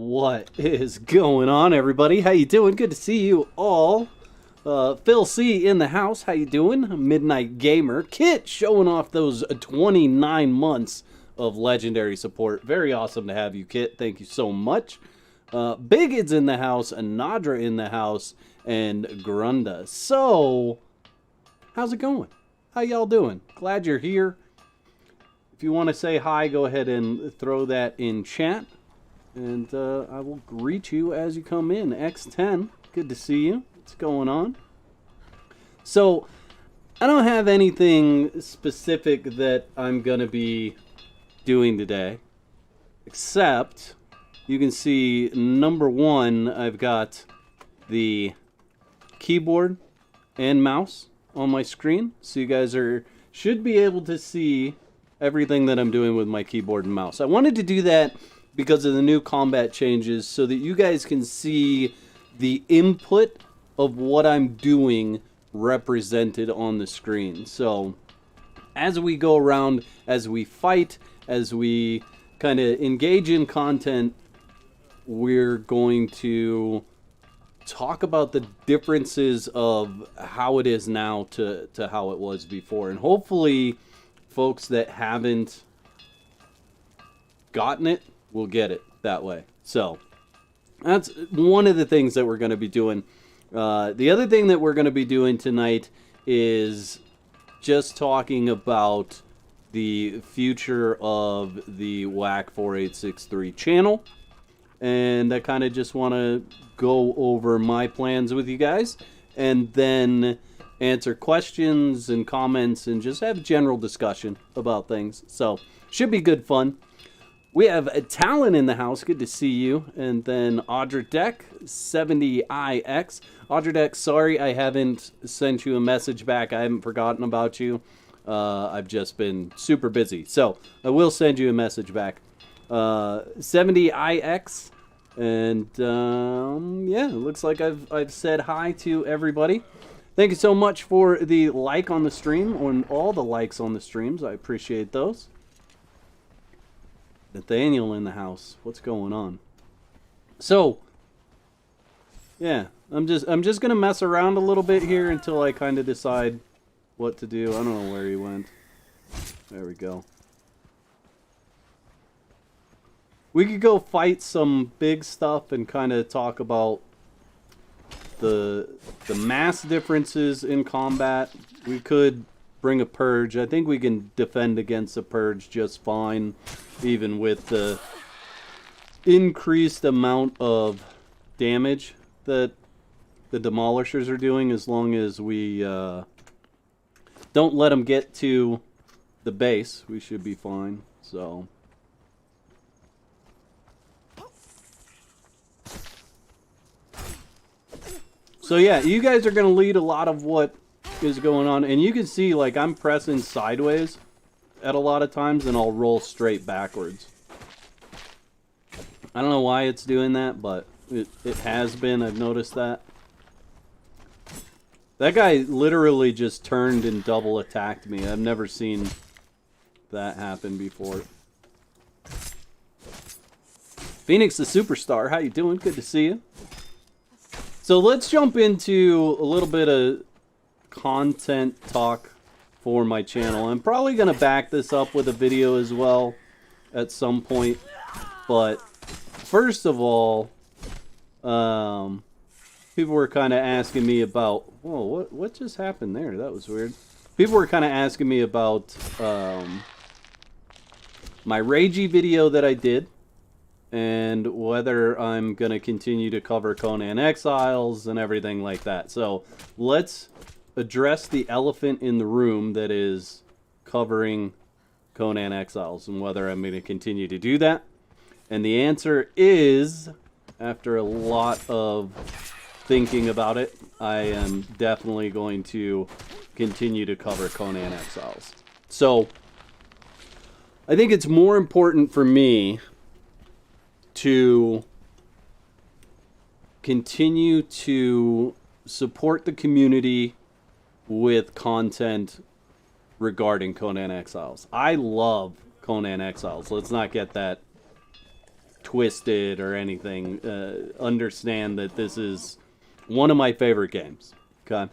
What is going on, everybody? How you doing? Good to see you all. Phil C in the house. How you doing? Midnight Gamer. Kit showing off those 29 months of legendary support. Very awesome to have you, Kit. Thank you so much. Big Id's in the house, Anadra in the house, and Grunda. So, how's it going? How y'all doing? Glad you're here. If you want to say hi, go ahead and throw that in chat. And I will greet you as you come in. X10, good to see you. What's going on? So, I don't have anything specific that I'm going to be doing today. Except, you can see, number one, I've got the keyboard and mouse on my screen. So you guys should be able to see everything that I'm doing with my keyboard and mouse. I wanted to do that because of the new combat changes so that you guys can see the input of what I'm doing represented on the screen. So as we go around, as we fight, as we kind of engage in content, we're going to talk about the differences of how it is now to how it was before. And hopefully folks that haven't gotten it will get it that way. So that's one of the things that we're going to be doing. The other thing that we're going to be doing tonight is just talking about the future of the WAC 4863 channel. And I kind of just want to go over my plans with you guys and then answer questions and comments and just have general discussion about things. So should be good fun. We have Talon in the house. Good to see you. And then Audra Deck, 70IX. Audra Deck, sorry I haven't sent you a message back. I haven't forgotten about you. I've just been super busy. So I will send you a message back. 70IX. And yeah, it looks like I've said hi to everybody. Thank you so much for the like on the stream, on all the likes on the streams. I appreciate those. Nathaniel in the house. What's going on? So, yeah, I'm just gonna mess around a little bit here until I kind of decide what to do. I don't know where he went. There we go. We could go fight some big stuff and kind of talk about the mass differences in combat. We could bring a Purge. I think we can defend against a Purge just fine, even with the increased amount of damage that the Demolishers are doing, as long as we don't let them get to the base. We should be fine. So yeah, you guys are going to lead a lot of what is going on. And you can see, like, I'm pressing sideways at a lot of times, and I'll roll straight backwards. I don't know why it's doing that, but it has been. I've noticed that. That guy literally just turned and double attacked me. I've never seen that happen before. Phoenix the Superstar, how you doing? Good to see you. So let's jump into a little bit of content talk for my channel. I'm probably going to back this up with a video as well at some point. But first of all, people were kind of asking me about... Whoa, what just happened there? That was weird. People were kind of asking me about my Ragey video that I did, and whether I'm going to continue to cover Conan Exiles and everything like that. So let's address the elephant in the room that is covering Conan Exiles and whether I'm going to continue to do that. And the answer is, after a lot of thinking about it, I am definitely going to continue to cover Conan Exiles. So I think it's more important for me to continue to support the community with content regarding Conan Exiles. I love Conan Exiles. Let's not get that twisted or anything. Understand that this is one of my favorite games. Okay.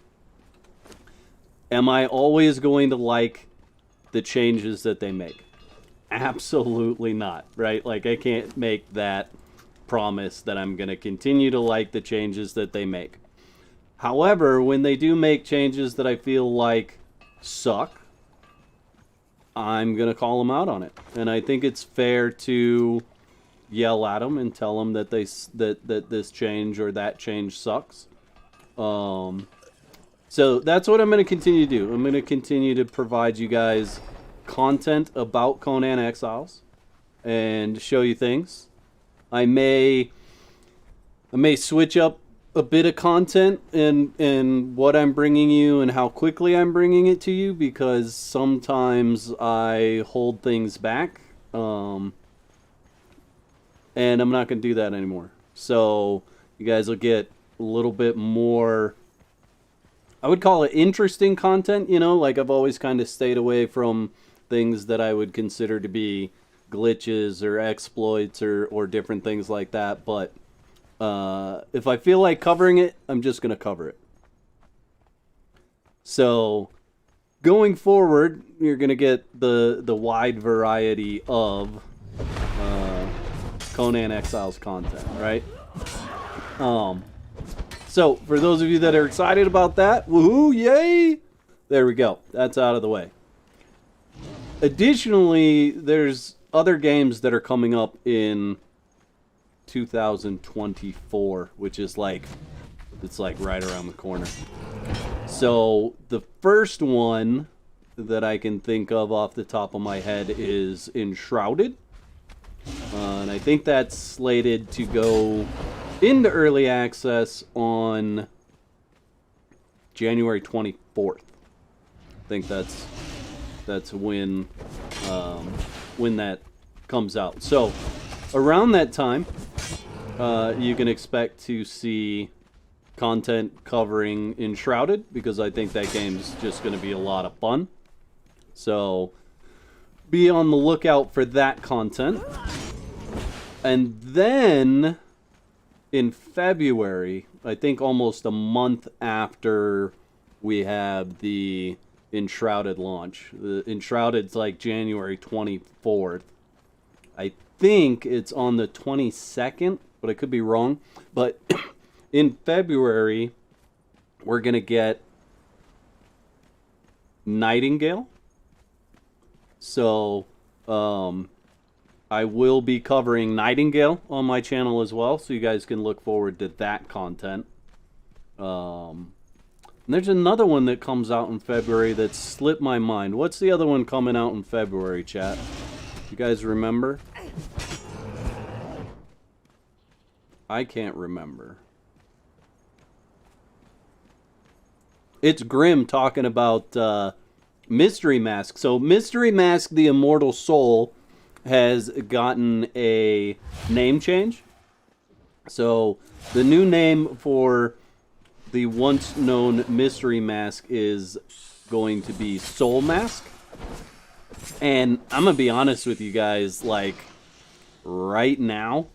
Am I always going to like the changes that they make? Absolutely not, right? Like, I can't make that promise that I'm going to continue to like the changes that they make. However, when they do make changes that I feel like suck, I'm going to call them out on it. And I think it's fair to yell at them and tell them that that this change or that change sucks. So that's what I'm going to continue to do. I'm going to continue to provide you guys content about Conan Exiles and show you things. I may switch up a bit of content in what I'm bringing you and how quickly I'm bringing it to you, because sometimes I hold things back, and I'm not going to do that anymore. So you guys will get a little bit more, I would call it interesting content, you know, like I've always kind of stayed away from things that I would consider to be glitches or exploits or different things like that, but if I feel like covering it, I'm just going to cover it. So going forward, you're going to get the wide variety of Conan Exiles content, right? So for those of you that are excited about that, woohoo, yay! There we go. That's out of the way. Additionally, there's other games that are coming up in 2024, which is like, it's like right around the corner. So the first one that I can think of off the top of my head is Enshrouded. And I think that's slated to go into early access on January 24th. I think that's when that comes out. So around that time, you can expect to see content covering Enshrouded, because I think that game's just going to be a lot of fun. So be on the lookout for that content. And then in February, I think almost a month after we have the Enshrouded launch. The Enshrouded's like January 24th. I think it's on the 22nd, but I could be wrong. But in February, we're going to get Nightingale. So, I will be covering Nightingale on my channel as well, so you guys can look forward to that content. And there's another one that comes out in February that slipped my mind. What's the other one coming out in February, chat? You guys remember? I can't remember. It's Grim talking about Mystery Mask. So Mystery Mask, the Immortal Soul, has gotten a name change. So the new name for the once known Mystery Mask is going to be Soul Mask. And I'm gonna be honest with you guys, like right now,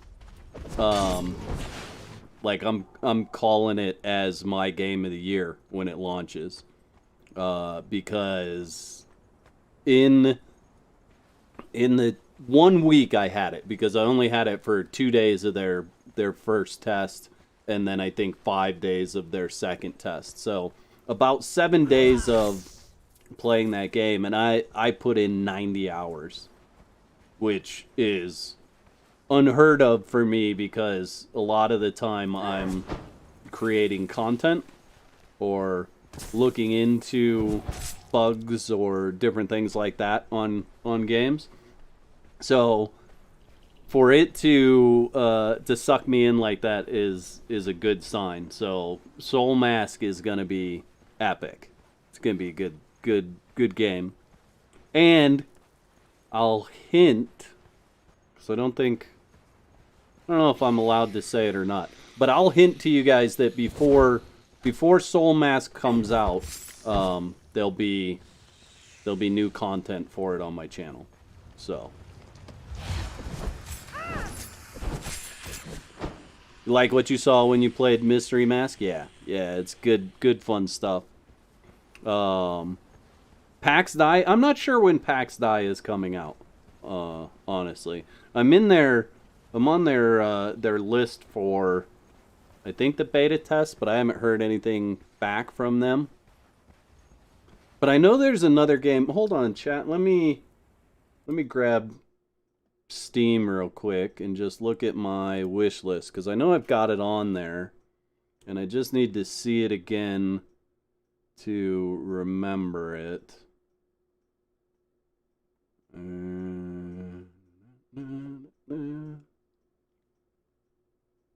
like I'm calling it as my game of the year when it launches, because in the 1 week I had it, because I only had it for 2 days of their first test, and then I think 5 days of their second test. So about 7 days of playing that game, and I put in 90 hours, which is unheard of for me, because a lot of the time I'm creating content or looking into bugs or different things like that on games. So for it to suck me in like that is a good sign. So Soul Mask is gonna be epic. It's gonna be a good game. And I'll hint, because I don't know if I'm allowed to say it or not, but I'll hint to you guys that before Soul Mask comes out, there'll be new content for it on my channel. So Like what you saw when you played Mystery Mask? Yeah. Yeah, it's good fun stuff. PAX Die, I'm not sure when PAX Die is coming out. Honestly. I'm on their list for I think the beta test, but I haven't heard anything back from them. But I know there's another game. Hold on, chat. Let me grab Steam real quick and just look at my wish list, because I know I've got it on there, and I just need to see it again to remember it.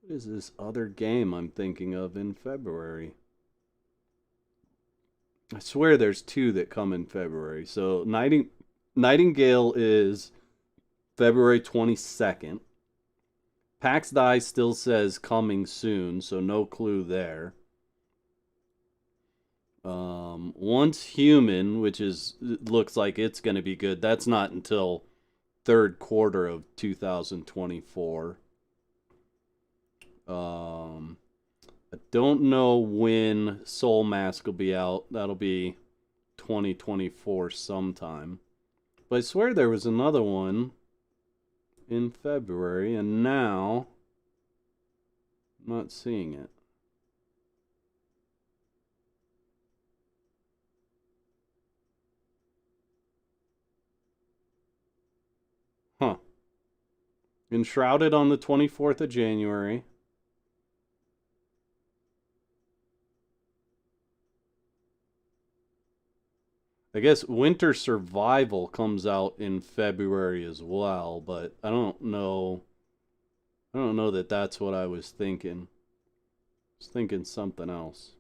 What is this other game I'm thinking of in February? I swear there's two that come in February. So Nightingale is February 22nd. PAX Die still says coming soon, so no clue there. Once Human, which looks like it's going to be good, that's not until third quarter of 2024. I don't know when Soul Mask will be out. That'll be 2024 sometime. But I swear there was another one in February, and now I'm not seeing it. Huh. Enshrouded on the 24th of January. I guess Winter Survival comes out in February as well, but I don't know that that's what I was thinking. I was thinking something else.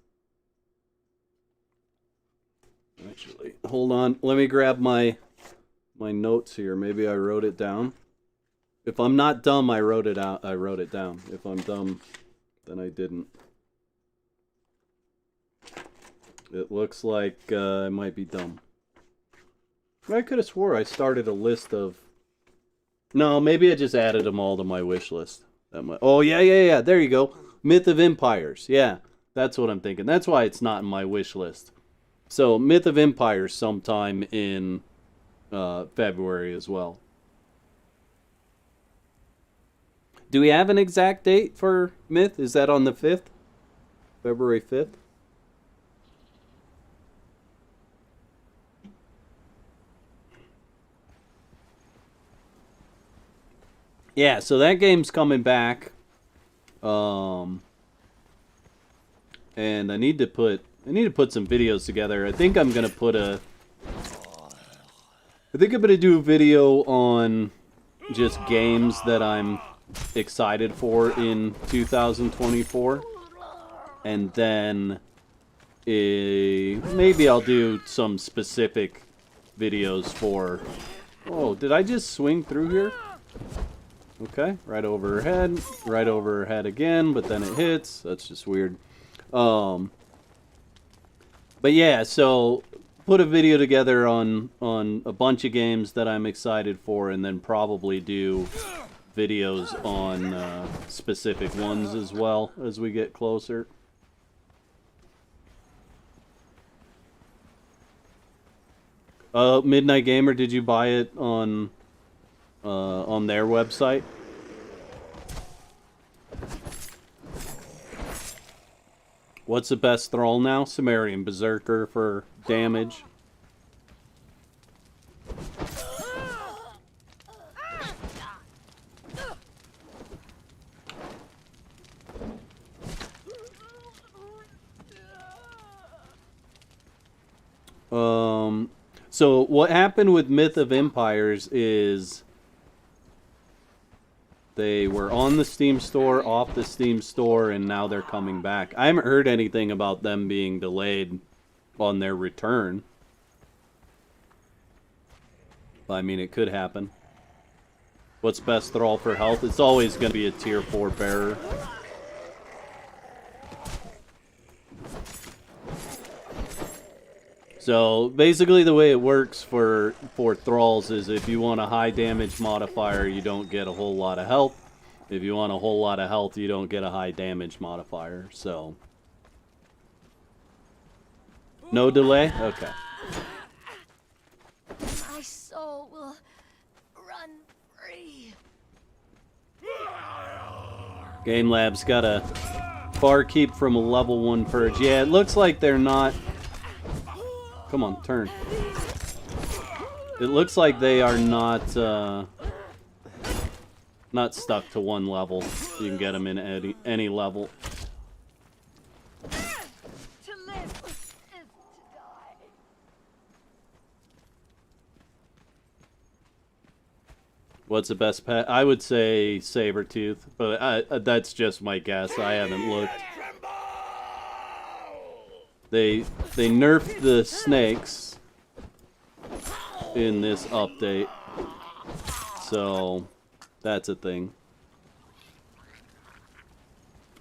Actually, hold on. Let me grab my notes here. Maybe I wrote it down. If I'm not dumb, I wrote it out. I wrote it down. If I'm dumb, then I didn't. It looks like I might be dumb. I could have swore I started a list of... No, maybe I just added them all to my wish list. Oh, yeah. There you go. Myth of Empires. Yeah, that's what I'm thinking. That's why it's not in my wish list. So, Myth of Empires sometime in February as well. Do we have an exact date for Myth? Is that on the 5th? February 5th? Yeah, so that game's coming back. And I need to put some videos together. I think I'm gonna do a video on just games that I'm excited for in 2024. And then maybe I'll do some specific videos for... Oh, did I just swing through here? Okay, right over her head again, but then it hits. That's just weird. But yeah, so put a video together on a bunch of games that I'm excited for, and then probably do videos on specific ones as well as we get closer. Midnight Gamer, did you buy it on their website? What's the best Thrall now? Sumerian Berserker for damage. So what happened with Myth of Empires is they were on the Steam store, off the Steam store, and now they're coming back. I haven't heard anything about them being delayed on their return. I mean, it could happen. What's best Thrall for health? It's always going to be a tier 4 bearer. So basically the way it works for Thralls is if you want a high damage modifier, you don't get a whole lot of health. If you want a whole lot of health, you don't get a high damage modifier, so... No delay? Okay. My soul will run free. Game Lab's got a barkeep from a level 1 purge. Yeah, it looks like they're not... Come on, turn. It looks like they are not stuck to one level. You can get them in any level. To live is to die. What's the best pet? I would say Sabertooth, but that's just my guess. I haven't looked. They nerfed the snakes in this update, so that's a thing.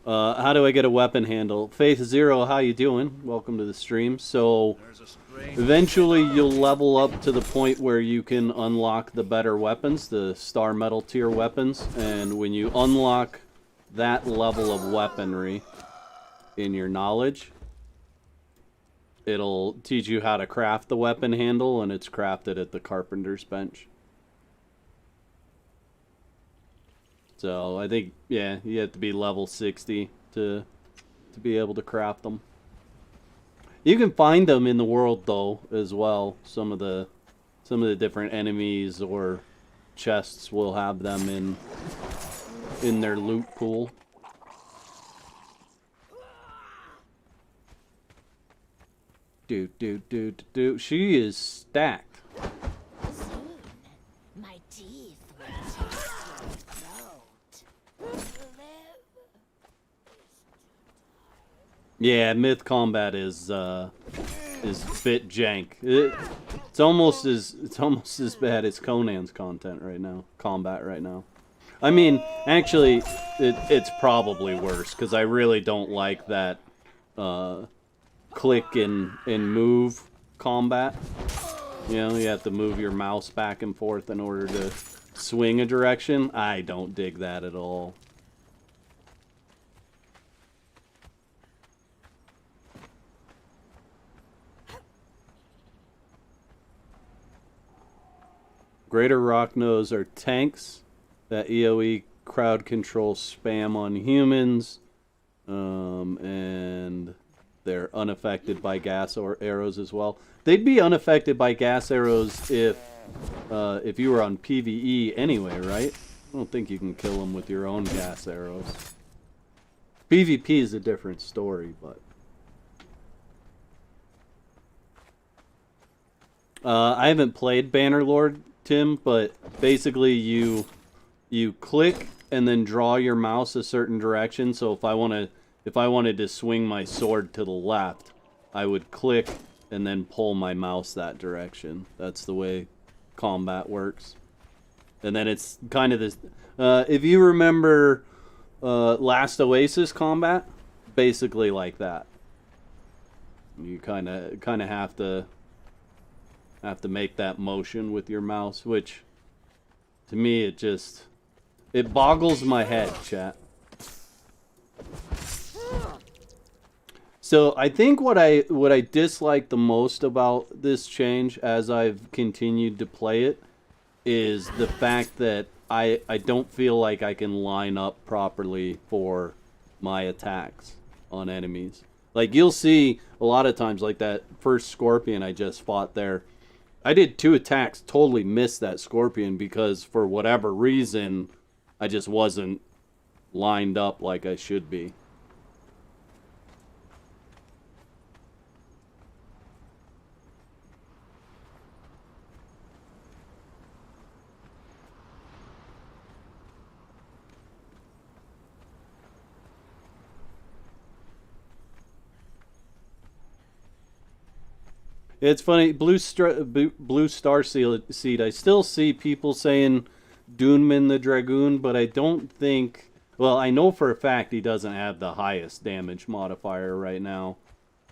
How do I get a weapon handle? Faith Zero, how you doing? Welcome to the stream. So eventually you'll level up to the point where you can unlock the better weapons, the star metal tier weapons, and when you unlock that level of weaponry in your knowledge, it'll teach you how to craft the weapon handle, and it's crafted at the carpenter's bench. So I think, yeah, you have to be level 60 to be able to craft them. You can find them in the world though as well. Some of the different enemies or chests will have them in their loot pool. She is stacked. Soon, my teeth will taste your throat. To live is to die. Yeah, myth combat is bit jank. It's almost as bad as Conan's content right now. Combat right now. I mean, actually, it's probably worse because I really don't like that click and move combat. You know, you have to move your mouse back and forth in order to swing a direction. I don't dig that at all. Greater Rocknose are tanks that EOE crowd control spam on humans, and they're unaffected by gas or arrows as well. They'd be unaffected by gas arrows if you were on PvE anyway, right? I don't think you can kill them with your own gas arrows. PvP is a different story, but... I haven't played Bannerlord, Tim, but basically you click and then draw your mouse a certain direction. So if I wanted to swing my sword to the left, I would click and then pull my mouse that direction. That's the way combat works. And then it's kind of this... if you remember Last Oasis combat, basically like that. You kind of have to make that motion with your mouse, which to me it boggles my head, chat. So I think what I dislike the most about this change as I've continued to play it is the fact that I don't feel like I can line up properly for my attacks on enemies. Like you'll see a lot of times, like that first scorpion I just fought there, I did 2 attacks, totally missed that scorpion because for whatever reason I just wasn't lined up like I should be. It's funny, Blue Star Seed. I still see people saying Doonman the Dragoon, but I don't think... Well, I know for a fact he doesn't have the highest damage modifier right now.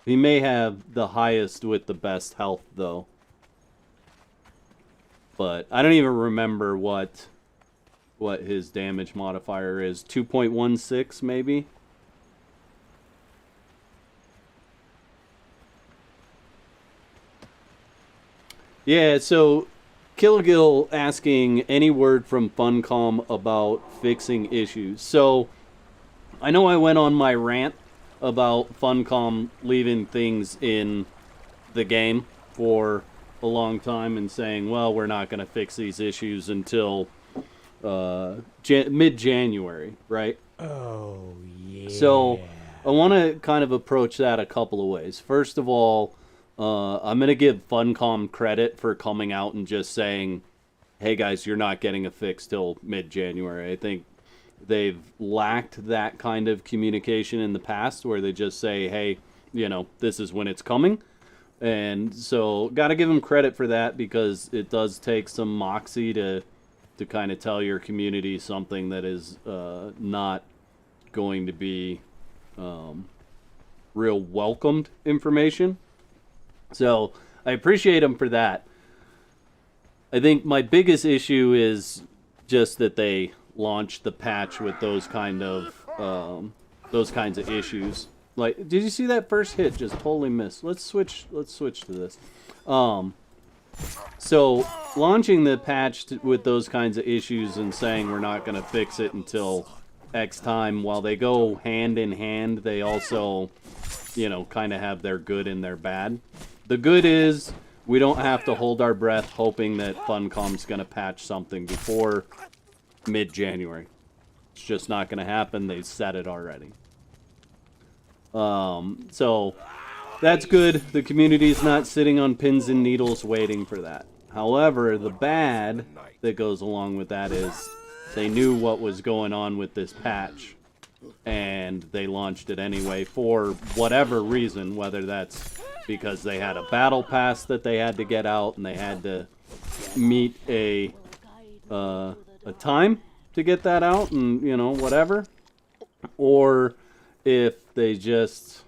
He may have the highest with the best health, though. But I don't even remember what what his damage modifier is. 2.16 maybe. Yeah, so Killigill asking any word from Funcom about fixing issues. So I know I went on my rant about Funcom leaving things in the game for a long time and saying, well, we're not going to fix these issues until mid-January, right? Oh, yeah. So I want to kind of approach that a couple of ways. First of all, I'm going to give Funcom credit for coming out and just saying, hey guys, you're not getting a fix till mid-January. I think they've lacked that kind of communication in the past where they just say, hey, you know, this is when it's coming. And so got to give them credit for that, because it does take some moxie to kind of tell your community something that is not going to be real welcomed information. So I appreciate them for that. I think my biggest issue is just that they launched the patch with those kinds of issues. Like, did you see that first hit just totally missed? Let's switch to this. So launching the patch with those kinds of issues and saying we're not going to fix it until X time, while they go hand in hand, they also, you know, kind of have their good and their bad. The good is we don't have to hold our breath hoping that Funcom's going to patch something before mid-January. It's just not going to happen. They said it already. So that's good. The community's not sitting on pins and needles waiting for that. However, the bad that goes along with that is they knew what was going on with this patch, and they launched it anyway for whatever reason, whether that's because they had a battle pass that they had to get out and they had to meet a time to get that out, and, you know, whatever. Or if they just,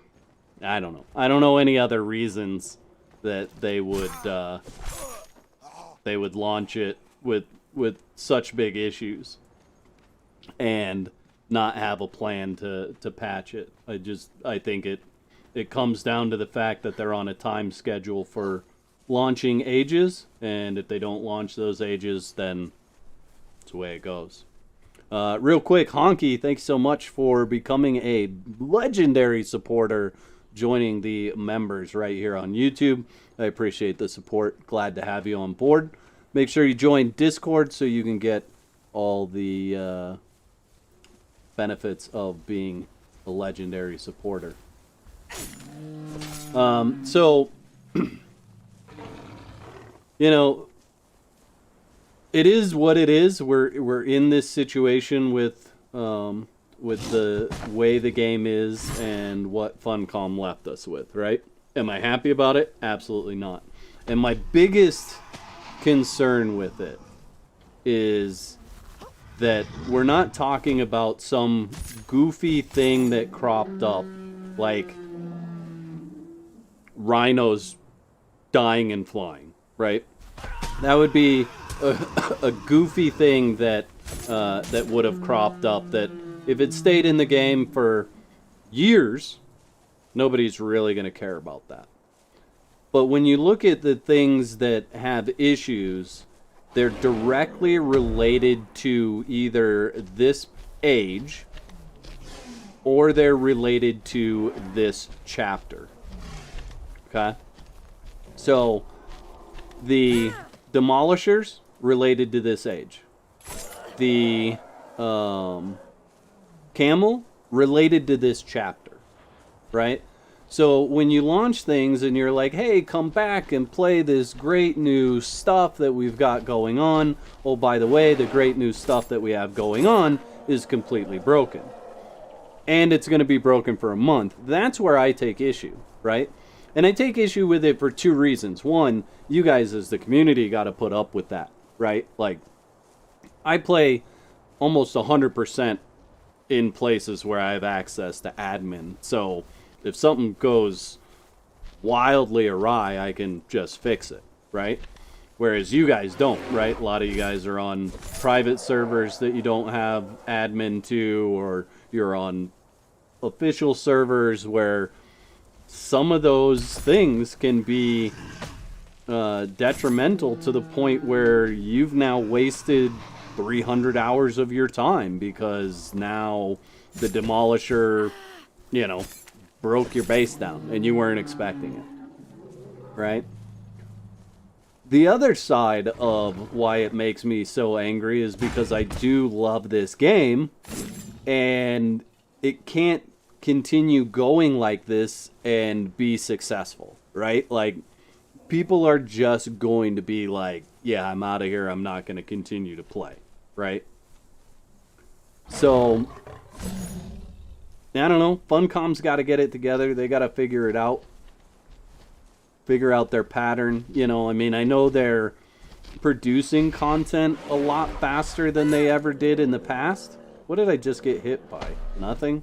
I don't know. I don't know any other reasons that they would launch it with such big issues and not have a plan to patch it. I think it comes down to the fact that they're on a time schedule for launching ages, and if they don't launch those ages, then it's the way it goes. Real quick, Honky, thanks so much for becoming a legendary supporter, joining the members right here on YouTube. I appreciate the support. Glad to have you on board. Make sure you join Discord so you can get all the benefits of being a legendary supporter. So, you know, it is what it is. We're in this situation with the way the game is and what Funcom left us with, right? Am I happy about it? Absolutely not. And my biggest concern with it is that we're not talking about some goofy thing that cropped up, like rhinos dying and flying, right? That would be a goofy thing that would have cropped up, that if it stayed in the game for years, nobody's really going to care about that. But when you look at the things that have issues, they're directly related to either this age or they're related to this chapter. Okay? So, the Demolishers related to this age. The Camel related to this chapter. Right? So when you launch things and you're like, hey, come back and play this great new stuff that we've got going on. Oh, by the way, the great new stuff that we have going on is completely broken. And it's going to be broken for a month. That's where I take issue, right? And I take issue with it for two reasons. One, you guys as the community got to put up with that, right? Like, I play almost 100% in places where I have access to admin. So if something goes wildly awry, I can just fix it, right? Whereas you guys don't, right? A lot of you guys are on private servers that you don't have admin to, or you're on official servers where some of those things can be detrimental to the point where you've now wasted 300 hours of your time because now the demolisher, you know, broke your base down and you weren't expecting it, right? The other side of why it makes me so angry is because I do love this game, and it can't continue going like this and be successful, right? Like, people are just going to be like, yeah, I'm out of here, I'm not going to continue to play, right? So, I don't know, Funcom's got to get it together, they got to figure it out. Figure out their pattern, you know. I mean, I know they're producing content a lot faster than they ever did in the past. What did I just get hit by? Nothing.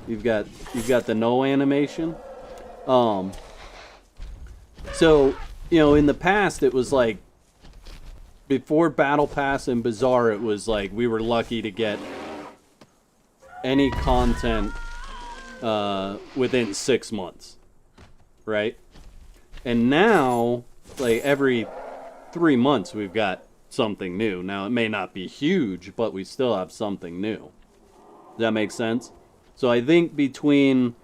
You've got the no animation. So, you know, in the past it was like, before Battle Pass and Bazaar, it was like we were lucky to get any content within 6 months, right? And now, like, every 3 months we've got something new. Now, it may not be huge, but we still have something new. Does that make sense? So I think between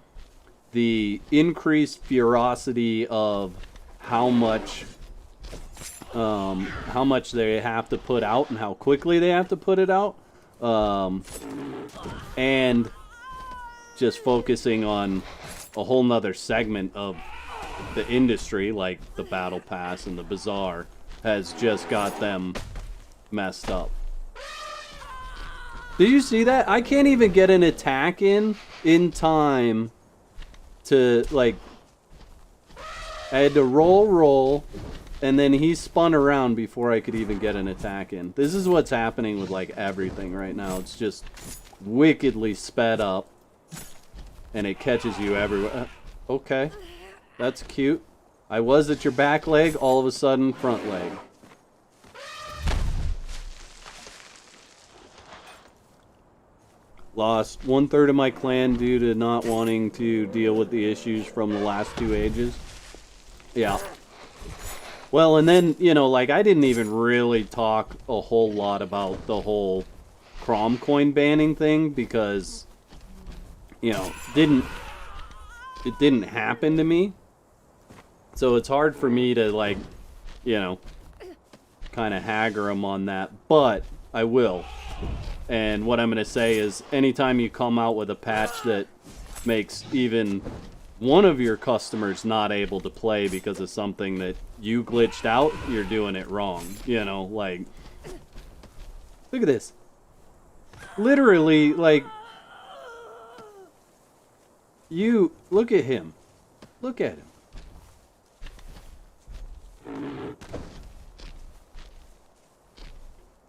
the increased ferocity of how much they have to put out and how quickly they have to put it out, and just focusing on a whole nother segment of the industry, like the Battle Pass and the Bazaar, has just got them messed up. Did you see that? I can't even get an attack in time to, like, I had to roll, and then he spun around before I could even get an attack in. This is what's happening with, like, everything right now. It's just wickedly sped up, and it catches you everywhere. Okay. That's cute. I was at your back leg, all of a sudden front leg. Lost 1/3 of my clan due to not wanting to deal with the issues from the last 2 ages. Yeah. Well, and then, you know, like, I didn't even really talk a whole lot about the whole Crom coin banning thing because, you know, it didn't happen to me. So it's hard for me to, like, you know, kind of hagger them on that, but I will. And what I'm going to say is, anytime you come out with a patch that makes even one of your customers not able to play because of something that you glitched out, you're doing it wrong. You know, like, look at this. Literally, like, you, look at him. Look at him.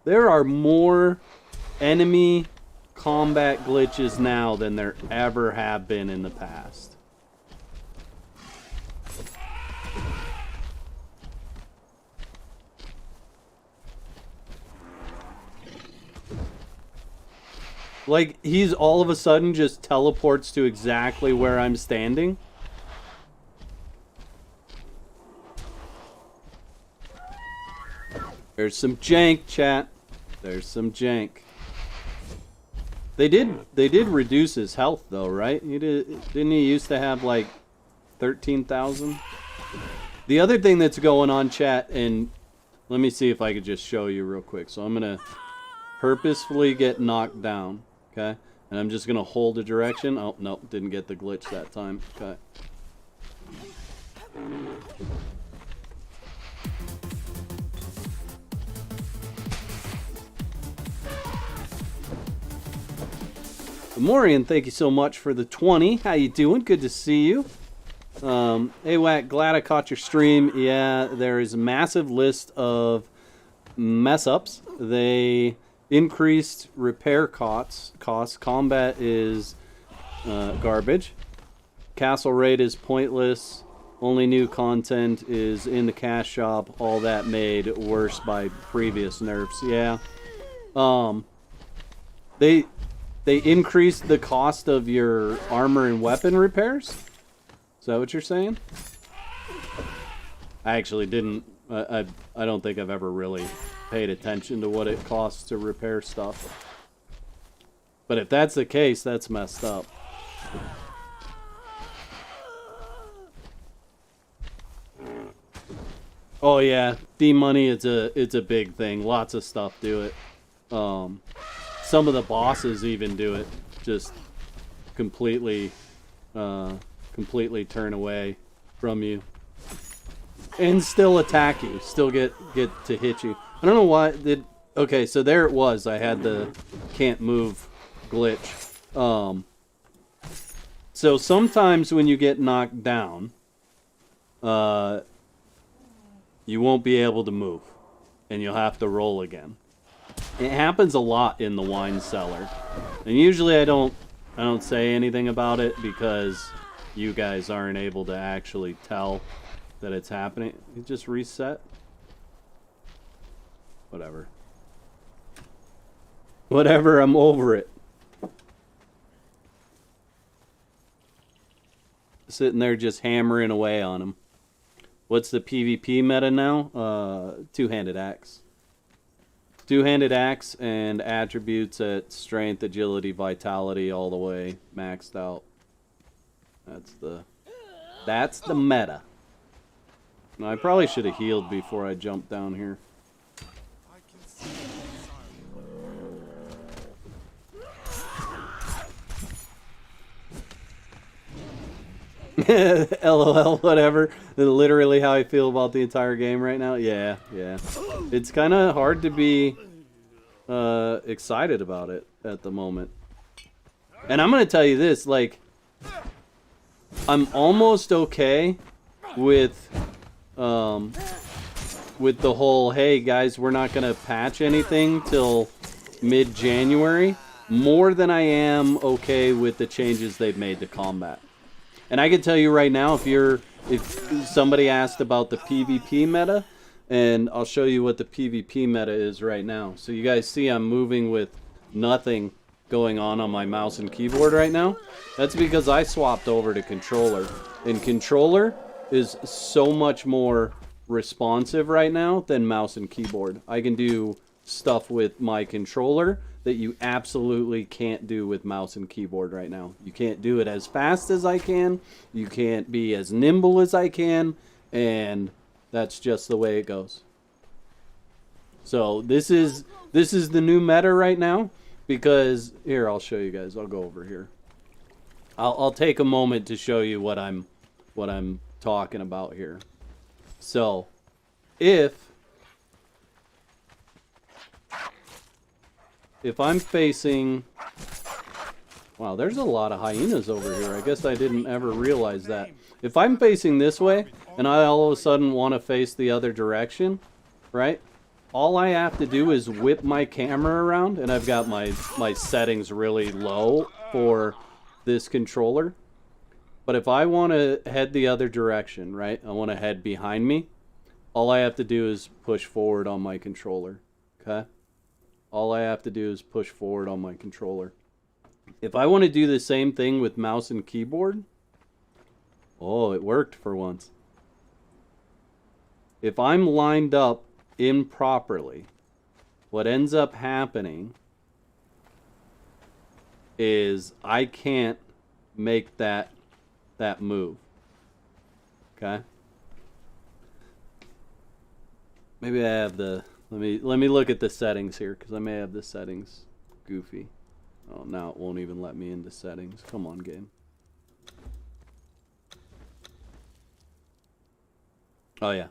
There are more enemy combat glitches now than there ever have been in the past. Like, he's all of a sudden just teleports to exactly where I'm standing. There's some jank, chat. There's some jank. They did reduce his health though, right? Didn't he used to have like 13,000? The other thing that's going on, chat, and let me see if I could just show you real quick. So I'm gonna purposefully get knocked down, okay? And I'm just gonna hold a direction. Oh no, didn't get the glitch that time. Okay. Morian, thank you so much for the 20. How you doing? Good to see you. Hey, Wack, glad I caught your stream. Yeah, there is a massive list of mess-ups. They increased repair costs. Combat is garbage. Castle raid is pointless. Only new content is in the cash shop. All that made worse by previous nerfs. Yeah. They increased the cost of your armor and weapon repairs? Is that what you're saying? I actually didn't. I don't think I've ever really paid attention to what it costs to repair stuff. But if that's the case, that's messed up. Oh yeah, D-money, it's a big thing. Lots of stuff do it. Some of the bosses even do it. Just completely completely turn away from you. And still attack you. Still get to hit you. I don't know why okay, so there it was. I had the can't move glitch. So sometimes when you get knocked down, you won't be able to move, and you'll have to roll again. It happens a lot in the wine cellar, and usually I don't say anything about it because you guys aren't able to actually tell that it's happening. You just reset. Whatever. Whatever, I'm over it. Sitting there just hammering away on him. What's the PvP meta now? Two-handed axe. Two-handed axe and attributes at strength, agility, vitality all the way maxed out. That's the meta. Now, I probably should have healed before I jumped down here. LOL, whatever. Literally how I feel about the entire game right now. Yeah. It's kind of hard to be excited about it at the moment. And I'm going to tell you this, like, I'm almost okay with the whole, hey guys, we're not going to patch anything till mid-January, more than I am okay with the changes they've made to combat. And I can tell you right now, if somebody asked about the PvP meta, and I'll show you what the PvP meta is right now. So you guys see I'm moving with nothing going on my mouse and keyboard right now. That's because I swapped over to controller. And controller is so much more responsive right now than mouse and keyboard. I can do stuff with my controller that you absolutely can't do with mouse and keyboard right now. You can't do it as fast as I can. You can't be as nimble as I can. And that's just the way it goes. So this is the new meta right now. Because, here, I'll show you guys. I'll go over here. I'll take a moment to show you what I'm talking about here. So, if I'm facing... Wow, there's a lot of hyenas over here. I guess I didn't ever realize that. If I'm facing this way, and I all of a sudden want to face the other direction, right? All I have to do is whip my camera around, and I've got my settings really low for this controller. But if I want to head the other direction, right? I want to head behind me. All I have to do is push forward on my controller, okay? All I have to do is push forward on my controller. If I want to do the same thing with mouse and keyboard, oh, it worked for once. If I'm lined up improperly, what ends up happening is I can't make that move. Okay? Maybe I have the let me look at the settings here, because I may have the settings goofy. Oh, now it won't even let me into settings. Come on, game. Oh yeah.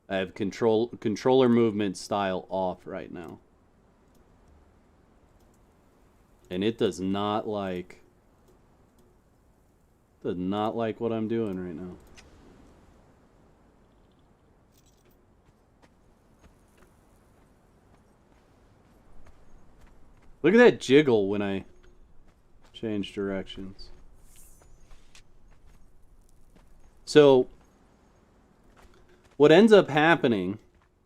I have controller movement style off right now. And it does not like what I'm doing right now. Look at that jiggle when I change directions. So what ends up happening,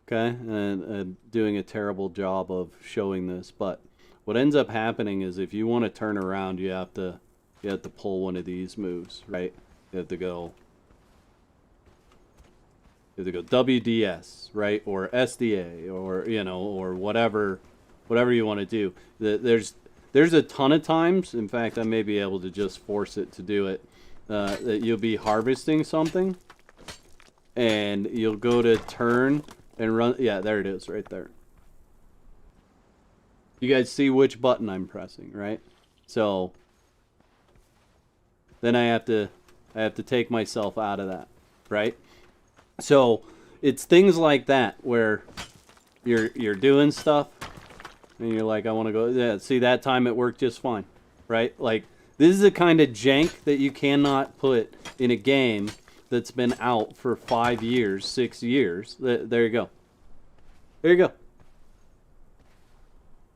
okay, and doing a terrible job of showing this, but what ends up happening is if you want to turn around, you have to pull one of these moves, right? You have to go WDS, right, or SDA, or or whatever you want to do. There's a ton of times. In fact, I may be able to just force it to do it. That you'll be harvesting something, and you'll go to turn and run. Yeah, there it is, right there. You guys see which button I'm pressing, right? So then I have to take myself out of that, right? So it's things like that where you're doing stuff and you're like, I want to go. Yeah, see, that time it worked just fine, right? Like, this is the kind of jank that you cannot put in a game that's been out for 5 years, 6 years. There you go. There you go.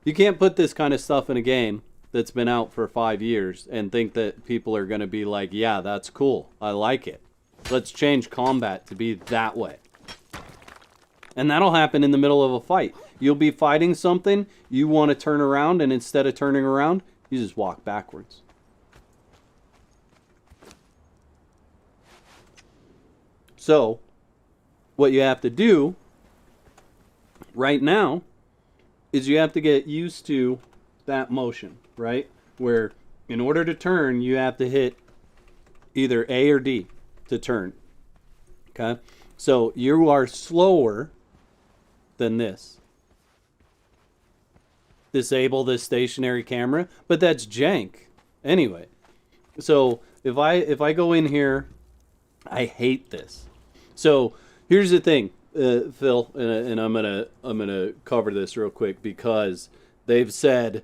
You can't put this kind of stuff in a game that's been out for 5 years and think that people are going to be like, yeah, that's cool. I like it. Let's change combat to be that way. And that'll happen in the middle of a fight. You'll be fighting something, you want to turn around, and instead of turning around, you just walk backwards. So, what you have to do right now is you have to get used to that motion, right? Where in order to turn, you have to hit either A or D to turn. Okay? So you are slower than this. Disable this stationary camera, but that's jank anyway. So if I go in here, I hate this. So here's the thing, Phil, and I'm gonna cover this real quick because they've said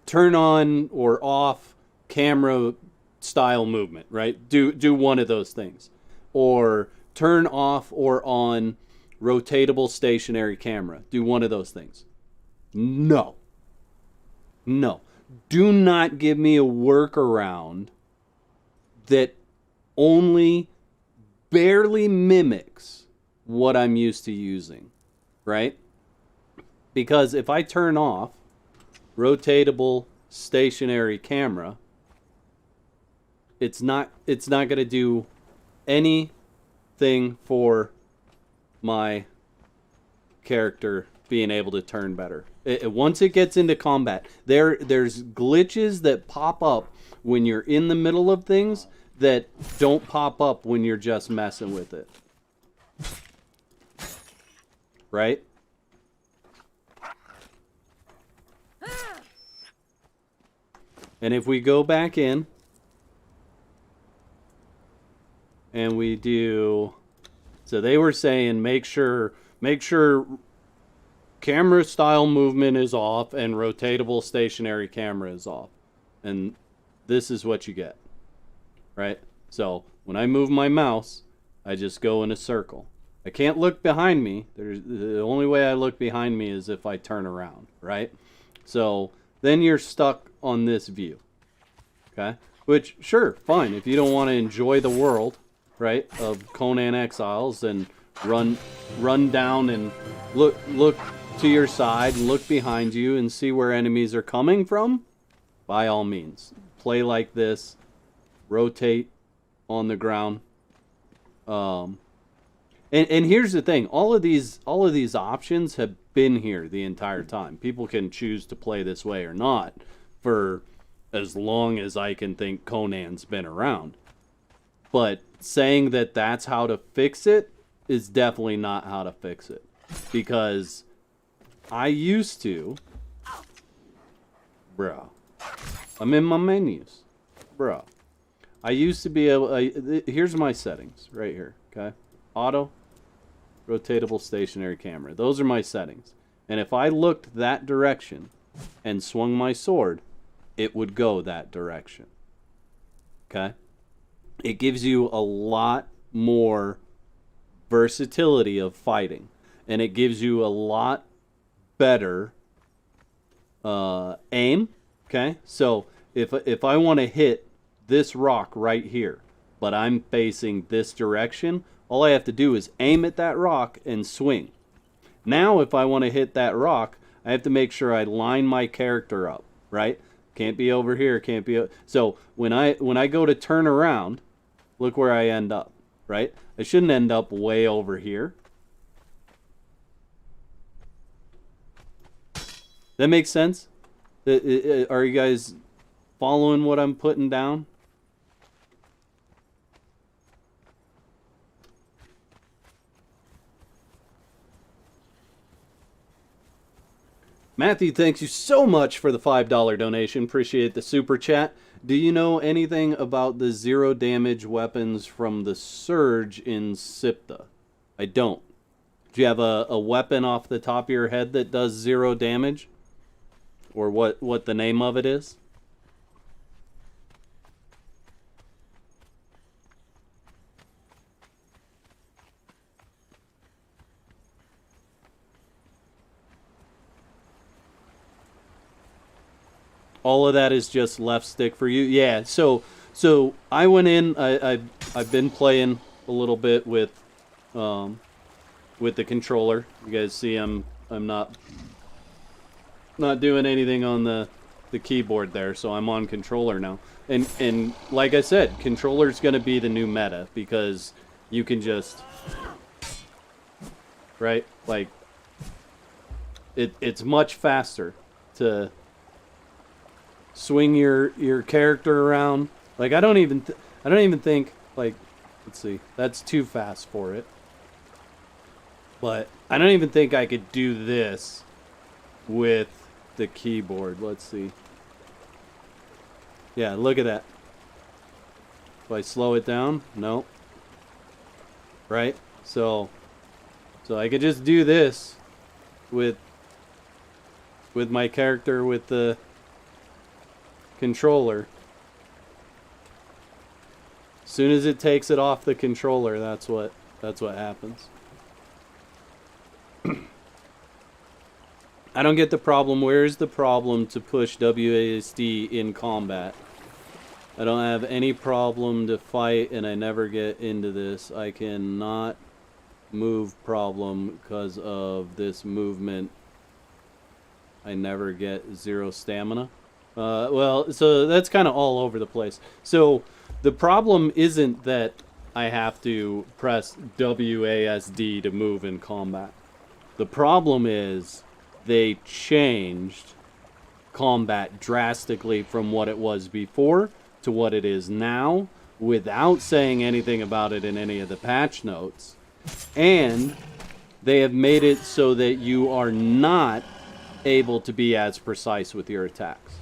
turn on or off camera style movement, right? Do one of those things, or turn off or on rotatable stationary camera. Do one of those things. No. Do not give me a workaround that only barely mimics what I'm used to using, right? Because if I turn off rotatable stationary camera, it's not going to do anything for my character being able to turn better. Once it gets into combat, there's glitches that pop up when you're in the middle of things that don't pop up when you're just messing with it. Right? And if we go back in and we do, so they were saying make sure camera style movement is off and rotatable stationary camera is off. And this is what you get. Right? So when I move my mouse, I just go in a circle. I can't look behind me. The only way I look behind me is if I turn around, right? So then you're stuck on this view. Okay? Which, sure, fine. If you don't want to enjoy the world, right, of Conan Exiles and run down and look to your side, look behind you and see where enemies are coming from, by all means. Play like this. Rotate on the ground. And here's the thing, all of these options have been here the entire time. People can choose to play this way or not for as long as I can think Conan's been around. But saying that that's how to fix it is definitely not how to fix it. Because I used to, I'm in my menus, I used to be able, here's my settings right here, okay? Auto, rotatable stationary camera. Those are my settings. And if I looked that direction and swung my sword, it would go that direction. Okay? It gives you a lot more versatility of fighting. And it gives you a lot better aim. Okay? So if I want to hit this rock right here, but I'm facing this direction, all I have to do is aim at that rock and swing. Now, if I want to hit that rock, I have to make sure I line my character up, right? Can't be over here, can't be... So, when I go to turn around, look where I end up, right? I shouldn't end up way over here. That makes sense? Are you guys following what I'm putting down? Matthew, thanks you so much for the $5 donation. Appreciate the super chat. Do you know anything about the 0 damage weapons from the Surge in Sipta? I don't. Do you have a weapon off the top of your head that does 0 damage? Or what the name of it is? All of that is just left stick for you? Yeah, so I went in, I've been playing a little bit with the controller. You guys see I'm not doing anything on the keyboard there, so I'm on controller now. And like I said, controller's gonna be the new meta because you can just, right? Like it's much faster to swing your character around. Like I don't even think, like, let's see, that's too fast for it. But I don't even think I could do this with the keyboard. Let's see. Yeah, look at that. If I slow it down, no. Right? So I could just do this with my character with the controller. As soon as it takes it off the controller, that's what happens. I don't get the problem. Where is the problem to push WASD in combat? I don't have any problem to fight, and I never get into this. I cannot move problem because of this movement. I never get 0 stamina. Well, so that's kind of all over the place. So the problem isn't that I have to press WASD to move in combat. The problem is they changed combat drastically from what it was before to what it is now without saying anything about it in any of the patch notes. And they have made it so that you are not able to be as precise with your attacks.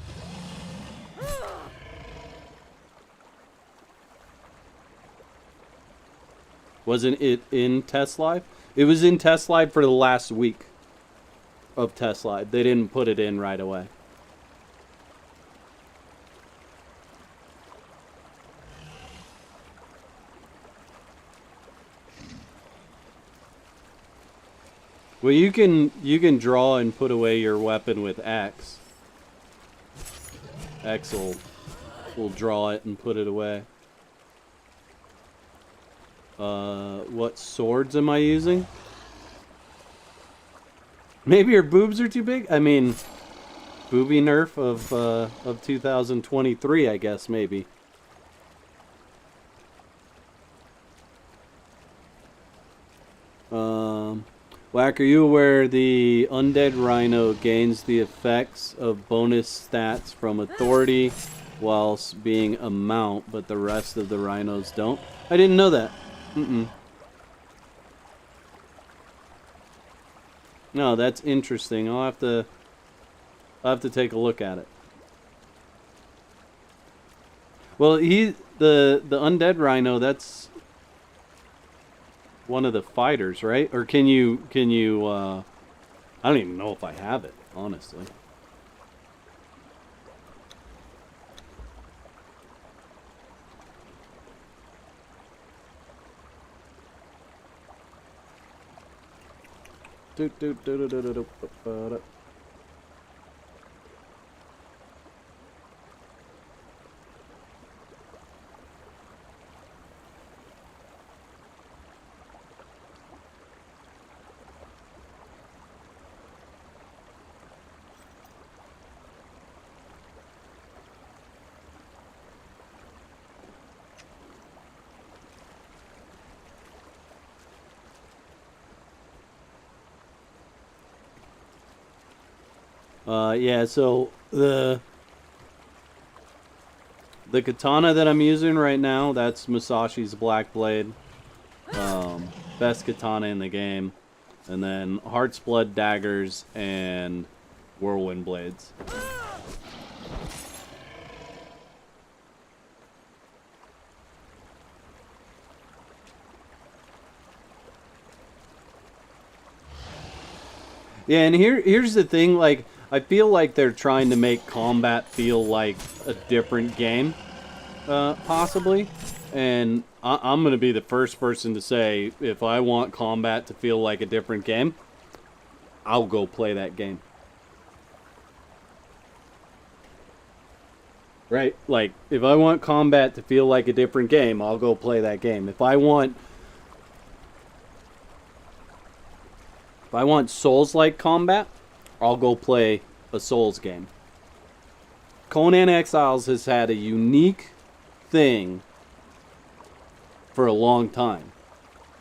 Wasn't it in Test Live? It was in Test Live for the last week of Test Live. They didn't put it in right away. Well, you can draw and put away your weapon with X. X will draw it and put it away. What swords am I using? Maybe your boobs are too big? I mean, booby nerf of 2023, I guess, maybe. Whack, are you aware the undead rhino gains the effects of bonus stats from authority whilst being a mount, but the rest of the rhinos don't? I didn't know that. No, that's interesting. I'll have to take a look at it. Well, the undead rhino, that's one of the fighters, right? Or can you I don't even know if I have it, honestly. Yeah, so the katana that I'm using right now, that's Musashi's Black Blade. Best katana in the game. And then Heart's Blood daggers and Whirlwind blades. Yeah, and here's the thing, like, I feel like they're trying to make combat feel like a different game, possibly. And I'm going to be the first person to say, if I want combat to feel like a different game, I'll go play that game. Right? Like, if I want combat to feel like a different game, I'll go play that game. If I want Souls-like combat, I'll go play a Souls game. Conan Exiles has had a unique thing for a long time.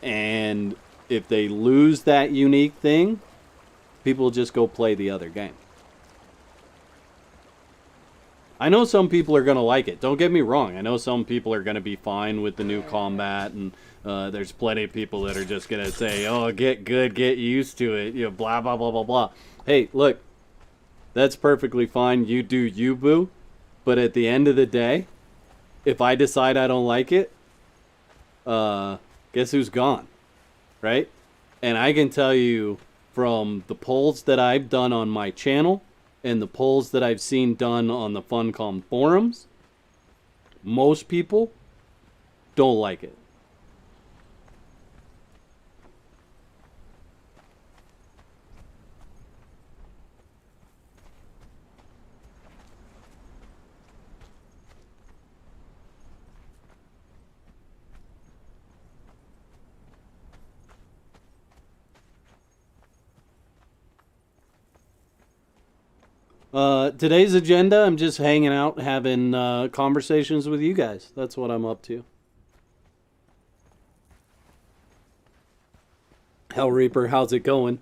And if they lose that unique thing, people just go play the other game. I know some people are going to like it. Don't get me wrong. I know some people are going to be fine with the new combat, and there's plenty of people that are just going to say, oh, get good, get used to it, you know, blah, blah, blah, blah, blah. Hey, look, that's perfectly fine. You do you, boo. But at the end of the day, if I decide I don't like it, guess who's gone, right? And I can tell you from the polls that I've done on my channel and the polls that I've seen done on the Funcom forums, most people don't like it. Today's agenda, I'm just hanging out, having conversations with you guys. That's what I'm up to. Hell Reaper, how's it going?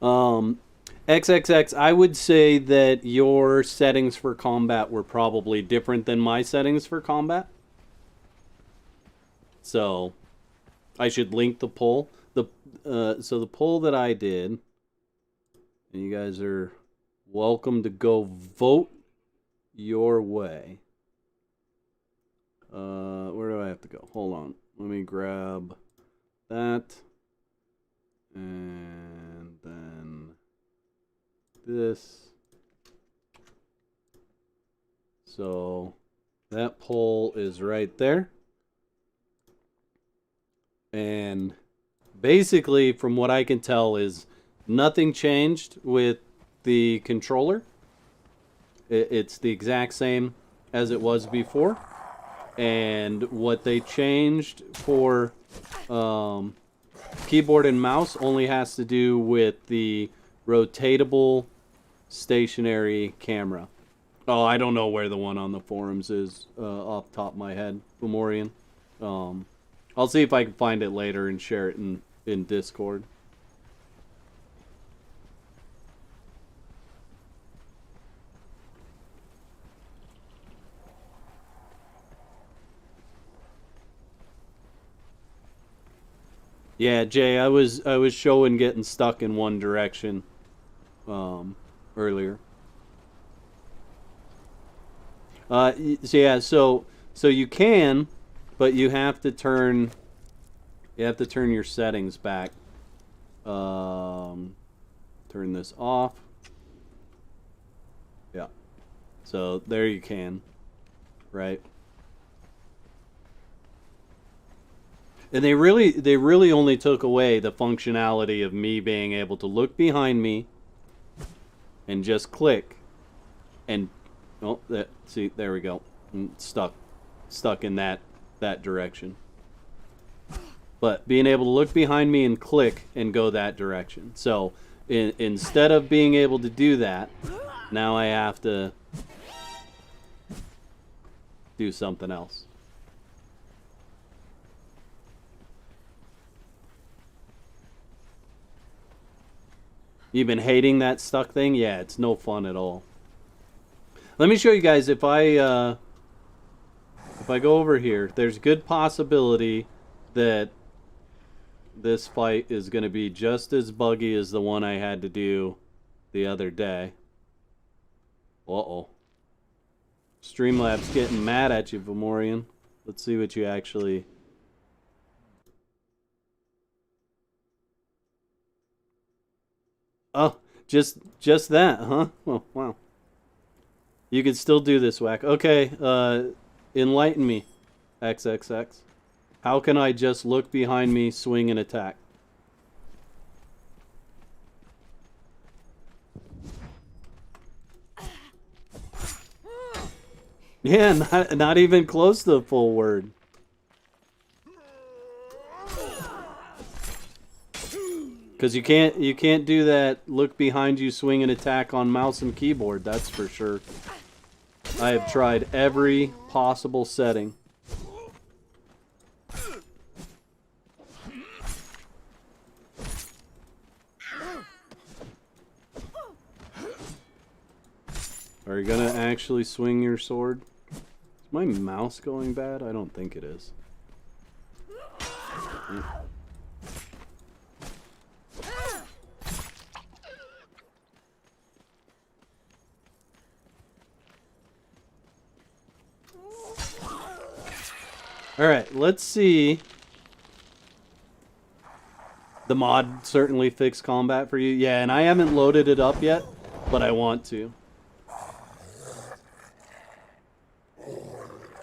XXX, I would say that your settings for combat were probably different than my settings for combat. So, I should link the poll. So the poll that I did, and you guys are welcome to go vote your way. Where do I have to go? Hold on. Let me grab that. And then this. So that poll is right there. And basically, from what I can tell, is nothing changed with the controller. It's the exact same as it was before. And what they changed for keyboard and mouse only has to do with the rotatable stationary camera. Oh, I don't know where the one on the forums is off the top of my head, Fomorian. I'll see if I can find it later and share it in Discord. Yeah, Jay, I was showing getting stuck in one direction earlier. So you can, but you have to turn your settings back. Turn this off. Yeah. So there you can, right? And they really only took away the functionality of me being able to look behind me and just click and see, there we go. I'm stuck in that direction. But being able to look behind me and click and go that direction. So instead of being able to do that, now I have to do something else. You've been hating that stuck thing? Yeah, it's no fun at all. Let me show you guys, if I go over here, there's a good possibility that this fight is going to be just as buggy as the one I had to do the other day. Uh-oh. Streamlabs getting mad at you, Vomorian. Let's see what you actually... Oh, just that, huh? Oh, wow. You can still do this, Whack. Okay, enlighten me, XXX. How can I just look behind me, swing, and attack? Yeah, not even close to the full word. Because you can't do that look behind you, swing, and attack on mouse and keyboard, that's for sure. I have tried every possible setting. Are you gonna actually swing your sword? Is my mouse going bad? I don't think it is. Yeah. Alright, let's see. The mod certainly fixed combat for you. Yeah, and I haven't loaded it up yet, but I want to.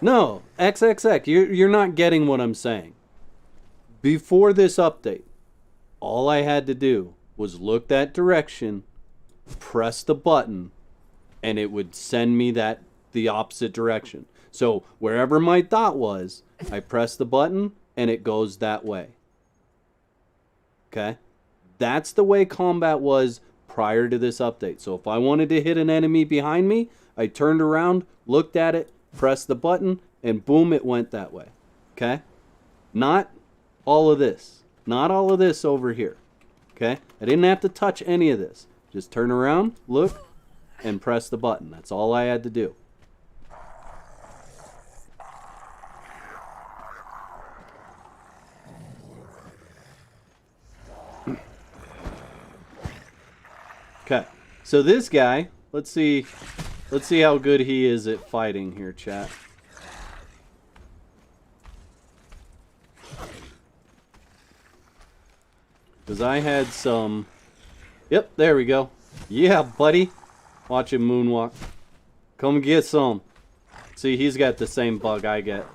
No, XXX, you're not getting what I'm saying. Before this update, all I had to do was look that direction, press the button, and it would send me the opposite direction. So wherever my dot was, I press the button and it goes that way. Okay? That's the way combat was prior to this update. So if I wanted to hit an enemy behind me, I turned around, looked at it, pressed the button, and boom, it went that way. Okay? Not all of this. Not all of this over here. Okay? I didn't have to touch any of this. Just turn around, look, and press the button. That's all I had to do. Okay, so this guy, let's see how good he is at fighting here, chat. Because I had some... Yep, there we go. Yeah, buddy. Watch him moonwalk. Come get some. See, he's got the same bug I get.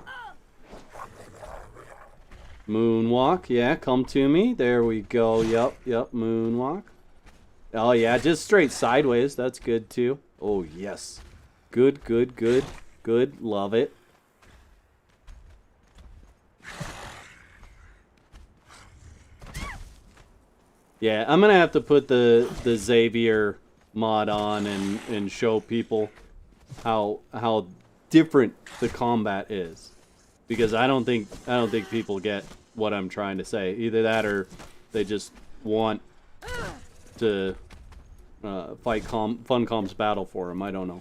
Moonwalk, yeah, come to me. There we go. Yep, moonwalk. Oh, yeah, just straight sideways. That's good, too. Oh, yes. Good. Love it. Yeah, I'm going to have to put the Xavier mod on and show people how different the combat is. Because I don't think people get what I'm trying to say. Either that or they just want to fight Funcom's battle for him. I don't know.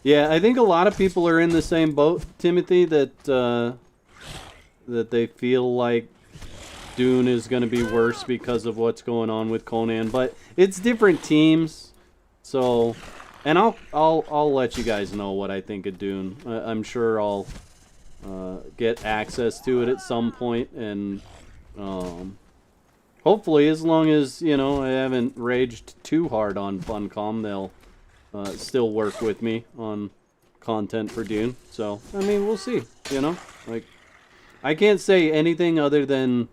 Yeah, I think a lot of people are in the same boat, Timothy, that they feel like Dune is going to be worse because of what's going on with Conan, but it's different teams. So, and I'll let you guys know what I think of Dune. I'm sure I'll get access to it at some point, and hopefully, as long as I haven't raged too hard on Funcom, they'll still work with me on content for Dune. So, I mean, we'll see. Like, I can't say anything other than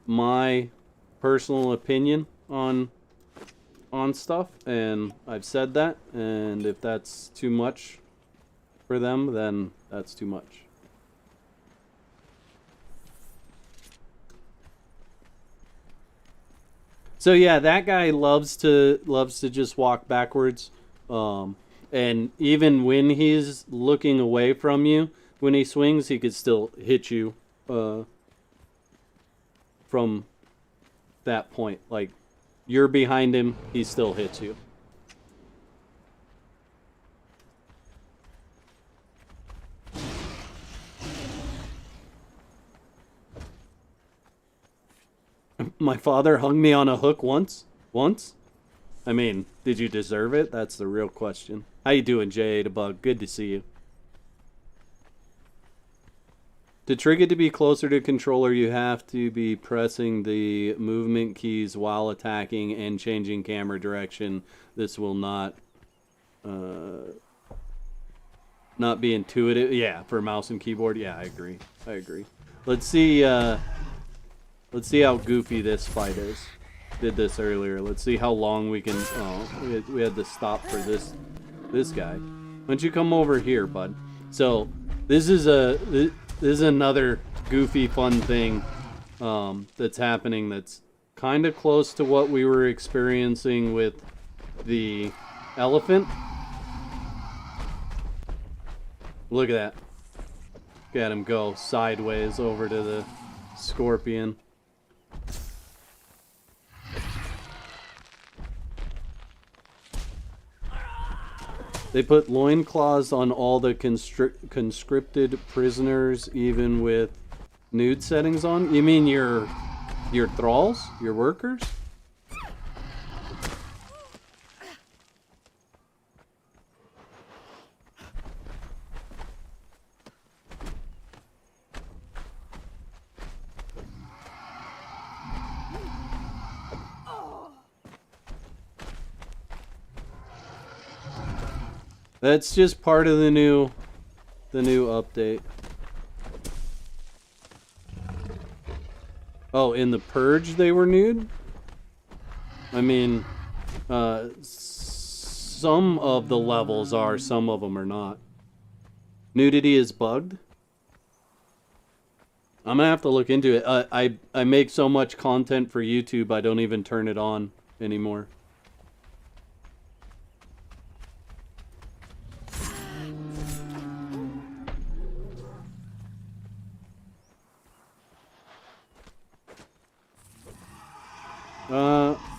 my personal opinion on stuff, and I've said that, and if that's too much for them, then that's too much. So yeah, that guy loves to just walk backwards. And even when he's looking away from you, when he swings, he could still hit you from that point. Like, you're behind him, he still hits you. My father hung me on a hook once. Once? I mean, did you deserve it? That's the real question. How you doing, J8abug? Good to see you. To trigger to be closer to controller, you have to be pressing the movement keys while attacking and changing camera direction. This will not be intuitive. Yeah, for mouse and keyboard. Yeah, I agree. I agree. Let's see how goofy this fight is. Did this earlier. Let's see how long we can. Oh, we had to stop for this guy. Why don't you come over here, bud? So this is another goofy fun thing that's happening. That's kind of close to what we were experiencing with the elephant. Look at that. Look at him go sideways over to the scorpion. They put loincloths on all the conscripted prisoners, even with nude settings on? You mean your thralls? Your workers? That's just part of the new update. Oh, in the Purge they were nude? I mean, some of the levels are, some of them are not. Nudity is bugged? I'm gonna have to look into it. I make so much content for YouTube, I don't even turn it on anymore.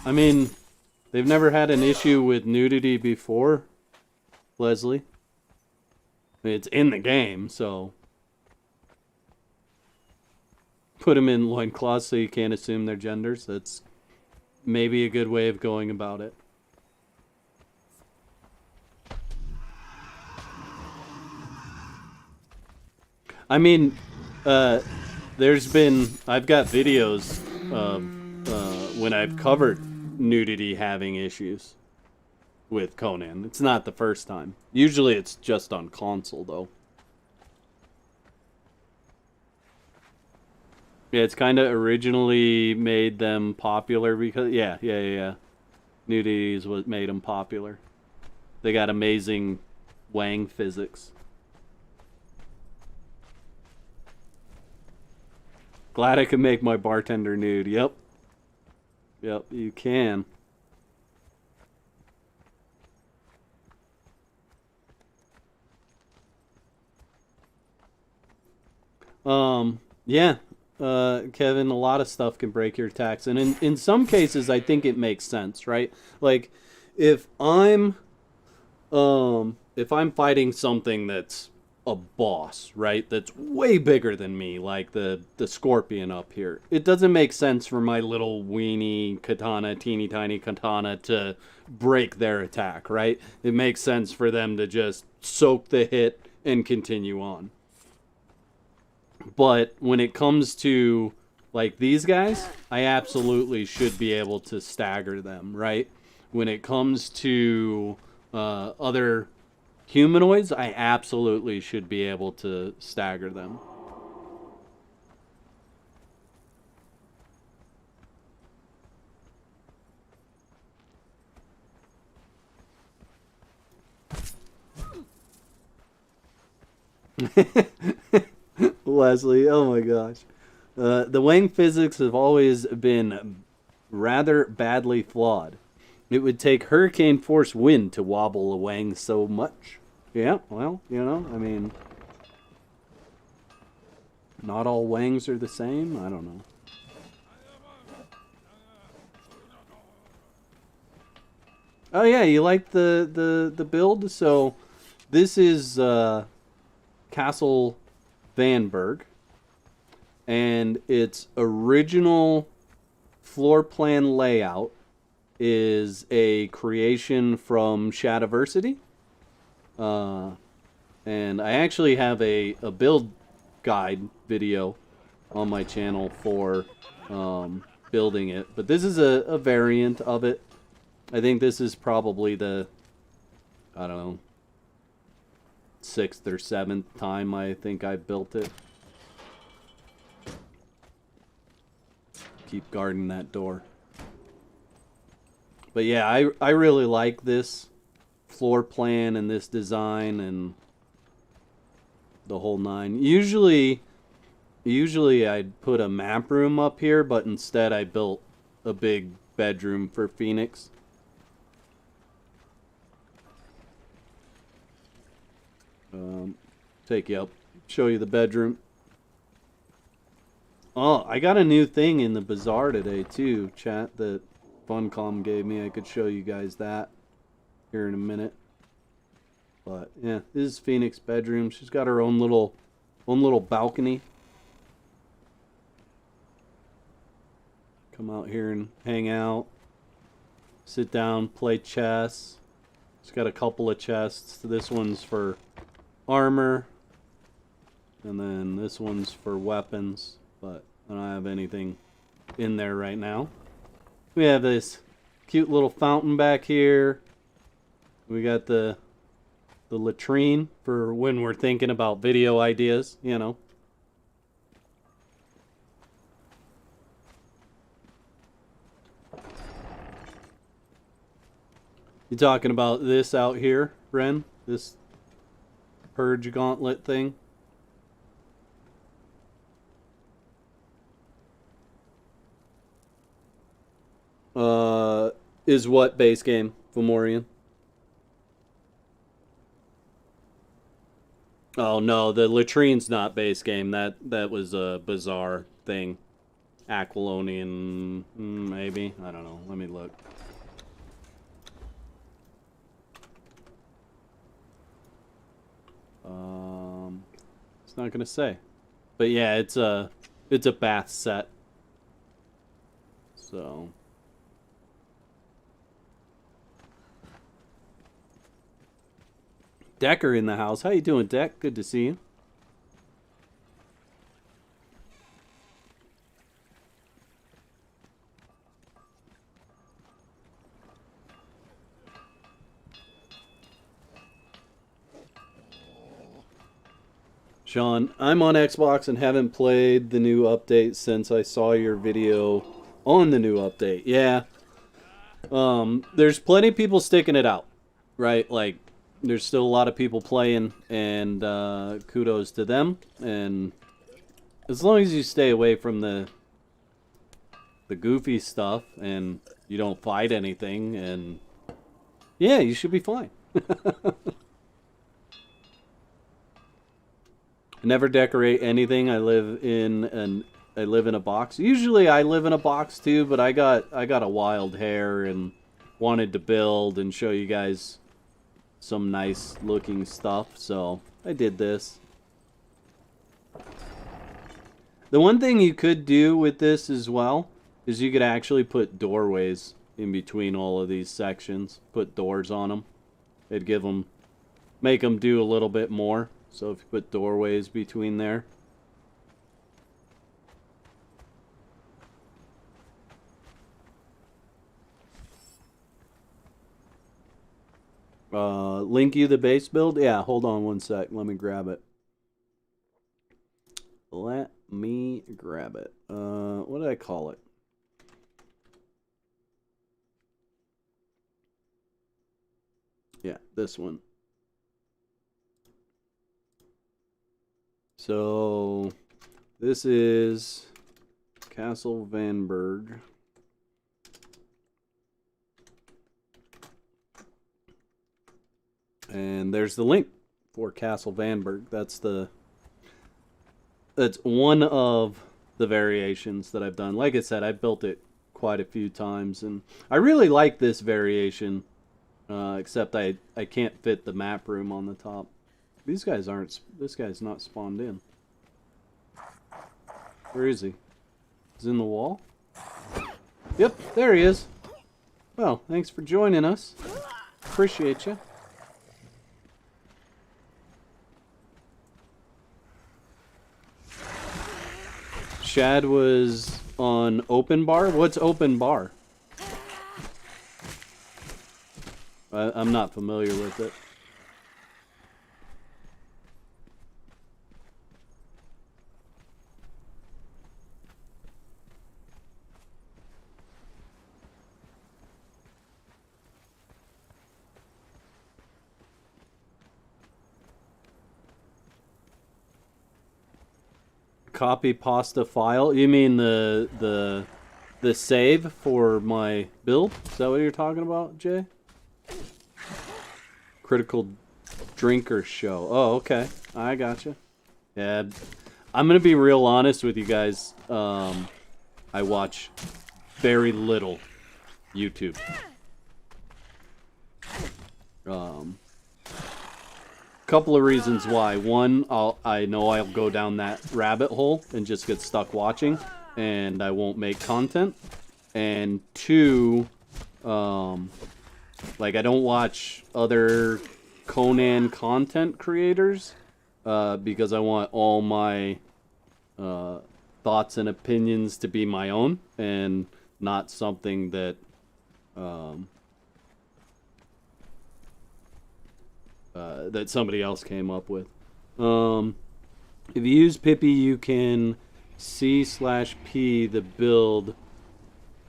I mean, they've never had an issue with nudity before, Leslie. I mean, it's in the game, so. Put them in loincloths so you can't assume their genders. That's maybe a good way of going about it. I mean, I've got videos when I've covered nudity having issues with Conan. It's not the first time. Usually it's just on console, though. Yeah, it's kind of originally made them popular because, yeah. Nudity is what made them popular. They got amazing Wang physics. Glad I could make my bartender nude. Yep. Yep, you can. Yeah. Kevin, a lot of stuff can break your tax. And in some cases, I think it makes sense, right? Like, if I'm fighting something that's a boss, right? That's way bigger than me, like the scorpion up here. It doesn't make sense for my little weenie katana, teeny tiny katana, to break their attack, right? It makes sense for them to just soak the hit and continue on. But when it comes to like these guys, I absolutely should be able to stagger them, right? When it comes to other humanoids, I absolutely should be able to stagger them. Leslie, oh my gosh. The Wang physics have always been rather badly flawed. It would take hurricane force wind to wobble a wang so much. Yeah, well, you know, I mean, not all wangs are the same. I don't know. Oh yeah, you like the build? So this is Castle Vanberg, and its original floor plan layout is a creation from Shadiversity. And I actually have a build guide video on my channel for building it. But this is a variant of it. I think this is probably the, I don't know, 6th or 7th time I think I built it. Keep guarding that door. But yeah, I really like this floor plan and this design and the whole nine. Usually I'd put a map room up here, but instead I built a big bedroom for Phoenix. Take you up, show you the bedroom. Oh, I got a new thing in the bazaar today too, chat, that Funcom gave me. I could show you guys that here in a minute. But yeah, this is Phoenix bedroom. She's got her own little balcony. Come out here and hang out. Sit down, play chess. She's got a couple of chests. This one's for armor. And then this one's for weapons. But I don't have anything in there right now. We have this cute little fountain back here. We got the latrine for when we're thinking about video ideas, you know. You talking about this out here, Ren? This Purge gauntlet thing? Is what base game, Fomorian? Oh no, the latrine's not base game. That was a bizarre thing. Aquilonian, maybe. I don't know. Let me look. It's not gonna say. But yeah, it's a bath set. So. Decker in the house. How you doing, Deck? Good to see you. Sean, I'm on Xbox and haven't played the new update since I saw your video on the new update. Yeah. There's plenty of people sticking it out, right? Like, there's still a lot of people playing, and kudos to them. And as long as you stay away from the goofy stuff and you don't fight anything, and yeah, you should be fine. I never decorate anything. I live in a box. Usually I live in a box too, but I got a wild hair and wanted to build and show you guys some nice looking stuff, so I did this. The one thing you could do with this as well is you could actually put doorways in between all of these sections. Put doors on them. It'd give them, make them do a little bit more. So if you put doorways between there. Link you the base build? Yeah, hold on one sec. Let me grab it. Let me grab it. What did I call it? Yeah, this one. So, this is Castle Vanberg. And there's the link for Castle Vanberg. That's one of the variations that I've done. Like I said, I've built it quite a few times, and I really like this variation, except I can't fit the map room on the top. This guy's not spawned in. Where is he? He's in the wall? Yep, there he is. Well, thanks for joining us. Appreciate you. Shad was on open bar? What's open bar? I'm not familiar with it. Copy pasta file? You mean the save for my build? Is that what you're talking about, Jay? Critical drinker show. Oh, okay. I gotcha. Yeah, I'm gonna be real honest with you guys. I watch very little YouTube. Couple of reasons why. One, I know I'll go down that rabbit hole and just get stuck watching, and I won't make content. And two, like I don't watch other Conan content creators because I want all my thoughts and opinions to be my own and not something that that somebody else came up with. If you use Pippi, you can C/P the build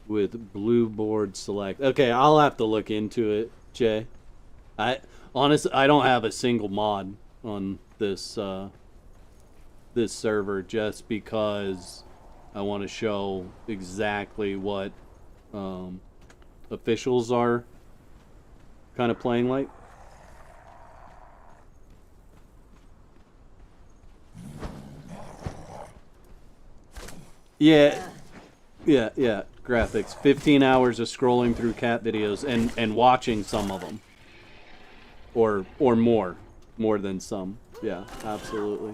with blue board select. Okay, I'll have to look into it, Jay. Honestly, I don't have a single mod on this this server just because I want to show exactly what officials are kind of playing like. Yeah. Graphics. 15 hours of scrolling through cat videos and watching some of them. Or more than some. Yeah, absolutely.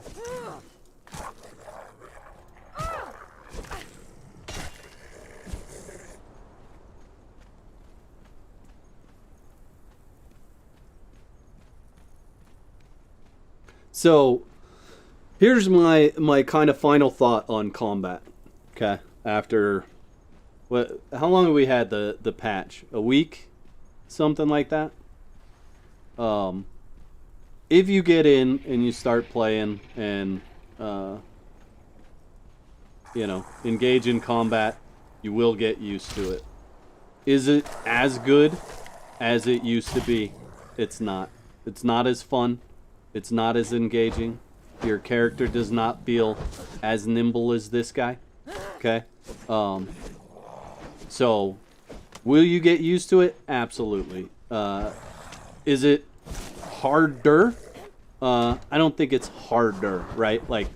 So, here's my kind of final thought on combat. Okay, after how long have we had the patch? A week, something like that. If you get in and you start playing and engage in combat, you will get used to it. Is it as good as it used to be? It's not. It's not as fun. It's not as engaging. Your character does not feel as nimble as this guy. Okay? So, will you get used to it? Absolutely. Is it harder? I don't think it's harder, right? Like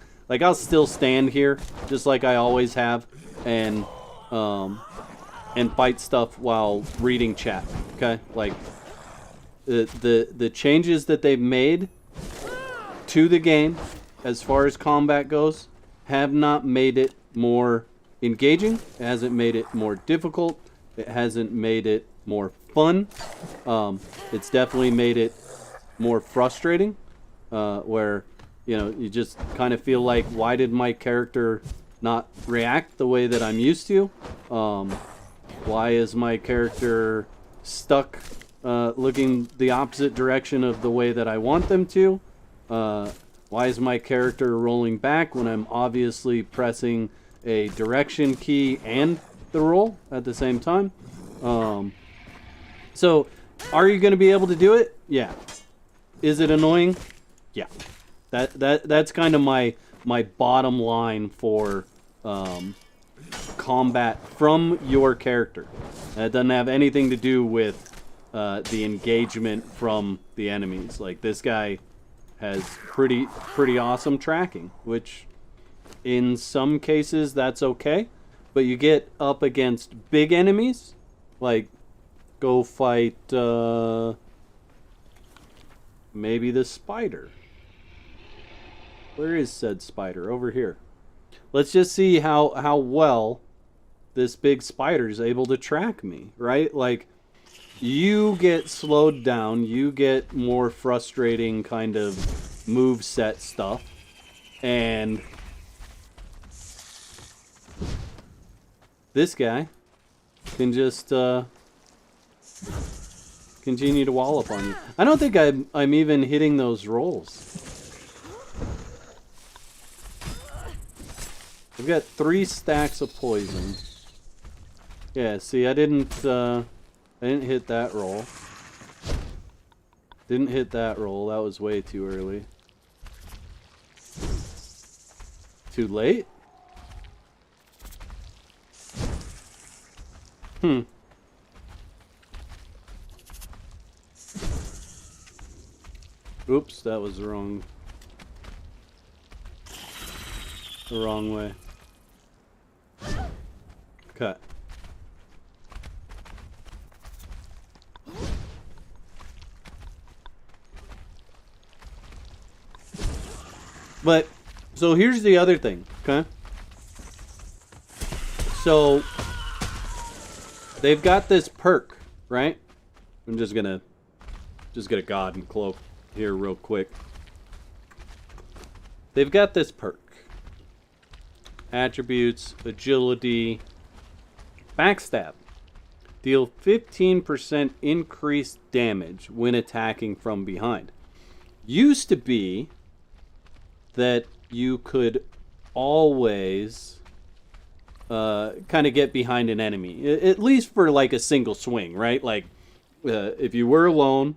I'll still stand here, just like I always have, and fight stuff while reading chat. Okay? Like, the changes that they've made to the game, as far as combat goes, have not made it more engaging. It hasn't made it more difficult. It hasn't made it more fun. It's definitely made it more frustrating, where you just kind of feel like, why did my character not react the way that I'm used to? Why is my character stuck looking the opposite direction of the way that I want them to? Why is my character rolling back when I'm obviously pressing a direction key and the roll at the same time? So, are you going to be able to do it? Yeah. Is it annoying? Yeah. That's kind of my bottom line for combat from your character. That doesn't have anything to do with the engagement from the enemies. Like, this guy has pretty awesome tracking, which in some cases that's okay, but you get up against big enemies, like go fight maybe the spider. Where is said spider? Over here. Let's just see how well this big spider is able to track me, right? Like, you get slowed down, you get more frustrating kind of moveset stuff, and this guy can just continue to wallop on you. I don't think I'm even hitting those rolls. I've got 3 stacks of poison. Yeah, see, I didn't hit that roll. Didn't hit that roll. That was way too early. Too late? Oops, that was the wrong way. Cut. But, so here's the other thing, okay? So, they've got this perk, right? I'm just gonna get a god and cloak here real quick. They've got this perk. Attributes, agility, backstab. Deal 15% increased damage when attacking from behind. Used to be that you could always kind of get behind an enemy, at least for like a single swing, right? Like if you were alone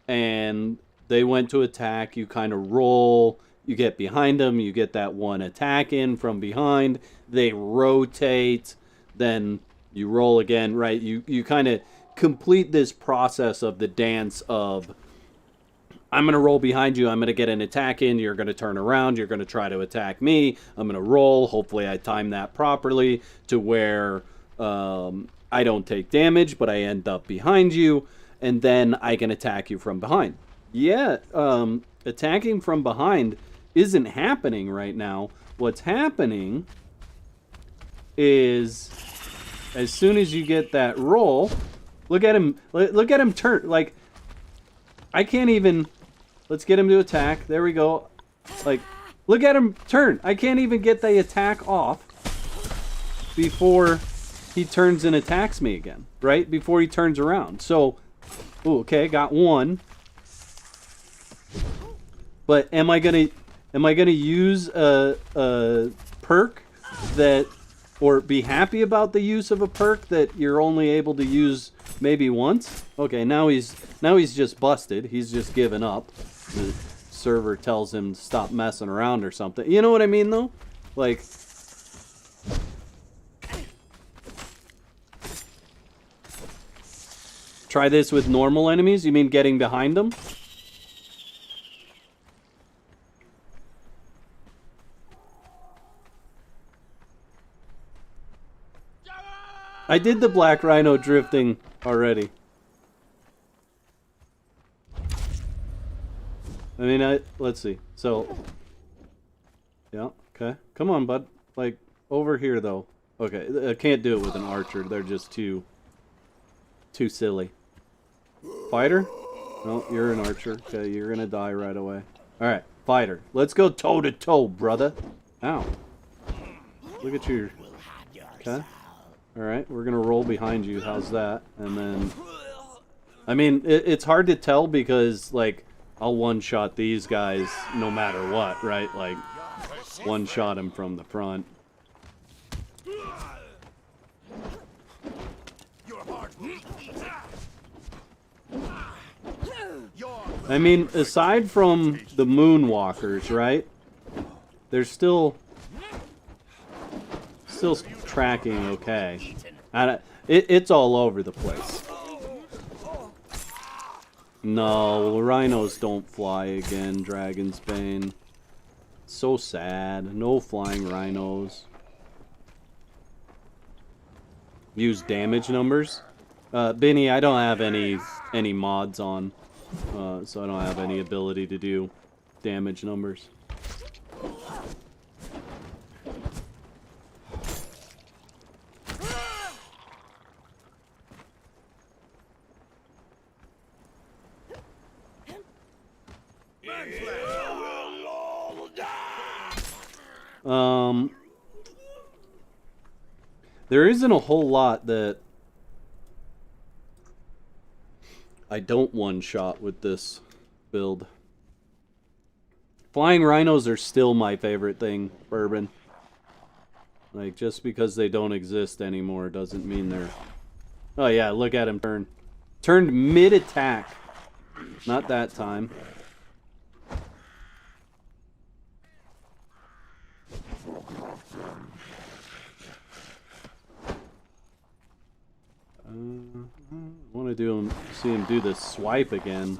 and they went to attack, you kind of roll, you get behind them, you get that one attack in from behind, they rotate, then you roll again, right? You kind of complete this process of the dance of, I'm going to roll behind you, I'm going to get an attack in, you're going to turn around, you're going to try to attack me, I'm going to roll, hopefully I time that properly to where I don't take damage, but I end up behind you, and then I can attack you from behind. Yeah, attacking from behind isn't happening right now. What's happening is, as soon as you get that roll, look at him turn, like, I can't even, let's get him to attack, there we go, like, look at him turn, I can't even get the attack off before he turns and attacks me again, right, before he turns around. So, ooh, okay, got one, but am I gonna use a perk that, or be happy about the use of a perk that you're only able to use maybe once? Okay, now he's just busted. He's just given up. The server tells him to stop messing around or something. You know what I mean, though? Like, try this with normal enemies? You mean getting behind them? I did the black rhino drifting already. I mean, let's see. So, yeah, okay. Come on, bud. Like, over here, though. Okay, I can't do it with an archer. They're just too silly. Fighter? No, you're an archer. Okay, you're gonna die right away. Alright, fighter. Let's go toe-to-toe, brother. Ow. Look at you. Okay. Alright, we're gonna roll behind you. How's that? And then, I mean, it's hard to tell because, like, I'll one-shot these guys no matter what, right? Like, one-shot him from the front. I mean, aside from the moonwalkers, right? There's still tracking okay. And it's all over the place. No, rhinos don't fly again, Dragon's Bane. So sad. No flying rhinos. Use damage numbers. Benny, I don't have any mods on, so I don't have any ability to do damage numbers. There isn't a whole lot that I don't one-shot with this build. Flying rhinos are still my favorite thing, Bourbon. Like, just because they don't exist anymore doesn't mean they're... Oh yeah, look at him turn. Turned mid-attack. Not that time. I want to see him do this swipe again.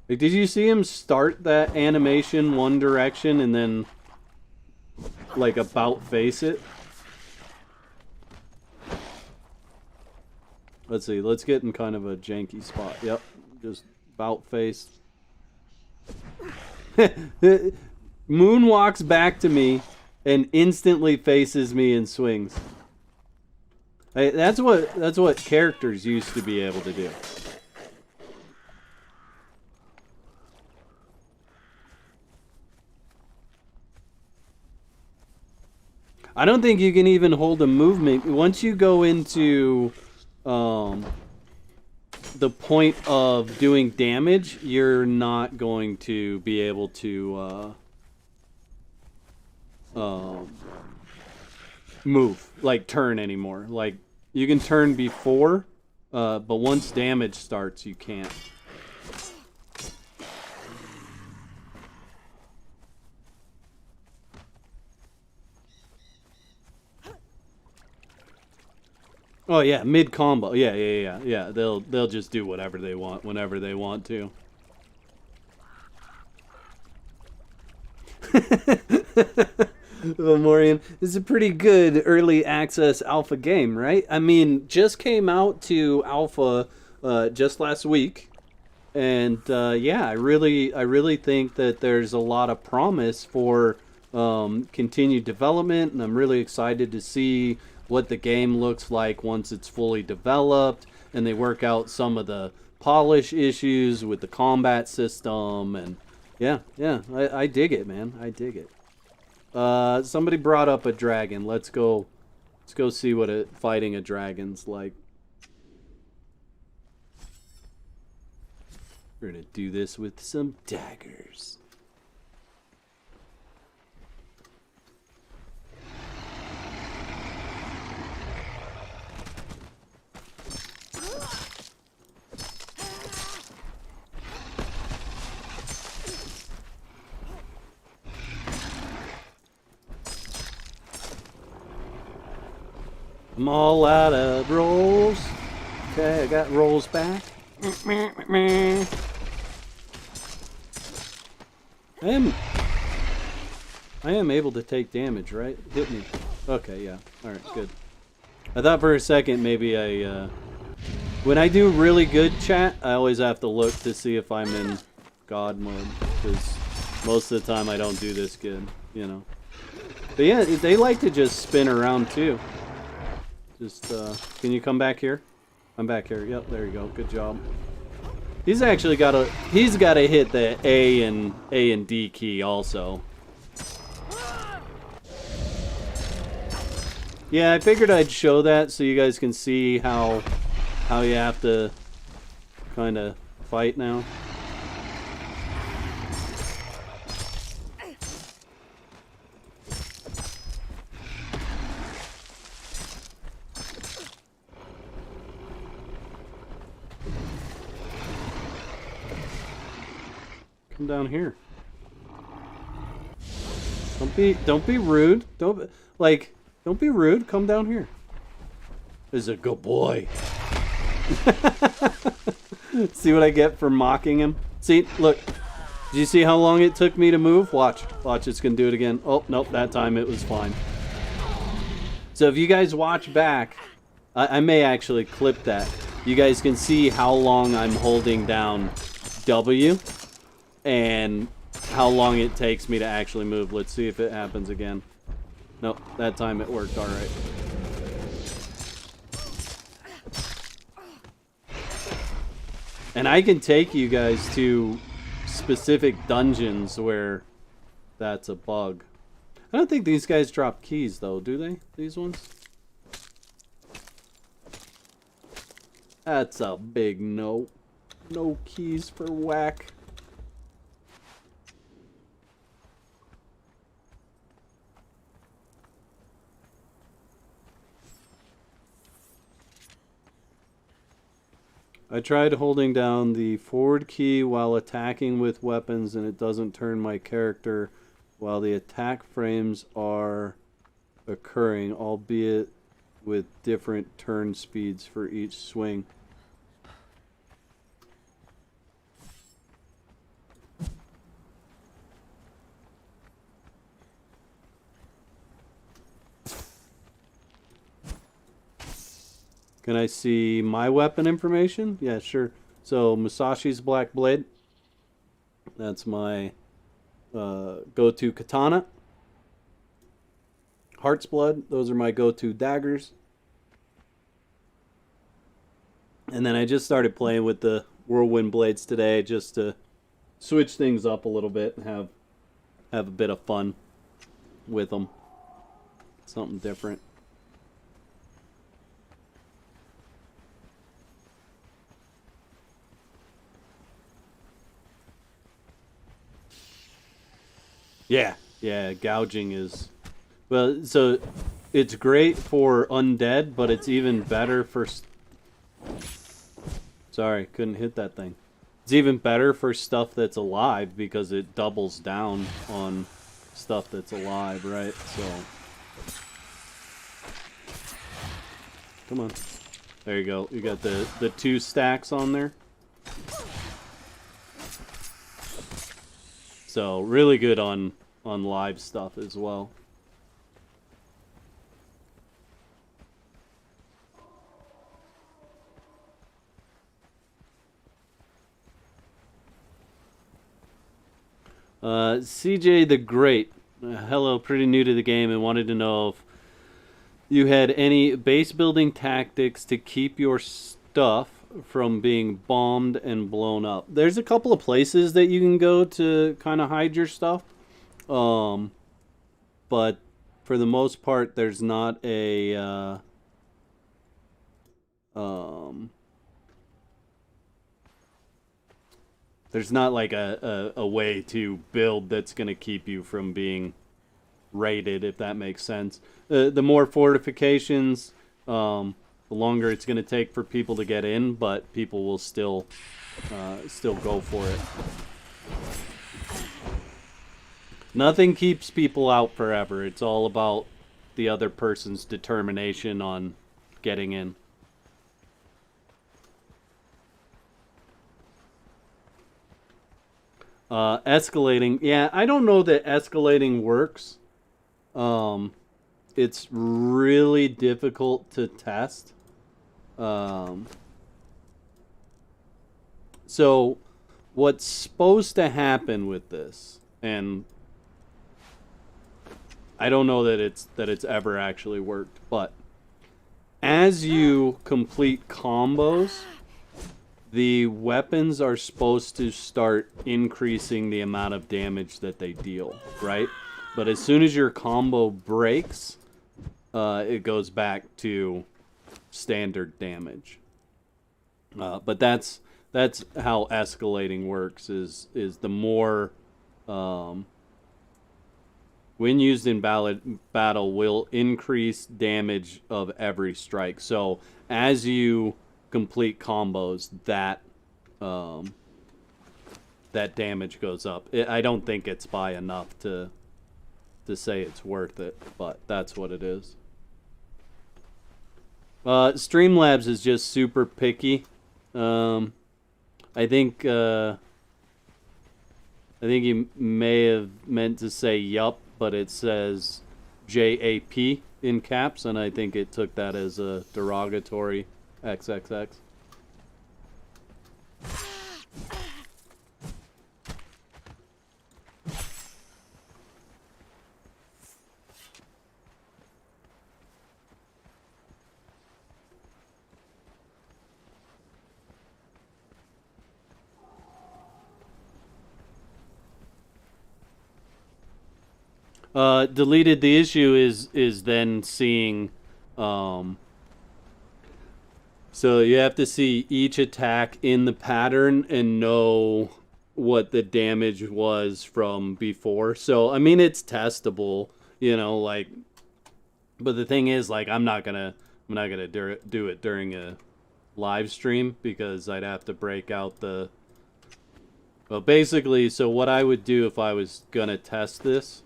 Like, did you see him start that animation one direction and then, like, about face it? Let's see. Let's get in kind of a janky spot. Yep, just about face. Moon walks back to me and instantly faces me and swings. Hey, that's what characters used to be able to do. I don't think you can even hold a movement once you go into the point of doing damage. You're not going to be able to move, like turn anymore. Like, you can turn before, but once damage starts, you can't. Oh yeah, mid combo. Yeah. They'll just do whatever they want whenever they want to. Well, Morian, this is a pretty good early access alpha game, right? I mean, just came out to alpha just last week, and yeah, I really think that there's a lot of promise for continued development, and I'm really excited to see what the game looks like once it's fully developed and they work out some of the polish issues with the combat system. And yeah, I dig it, man. I dig it. Somebody brought up a dragon. Let's go see what fighting a dragon's like. We're gonna do this with some daggers. I'm all out of rolls. Okay, I got rolls back. I am able to take damage, right? Hit me. Okay, yeah. Alright, good. I thought for a second maybe when I do really good chat, I always have to look to see if I'm in God mode, because most of the time I don't do this good, you know. But yeah, they like to just spin around too. Just, can you come back here? I'm back here. Yep, there you go. Good job. He's actually got to hit the A and D key also. Yeah, I figured I'd show that so you guys can see how you have to kind of fight now. Come down here. Don't be rude. Don't be rude. Come down here. is a good boy. See what I get for mocking him? See, look. Did you see how long it took me to move? Watch. Watch, it's going to do it again. Oh, nope, that time it was fine. So if you guys watch back, I may actually clip that. You guys can see how long I'm holding down W and how long it takes me to actually move. Let's see if it happens again. Nope, that time it worked all right. And I can take you guys to specific dungeons where that's a bug. I don't think these guys drop keys though, do they? These ones? That's a big no. No keys for whack. I tried holding down the forward key while attacking with weapons and it doesn't turn my character while the attack frames are occurring, albeit with different turn speeds for each swing. Can I see my weapon information? Yeah, sure. So Musashi's Black Blade. That's my go-to katana. Heart's Blood. Those are my go-to daggers. And then I just started playing with the Whirlwind Blades today just to switch things up a little bit and have a bit of fun with them. Something different. Yeah, gouging is... Well, so it's great for undead, but it's even better for... Sorry, couldn't hit that thing. It's even better for stuff that's alive because it doubles down on stuff that's alive, right? So... Come on. There you go. You got the 2 stacks on there. So really good on live stuff as well. CJ the Great. Hello, pretty new to the game and wanted to know if you had any base building tactics to keep your stuff from being bombed and blown up. There's a couple of places that you can go to kind of hide your stuff. But for the most part, there's not a there's not like a way to build that's going to keep you from being raided, if that makes sense. The more fortifications, the longer it's going to take for people to get in, but people will still go for it. Nothing keeps people out forever. It's all about the other person's determination on getting in. Escalating. Yeah, I don't know that escalating works. It's really difficult to test. So what's supposed to happen with this, and I don't know that it's ever actually worked, but as you complete combos, the weapons are supposed to start increasing the amount of damage that they deal, right? But as soon as your combo breaks, it goes back to standard damage. But that's how escalating works. Is the more when used in battle will increase damage of every strike. So as you complete combos, that damage goes up. I don't think it's by enough to say it's worth it, but that's what it is. Streamlabs is just super picky. I think you may have meant to say yup, but it says JAP in caps, and I think it took that as a derogatory XXX. Deleted. The issue is then seeing, so you have to see each attack in the pattern and know what the damage was from before. So I mean, it's testable, you know, like, but the thing is, like, I'm not gonna do it during a live stream because I'd have to break out the. Well, basically, so what I would do if I was gonna test this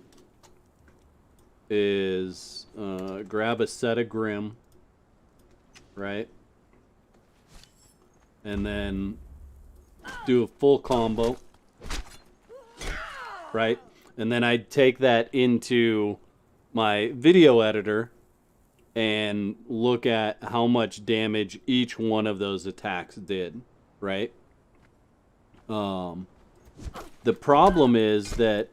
is grab a set of Grim, right? And then do a full combo, right? And then I'd take that into my video editor and look at how much damage each one of those attacks did, right? The problem is that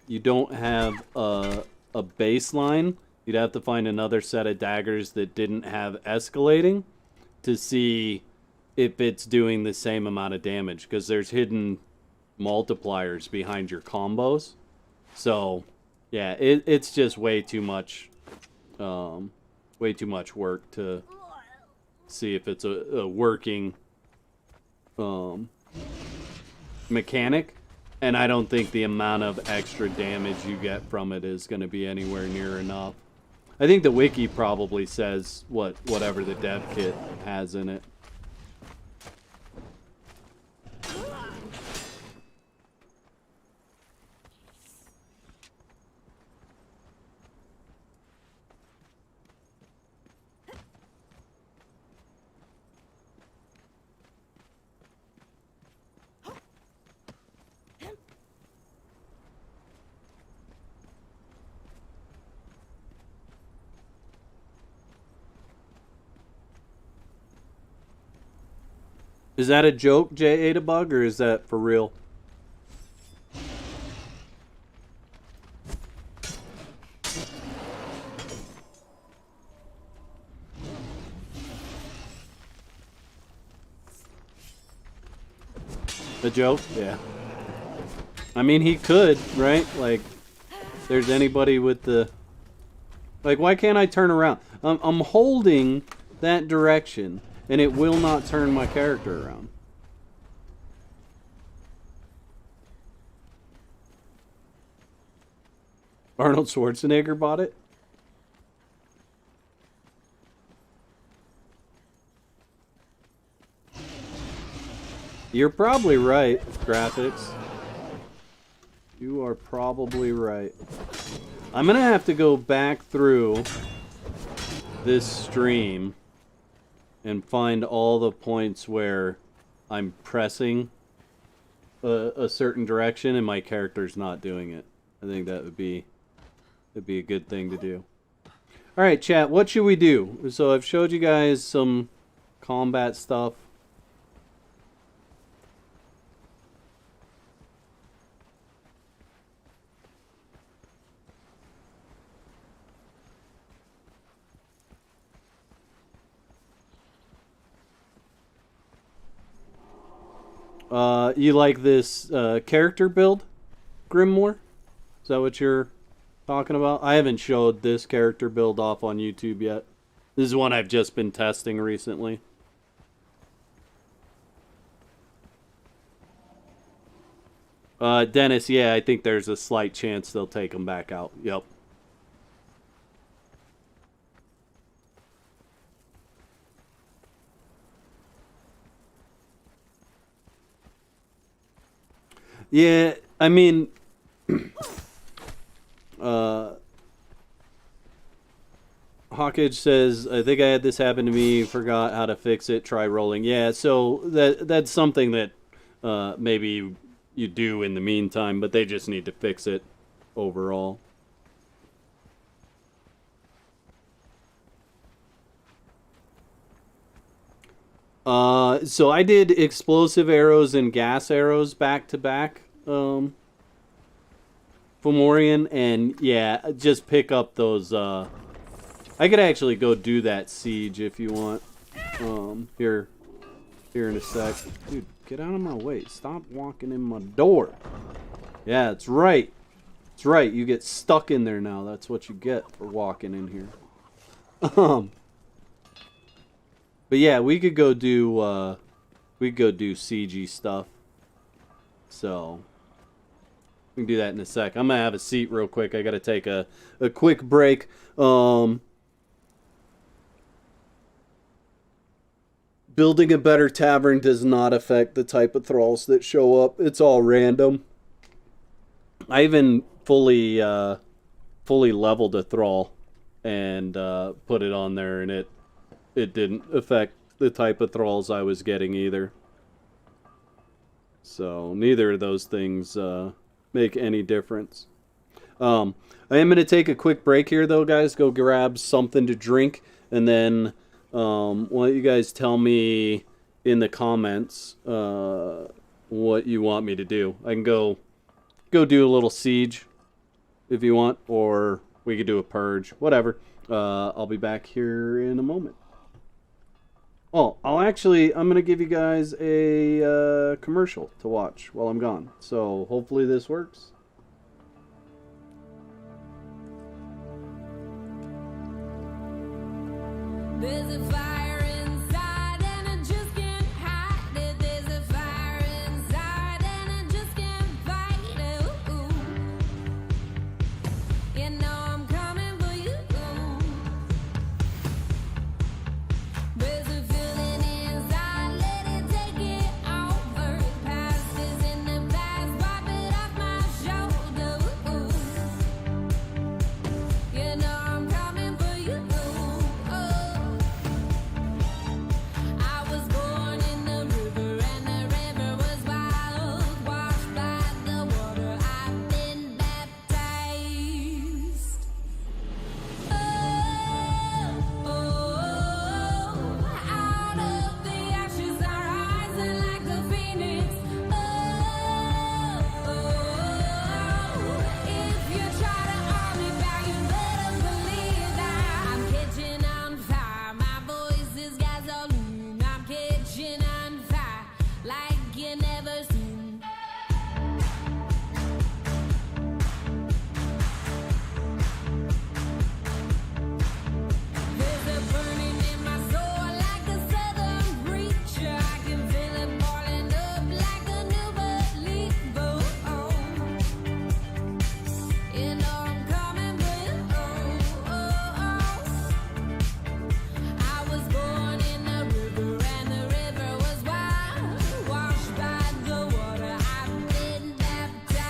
you don't have a baseline. You'd have to find another set of daggers that didn't have escalating to see if it's doing the same amount of damage, because there's hidden multipliers behind your combos. So yeah, it's just way too much work to see if it's a working mechanic. And I don't think the amount of extra damage you get from it is going to be anywhere near enough. I think the wiki probably says whatever the dev kit has in it. Is that a joke, J8abug, or is that for real? A joke? Yeah. I mean, he could, right? Like, there's anybody with the... Like, why can't I turn around? I'm holding that direction, and it will not turn my character around. Arnold Schwarzenegger bought it? You're probably right, graphics. You are probably right. I'm gonna have to go back through this stream and find all the points where I'm pressing a certain direction and my character's not doing it. I think that'd be a good thing to do. All right, chat, what should we do? So I've showed you guys some combat stuff. You like this character build, Grimmore? Is that what you're talking about? I haven't showed this character build off on YouTube yet. This is one I've just been testing recently. Dennis, yeah, I think there's a slight chance they'll take him back out. Yep. Yeah, I mean, Hawkage says, I think I had this happen to me, forgot how to fix it, try rolling. Yeah, so that's something that maybe you do in the meantime, but they just need to fix it overall. So I did explosive arrows and gas arrows back to back, Fomorian, and yeah, just pick up those, I could actually go do that siege if you want, here in a sec. Dude, get out of my way, stop walking in my door. Yeah, that's right, you get stuck in there now, that's what you get for walking in here. But yeah, we could go do CG stuff. So we can do that in a sec. I'm gonna have a seat real quick. I gotta take a quick break. Building a better tavern does not affect the type of thralls that show up. It's all random. I even fully leveled a thrall and put it on there, and it didn't affect the type of thralls I was getting either. So neither of those things make any difference. I am going to take a quick break here though, guys. Go grab something to drink, and then why don't you guys tell me in the comments what you want me to do. I can go do a little siege if you want, or we could do a purge, whatever. I'll be back here in a moment. Oh, I'm going to give you guys a commercial to watch while I'm gone. So hopefully this works. There's a fire inside and I just can't hide it. There's a fire inside and I just can't fight it. Ooh. You know I'm coming for you. There's a feeling inside, let it take it over. Past is in the past, wipe it off my shoulder. You know I'm coming for you. I was born in the river and the river was wild, washed by the water, I've been baptized. Out of the ashes I'm rising like a phoenix. If you try to hold me back, you better believe that I'm catching on fire. My voice is gasoline. I'm catching on fire like you never seen. There's a burning in my soul like a southern preacher. I can feel it boiling up like a new believer. You know I'm coming for you. I was born in the river and the river was wild, washed by the water, I've been baptized.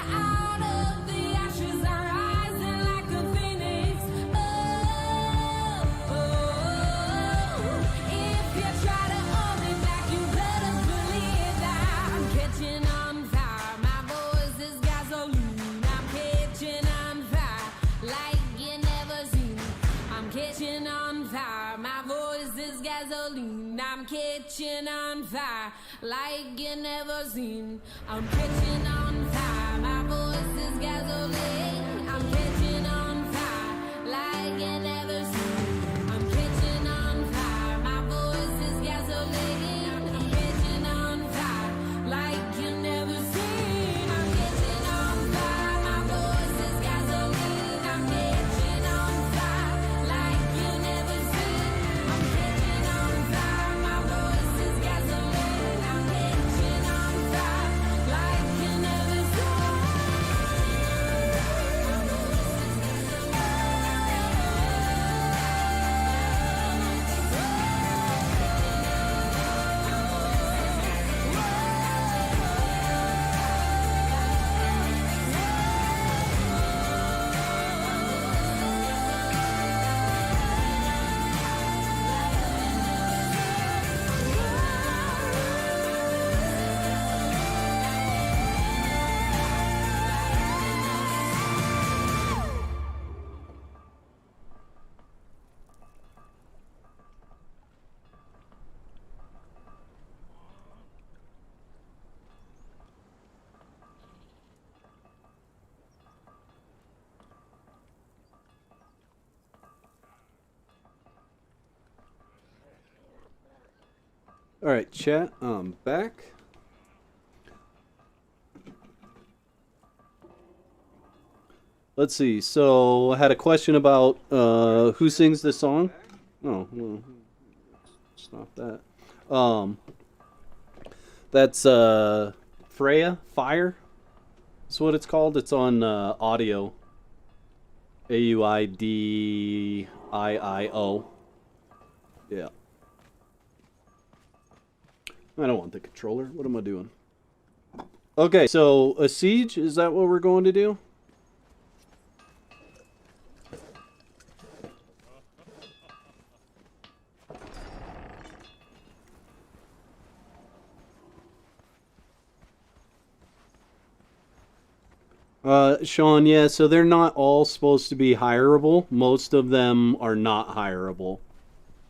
Out of the ashes I'm rising like a phoenix. If you try to hold me back, you better believe that I'm catching on fire. My voice is gasoline. I'm catching on fire like you never seen. I'm catching on fire. My voice is gasoline. I'm catching on fire like you never seen. I'm catching on fire. My voice is gasoline. I'm catching on fire like you never seen. I'm catching on fire. My voice is gasoline. I'm catching on fire like you never seen. I'm catching on fire. My voice is gasoline. I'm catching on fire like you never seen. I'm catching on fire. My voice is gasoline. I'm catching on fire like you never seen. All right, chat. I'm back. Let's see. So I had a question about who sings this song. Oh, well, stop that. That's Freya Fire. That's what it's called. It's on audio. AUIDIIO. Yeah. I don't want the controller. What am I doing? Okay, so a siege, is that what we're going to do? Sean, yeah, so they're not all supposed to be hireable. Most of them are not hireable.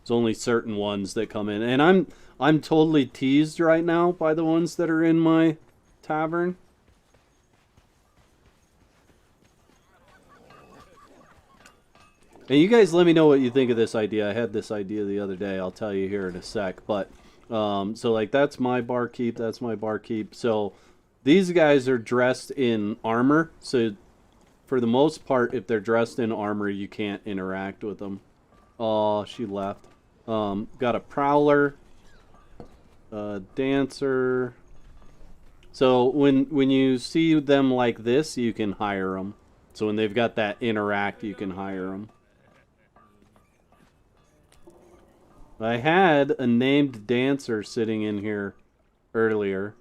There's only certain ones that come in. And I'm totally teased right now by the ones that are in my tavern. And you guys let me know what you think of this idea. I had this idea the other day. I'll tell you here in a sec. But, so like that's my barkeep. That's my barkeep. So these guys are dressed in armor. So for the most part, if they're dressed in armor, you can't interact with them. Oh, she left. Got a prowler. Dancer. So when you see them like this, you can hire them. So when they've got that interact, you can hire them. I had a named dancer sitting in here earlier,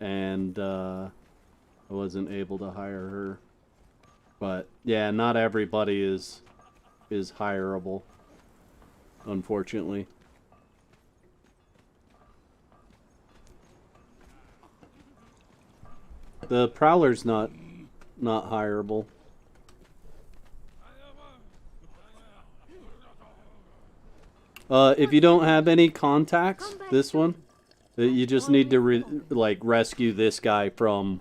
and I wasn't able to hire her. But yeah, not everybody is hireable, unfortunately. The prowler's not hireable. If you don't have any contacts, this one, you just need to rescue this guy from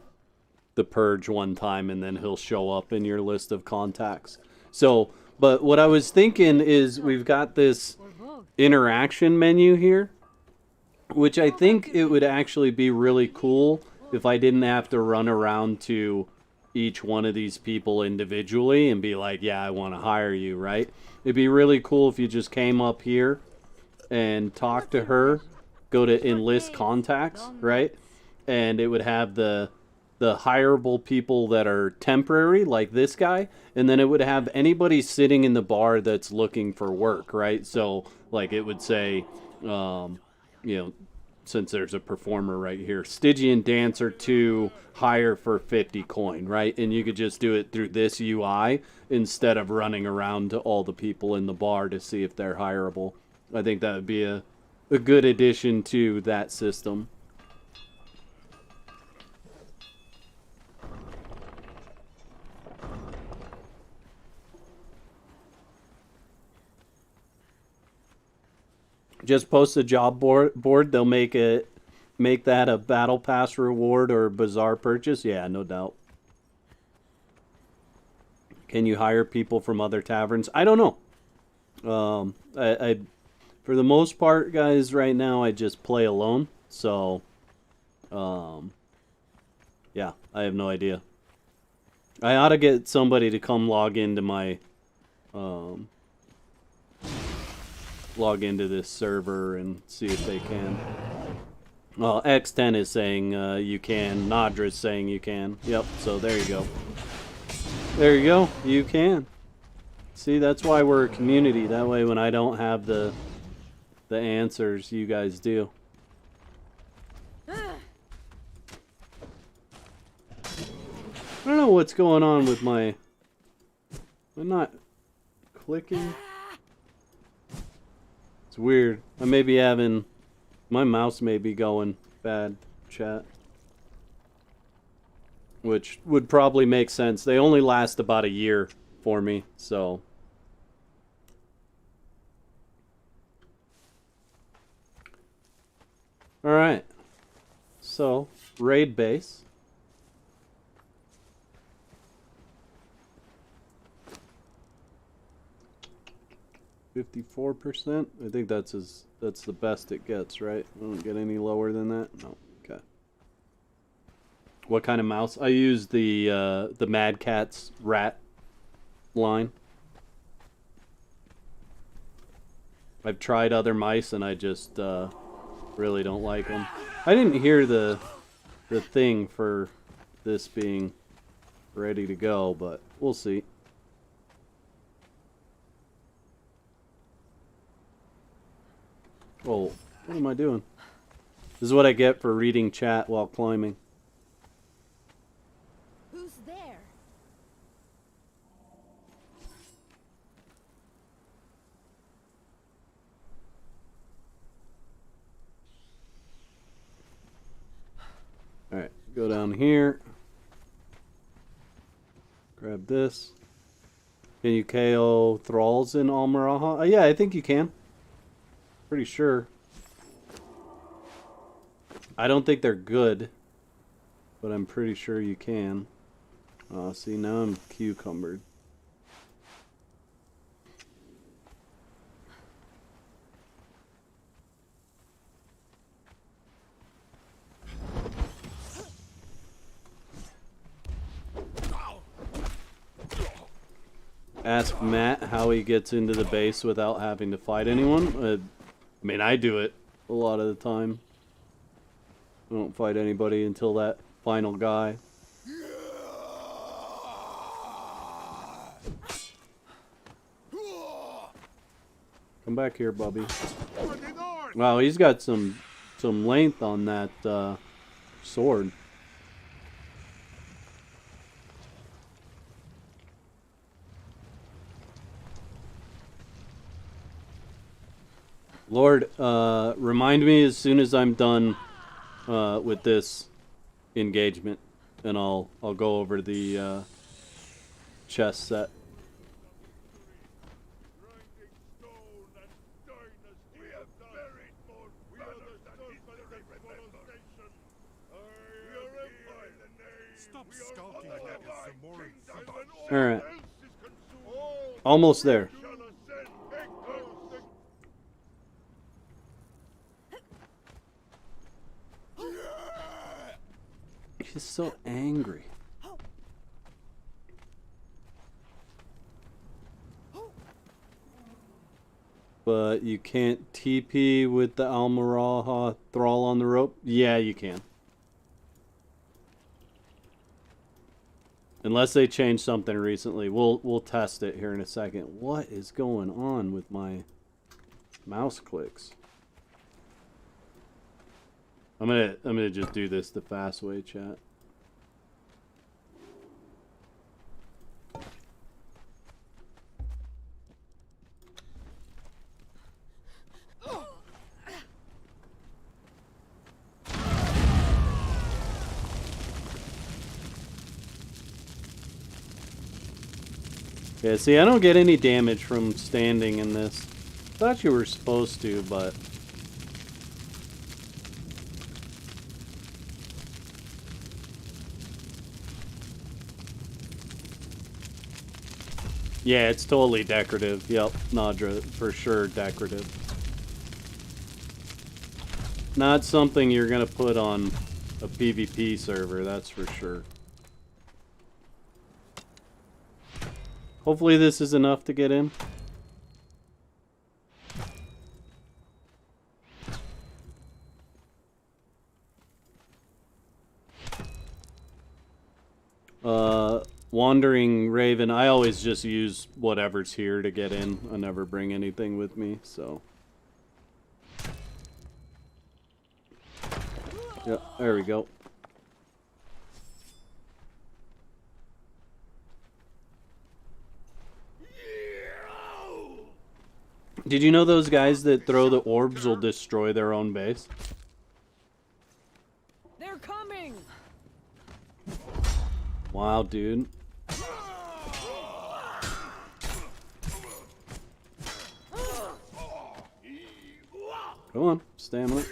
the Purge one time, and then he'll show up in your list of contacts. So, but what I was thinking is we've got this interaction menu here, which I think it would actually be really cool if I didn't have to run around to each one of these people individually and be like, yeah, I want to hire you, right? It'd be really cool if you just came up here and talked to her, go to enlist contacts, right? And it would have the hireable people that are temporary, like this guy, and then it would have anybody sitting in the bar that's looking for work, right? So, like, it would say, since there's a performer right here, Stygian Dancer 2, hire for 50 coin, right? And you could just do it through this UI instead of running around to all the people in the bar to see if they're hireable. I think that would be a good addition to that system. Just post a job board. They'll make that a battle pass reward or bazaar purchase. Yeah, no doubt. Can you hire people from other taverns? I don't know. I for the most part, guys, right now I just play alone. So, yeah, I have no idea. I ought to get somebody to come log into my log into this server and see if they can. Well, X10 is saying you can. Nadra's saying you can. Yep, so there you go. There you go. You can. See, that's why we're a community. That way when I don't have the answers, you guys do. I don't know what's going on with my... I'm not clicking. It's weird. I may be having... My mouse may be going bad, chat. Which would probably make sense. They only last about a year for me, so... Alright. So, raid base. 54%. I think that's the best it gets, right? I don't get any lower than that. No. Okay. What kind of mouse? I use the Mad Catz rat line. I've tried other mice and I just really don't like them. I didn't hear the thing for this being ready to go, but we'll see. Oh, what am I doing? This is what I get for reading chat while climbing. Who's there? Alright, go down here. Grab this. Can you KO Thralls in Almaraha? Yeah, I think you can. Pretty sure. I don't think they're good, but I'm pretty sure you can. See, now I'm cucumbered. Ask Matt how he gets into the base without having to fight anyone. I mean, I do it a lot of the time. I don't fight anybody until that final guy. Come back here, Bubby. Wow, he's got some length on that sword. Lord, remind me as soon as I'm done with this engagement, and I'll go over the chess set. All right, almost there. He's so angry. But you can't TP with the Almaraha Thrall on the rope? Yeah, you can. Unless they changed something recently. We'll test it here in a second. What is going on with my mouse clicks? I'm gonna just do this the fast way, chat. Yeah, see, I don't get any damage from standing in this. Thought you were supposed to, but yeah, it's totally decorative. Yep, Nadra, for sure decorative. Not something you're gonna put on a PvP server, that's for sure. Hopefully this is enough to get in. Wandering Raven, I always just use whatever's here to get in. I never bring anything with me, so. Yeah, there we go. Did you know those guys that throw the orbs will destroy their own base? They're coming. Wow, dude. Come on, stamina.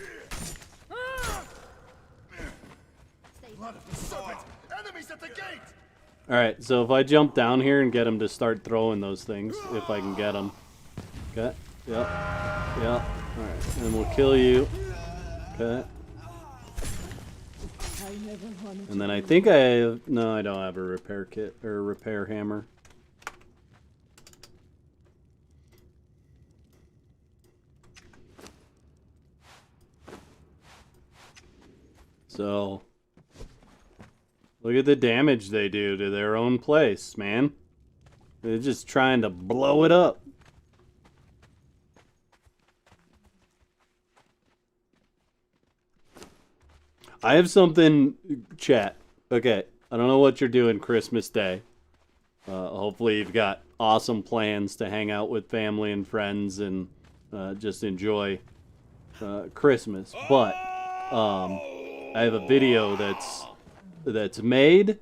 Alright, so if I jump down here and get him to start throwing those things, if I can get him. Okay. Yep. Yep. Alright. And we'll kill you. Okay. And then I think I have... No, I don't have a repair kit or a repair hammer. So... Look at the damage they do to their own place, man. They're just trying to blow it up. I have something, chat. Okay, I don't know what you're doing Christmas Day. Hopefully you've got awesome plans to hang out with family and friends and just enjoy Christmas. But I have a video that's made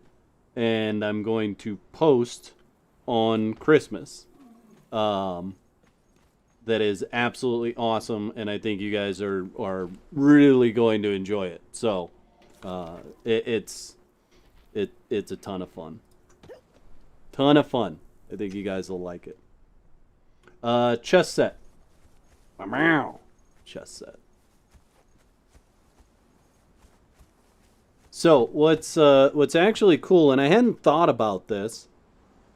and I'm going to post on Christmas. That is absolutely awesome, and I think you guys are really going to enjoy it. So, it's a ton of fun. Ton of fun. I think you guys will like it. Chess set. Meow. Chess set. So what's actually cool, and I hadn't thought about this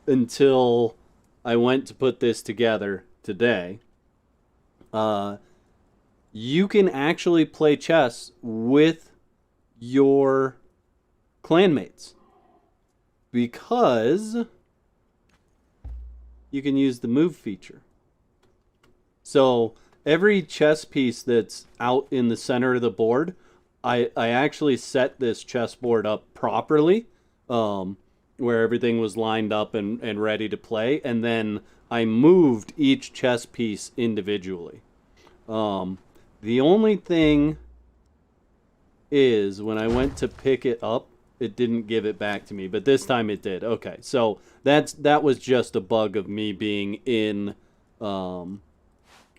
until I went to put this together today. You can actually play chess with your clanmates because you can use the move feature. So every chess piece that's out in the center of the board, I actually set this chessboard up properly, where everything was lined up and ready to play, and then I moved each chess piece individually. The only thing is when I went to pick it up, it didn't give it back to me, but this time it did. Okay, so that was just a bug of me being in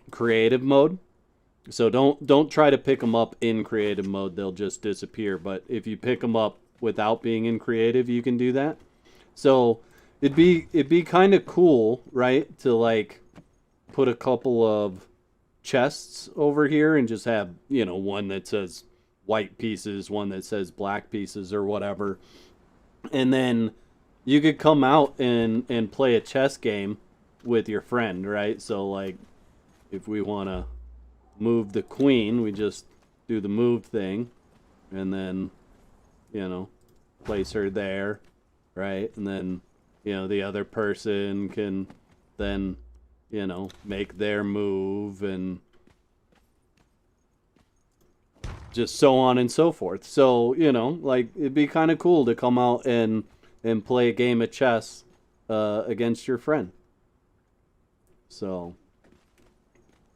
creative mode. So don't try to pick them up in creative mode; they'll just disappear. But if you pick them up without being in creative, you can do that. So it'd be kind of cool, right, to like put a couple of chests over here and just have, you know, one that says white pieces, one that says black pieces or whatever. And then you could come out and play a chess game with your friend, right? So like if we want to move the queen, we just do the move thing and then, you know, place her there, right? And then, you know, the other person can then, you know, make their move and just so on and so forth. So, you know, like it'd be kind of cool to come out and play a game of chess against your friend. So,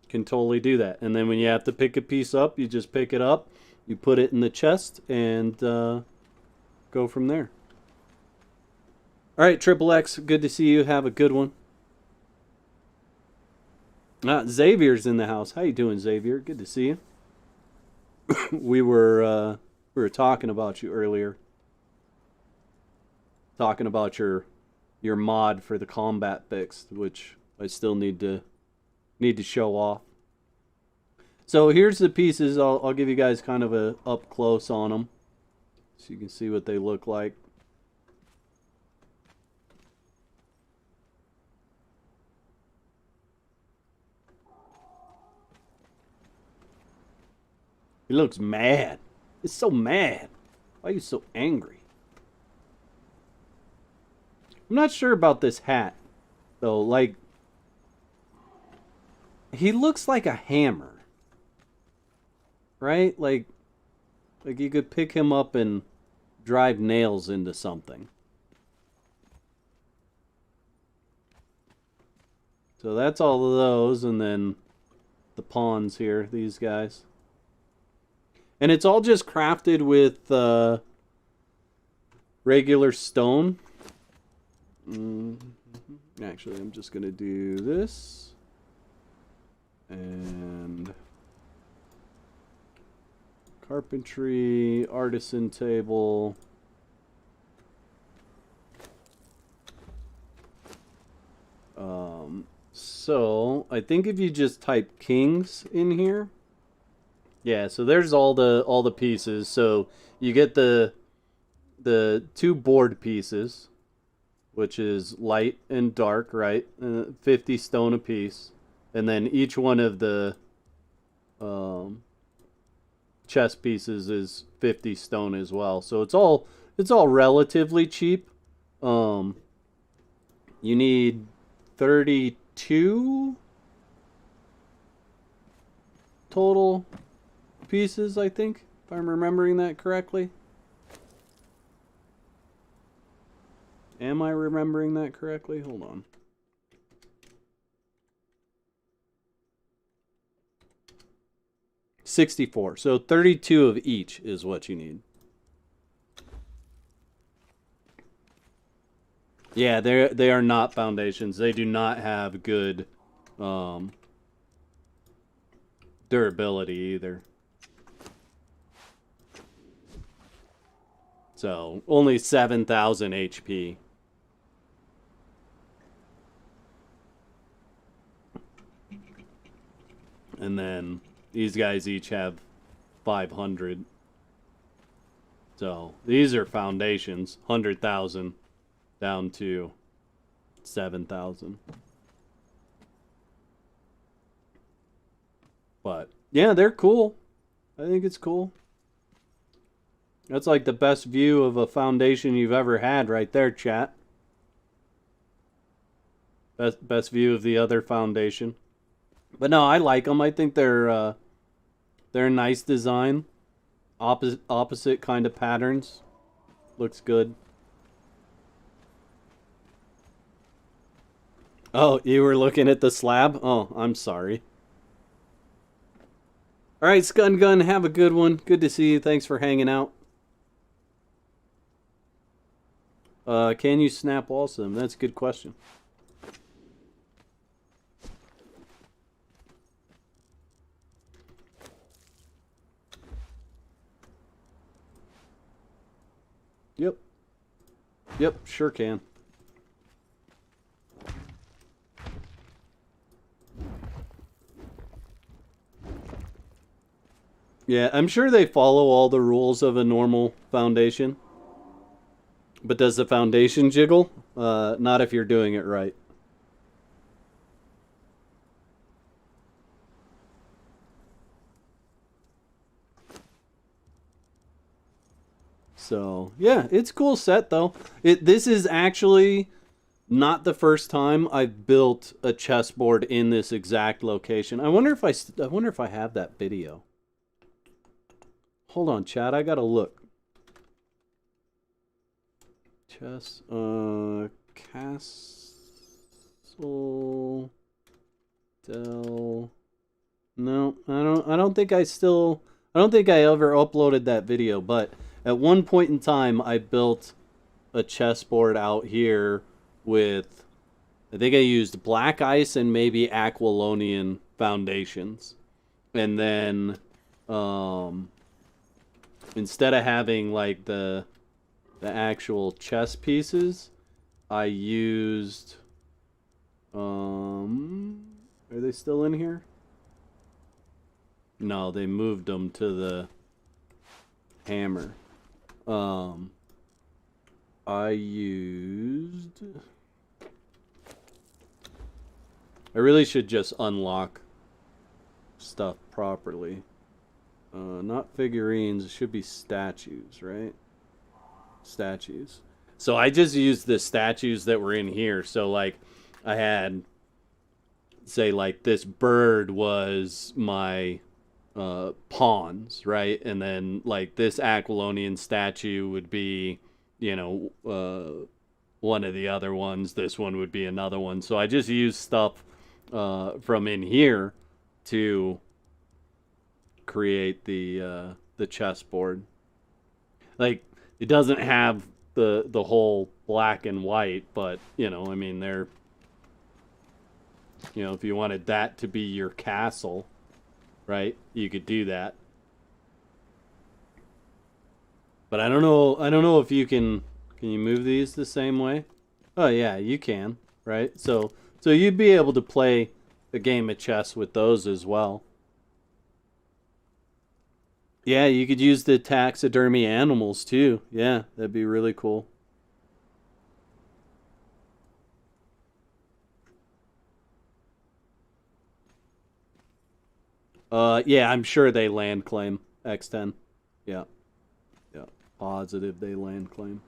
can totally do that. And then when you have to pick a piece up, you just pick it up, you put it in the chest, and go from there. All right, Triple X, good to see you. Have a good one. Xavier's in the house. How you doing, Xavier? Good to see you. we were talking about you earlier. Talking about your mod for the combat fix, which I still need to show off. So here's the pieces. I'll give you guys kind of a up close on them, so you can see what they look like. He looks mad. He's so mad. Why are you so angry? I'm not sure about this hat, though. Like, he looks like a hammer, right? Like you could pick him up and drive nails into something. So that's all of those, and then the pawns here, these guys. And it's all just crafted with regular stone. Actually, I'm just going to do this. And carpentry, artisan table. So I think if you just type kings in here, yeah. So there's all the pieces. So you get the 2 board pieces, which is light and dark, right? 50 stone apiece, and then each one of the chess pieces is 50 stone as well. So it's all relatively cheap. You need 32 total pieces, I think, if I'm remembering that correctly. Am I remembering that correctly? Hold on. $64. So 32 of each is what you need. Yeah, they are not foundations. They do not have good durability either. So only 7,000 HP. And then these guys each have 500. So these are foundations, 100,000 down to 7,000. But yeah, they're cool. I think it's cool. That's like the best view of a foundation you've ever had right there, chat. Best view of the other foundation. But no, I like them. I think they're a nice design. Opposite kind of patterns. Looks good. Oh, you were looking at the slab? Oh, I'm sorry. All right, Scun Gun, have a good one. Good to see you. Thanks for hanging out. Can you snap also? That's a good question. Yep. Yep, sure can. Yeah, I'm sure they follow all the rules of a normal foundation. But does the foundation jiggle? Not if you're doing it right. So, yeah, it's a cool set, though. This is actually not the first time I've built a chessboard in this exact location. I wonder if I have that video. Hold on, chat. I gotta look. Chess, Castle, Del. No, I don't think I ever uploaded that video, but at one point in time, I built a chessboard out here with, I think I used black ice and maybe Aquilonian foundations. And then, instead of having like the actual chess pieces, I used, are they still in here? No, they moved them to the hammer. I really should just unlock stuff properly. Not figurines, it should be statues, right? Statues. So I just used the statues that were in here. So like I had, say like this bird was my pawns, right? And then like this Aquilonian statue would be, you know, one of the other ones. This one would be another one. So I just used stuff from in here to create the chessboard. Like it doesn't have the whole black and white, but you know, I mean, they're, you know, if you wanted that to be your castle, right, you could do that. But I don't know if you can you move these the same way? Oh yeah, you can, right? So So you'd be able to play a game of chess with those as well. Yeah, you could use the taxidermy animals too. Yeah, that'd be really cool. Yeah, I'm sure they land claim X10. Yeah. Yeah. Positive they land claim.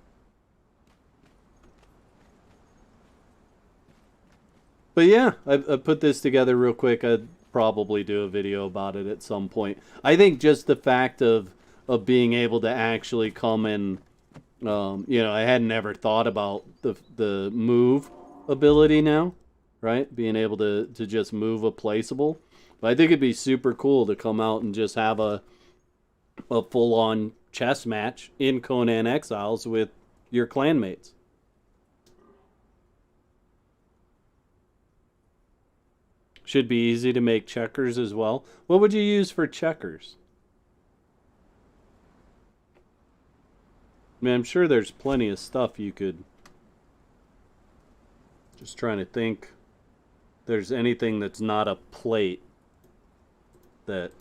But yeah, I put this together real quick. I'd probably do a video about it at some point. I think just the fact of being able to actually come and, you know, I hadn't ever thought about the move ability now, right? Being able to just move a placeable. But I think it'd be super cool to come out and just have a full-on chess match in Conan Exiles with your clanmates. Should be easy to make checkers as well. What would you use for checkers? I mean, I'm sure there's plenty of stuff you could... Just trying to think if there's anything that's not a plate that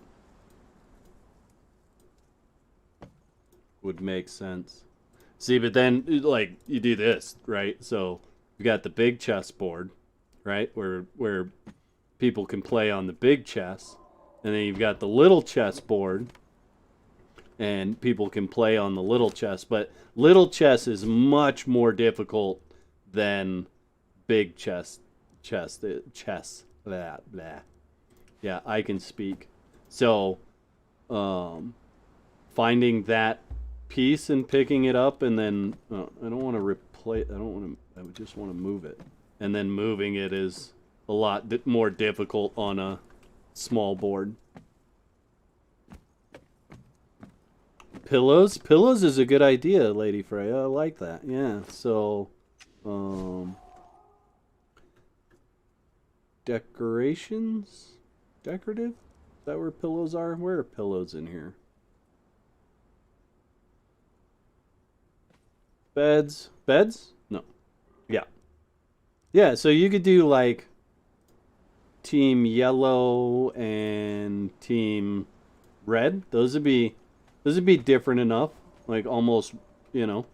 would make sense. See, but then, like, you do this, right? So, you got the big chessboard, right? Where people can play on the big chess. And then you've got the little chessboard, and people can play on the little chess. But little chess is much more difficult than big chess. Chess. Blah, blah. Yeah, I can speak. So, finding that piece and picking it up, and then I don't want to replace. I would just want to move it, and then moving it is a lot more difficult on a small board. Pillows is a good idea, Lady Freya. I like that. Yeah. So, decorations, decorative. Is that where pillows are? Where are pillows in here? Beds? No. Yeah. Yeah, so you could do like team yellow and team red. Those would be different enough. Like almost, you know.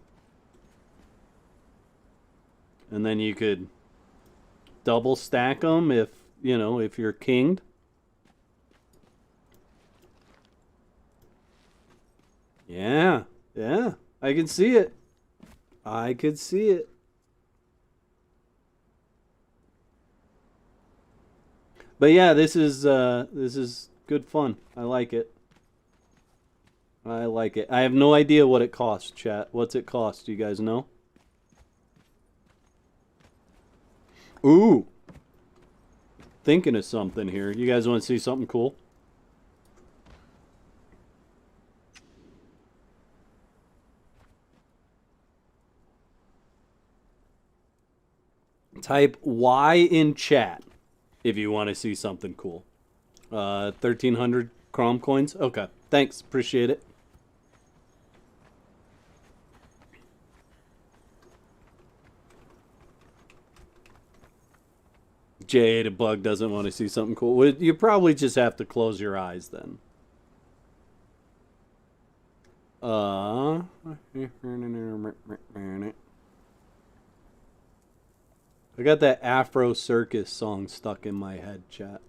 And then you could double stack them if, you know, if you're kinged. Yeah. Yeah. I can see it. I could see it. But yeah, this is good fun. I like it. I like it. I have no idea what it costs, chat. What's it cost? Do you guys know? Ooh. Thinking of something here. You guys want to see something cool? Type Y in chat if you want to see something cool. 1,300 Crom coins. Okay, thanks. Appreciate it. J8 a bug doesn't want to see something cool. Well, you probably just have to close your eyes then. I got that Afro Circus song stuck in my head, chat.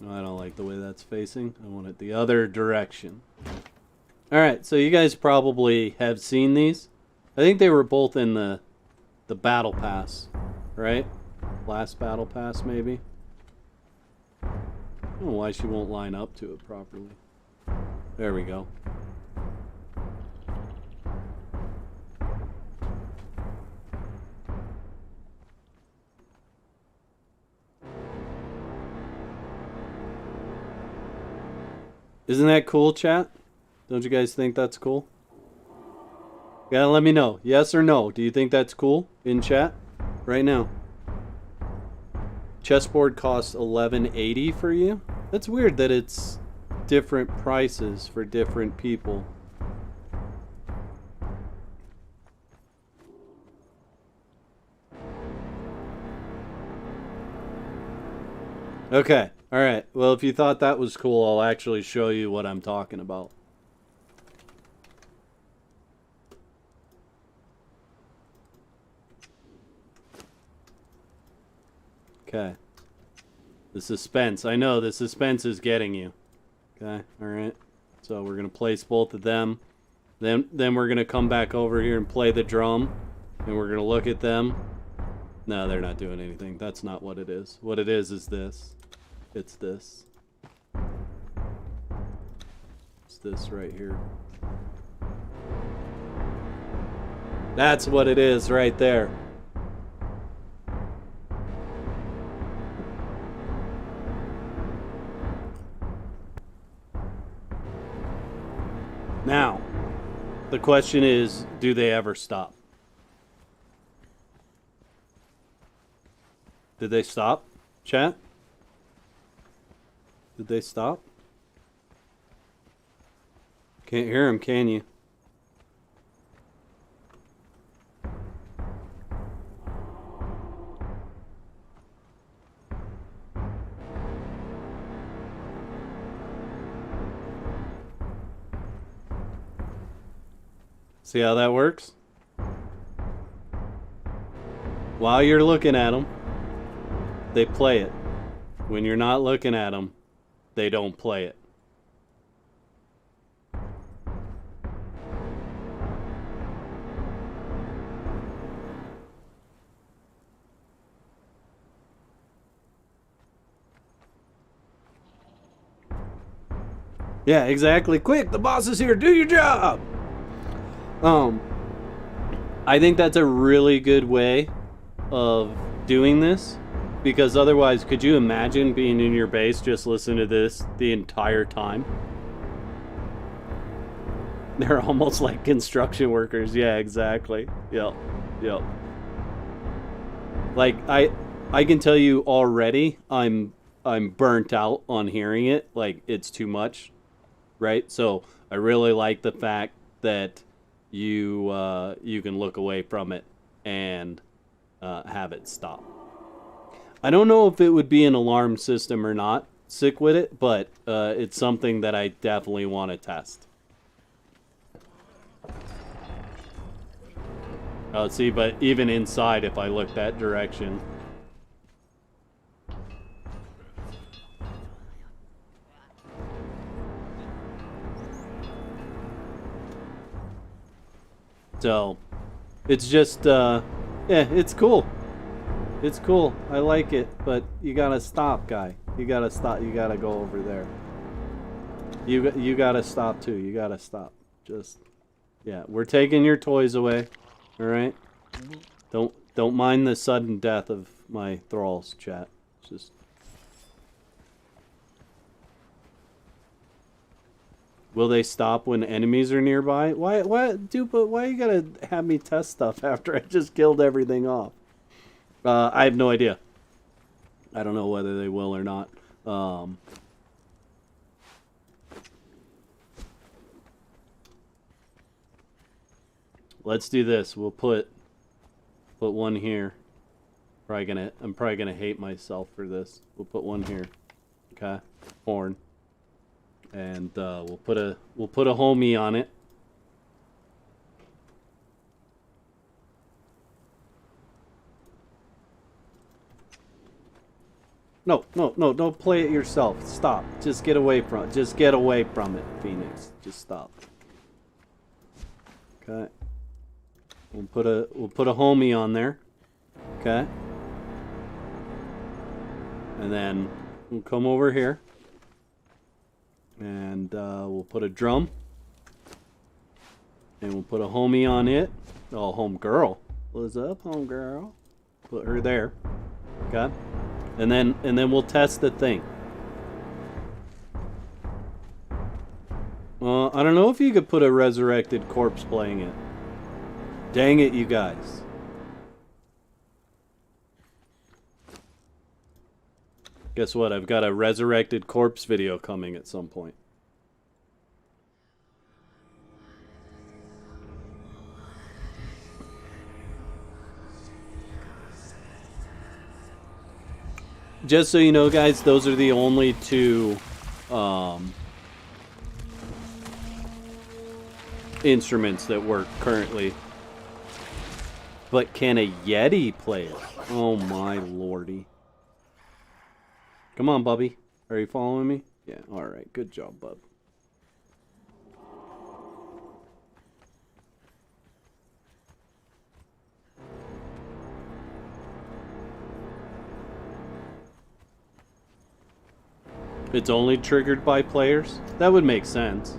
No, I don't like the way that's facing. I want it the other direction. Alright, so you guys probably have seen these. I think they were both in the Battle Pass, right? Last Battle Pass, maybe? I don't know why she won't line up to it properly. There we go. Isn't that cool, chat? Don't you guys think that's cool? You gotta let me know. Yes or no? Do you think that's cool? In chat? Right now. Chessboard costs $11.80 for you? That's weird that it's different prices for different people. Okay, alright. Well, if you thought that was cool, I'll actually show you what I'm talking about. Okay. The suspense. I know, the suspense is getting you. Okay, alright. So we're going to place both of them. Then we're going to come back over here and play the drum. And we're going to look at them. No, they're not doing anything. That's not what it is. What it is this. It's this. It's this right here. That's what it is right there. Now, the question is, do they ever stop? Did they stop, chat? Did they stop? Can't hear them, can you? See how that works? While you're looking at them, they play it. When you're not looking at them, they don't play it. Yeah, exactly. Quick, the boss is here. Do your job. I think that's a really good way of doing this, because otherwise, could you imagine being in your base just listening to this the entire time? They're almost like construction workers. Yeah, exactly. Yep. Like I can tell you already, I'm burnt out on hearing it. Like, it's too much, right? So I really like the fact that you can look away from it and have it stop. I don't know if it would be an alarm system or not, sick with it, but it's something that I definitely want to test. Oh, see, but even inside, if I look that direction. So, it's just, yeah, it's cool. It's cool. I like it, but you gotta stop, guy. You gotta stop. You gotta go over there. You gotta stop too. You gotta stop. Just, yeah, we're taking your toys away. All right. Don't mind the sudden death of my thralls, chat. Just. Will they stop when enemies are nearby? Why, dude? But why you gotta have me test stuff after I just killed everything off? I have no idea. I don't know whether they will or not. Let's do this. We'll put one here. I'm probably gonna hate myself for this. We'll put one here. Okay, horn. And we'll put a homie on it. No, don't play it yourself. Stop. Just get away from it. Just get away from it, Phoenix. Just stop. Okay. We'll put a homie on there. Okay. And then we'll come over here. And we'll put a drum. And we'll put a homie on it. Oh, home girl. What's up, home girl? Put her there. Okay. And then we'll test the thing. I don't know if you could put a resurrected corpse playing it. Dang it, you guys. Guess what? I've got a resurrected corpse video coming at some point. Just so you know, guys, those are the only two instruments that work currently. But can a Yeti play it? Oh my lordy. Come on, Bubby. Are you following me? Yeah, alright. Good job, bub. It's only triggered by players? That would make sense.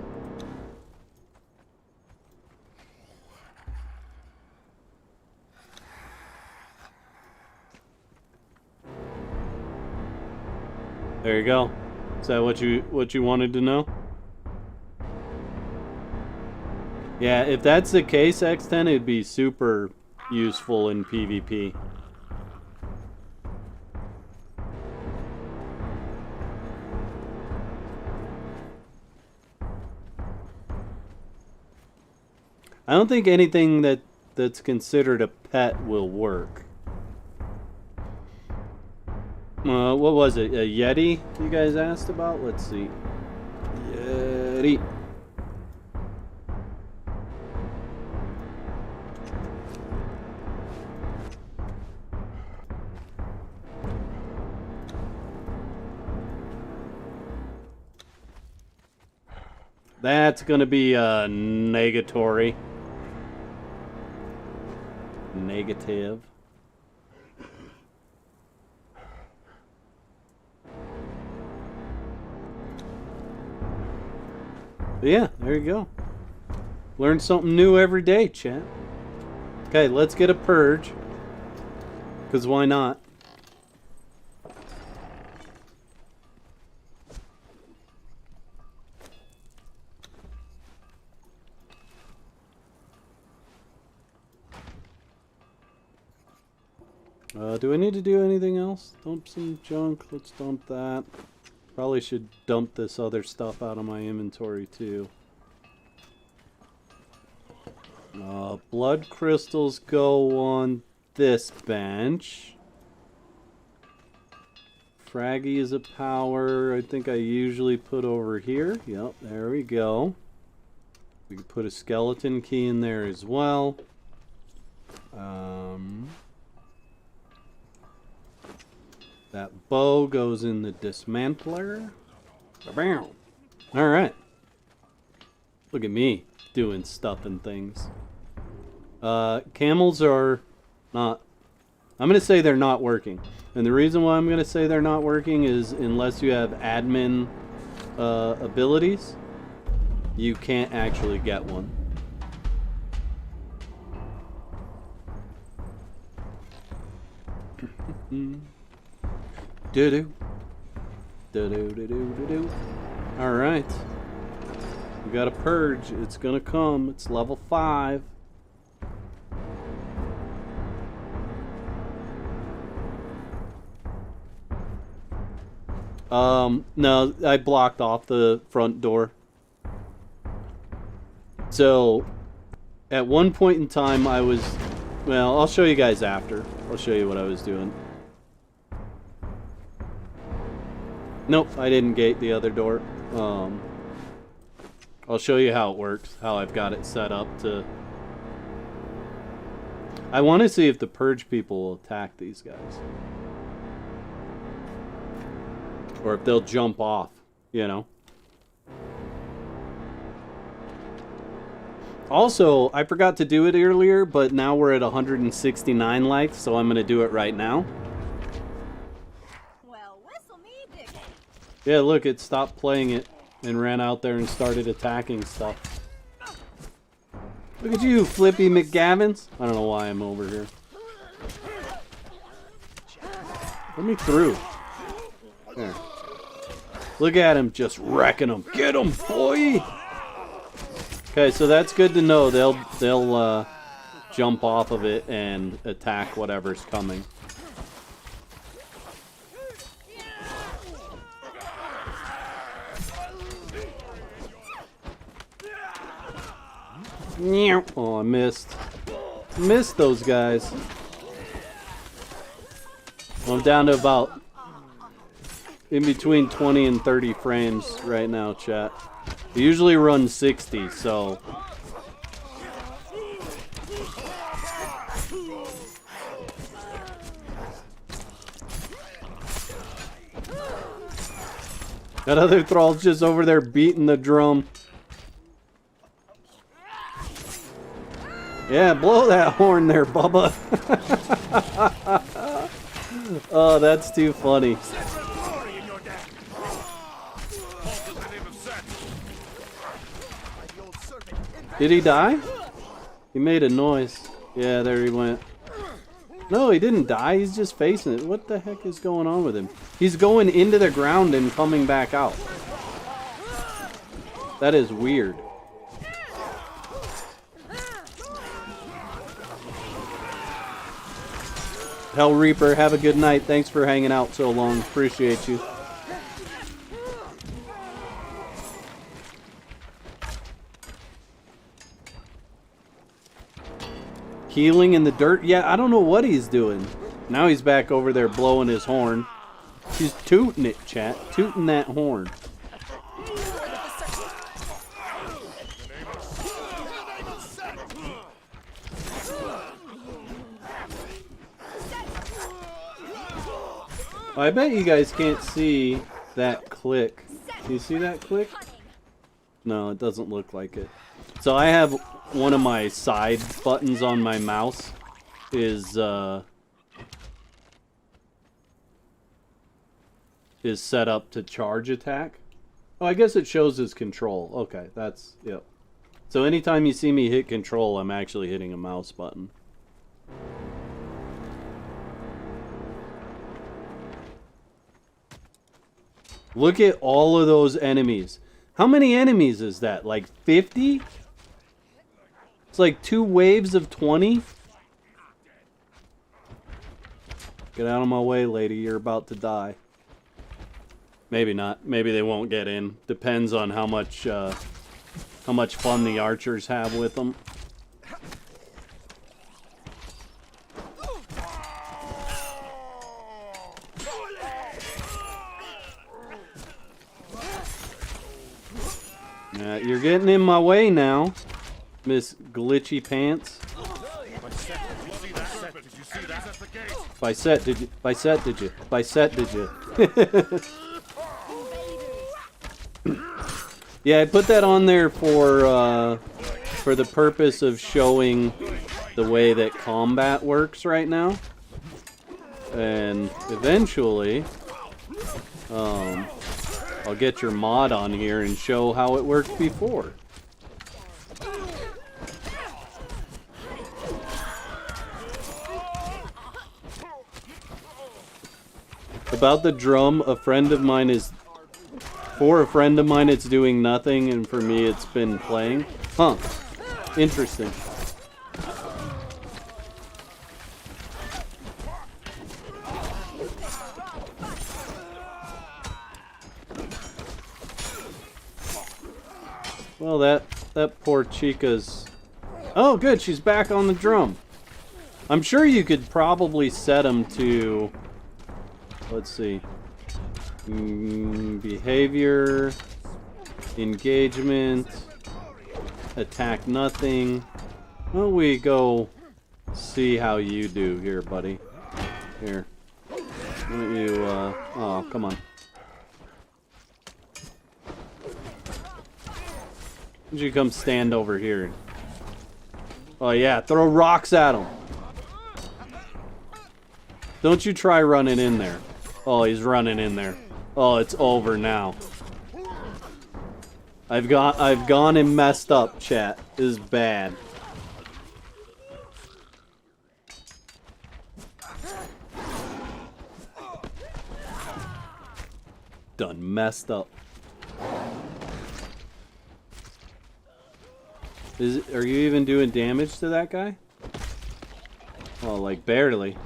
There you go. Is that what you wanted to know? Yeah, if that's the case, X10, it'd be super useful in PvP. I don't think anything that's considered a pet will work. What was it? A Yeti you guys asked about? Let's see. Yeti. That's gonna be a negatory. Negative. But yeah, there you go. Learn something new every day, chat. Okay, let's get a purge. Because why not? Do I need to do anything else? Dump some junk. Let's dump that. Probably should dump this other stuff out of my inventory too. Blood crystals go on this bench. Fraggy is a power. I think I usually put over here. Yep, there we go. We can put a skeleton key in there as well. That bow goes in the dismantler. Ba-bam. All right. Look at me doing stuff and things. Camels are not... I'm going to say they're not working. And the reason why I'm going to say they're not working is unless you have admin abilities, you can't actually get one. Do-do. Do-do-do-do-do-do. Alright. We got a purge. It's gonna come. It's level 5. No, I blocked off the front door. So, at one point in time I was... Well, I'll show you guys after. I'll show you what I was doing. Nope, I didn't gate the other door. I'll show you how it works, how I've got it set up to... I want to see if the Purge people will attack these guys. Or if they'll jump off, you know. Also, I forgot to do it earlier, but now we're at 169 life, so I'm going to do it right now. Well, whistle me digging. Yeah, look, it stopped playing it and ran out there and started attacking stuff. Look at you, Flippy McGavins. I don't know why I'm over here. Let me through. There. Look at him, just wrecking them. Get him, boy! Okay, so that's good to know. They'll jump off of it and attack whatever's coming. Oh, I missed. Missed those guys. Well, I'm down to about in between 20 and 30 frames right now, chat. I usually run 60, so... That other Thrall's just over there beating the drum. Yeah, blow that horn there, Bubba. Oh, that's too funny. Did he die? He made a noise. Yeah, there he went. No, he didn't die. He's just facing it. What the heck is going on with him? He's going into the ground and coming back out. That is weird. Hell Reaper, have a good night. Thanks for hanging out so long. Appreciate you. Healing in the dirt? Yeah, I don't know what he's doing. Now he's back over there blowing his horn. He's tooting it, chat. Tooting that horn. I bet you guys can't see that click. Do you see that click? No, it doesn't look like it. So I have one of my side buttons on my mouse is set up to charge attack. Oh, I guess it shows as control. Okay, that's, yep. So anytime you see me hit control, I'm actually hitting a mouse button. Look at all of those enemies. How many enemies is that? Like 50? It's like 2 waves of 20. Get out of my way, lady. You're about to die. Maybe not. Maybe they won't get in. Depends on how much fun the archers have with them. You're getting in my way now, Miss Glitchy Pants. By set, did you? By set, did you? By set, did you? Yeah, I put that on there for the purpose of showing the way that combat works right now, and eventually, I'll get your mod on here and show how it worked before. About the drum, a friend of mine is... For a friend of mine, it's doing nothing, and for me, it's been playing. Huh. Interesting. Well, that poor Chica's... Oh, good, she's back on the drum. I'm sure you could probably set them to... Let's see. Behavior, engagement, attack nothing. Why don't we go see how you do here, buddy? Here. Why don't you, oh, come on. Why don't you come stand over here? Oh yeah, throw rocks at him. Don't you try running in there. Oh, he's running in there. Oh, it's over now. I've gone and messed up, chat. This is bad. Done messed up. Are you even doing damage to that guy? Oh, like barely.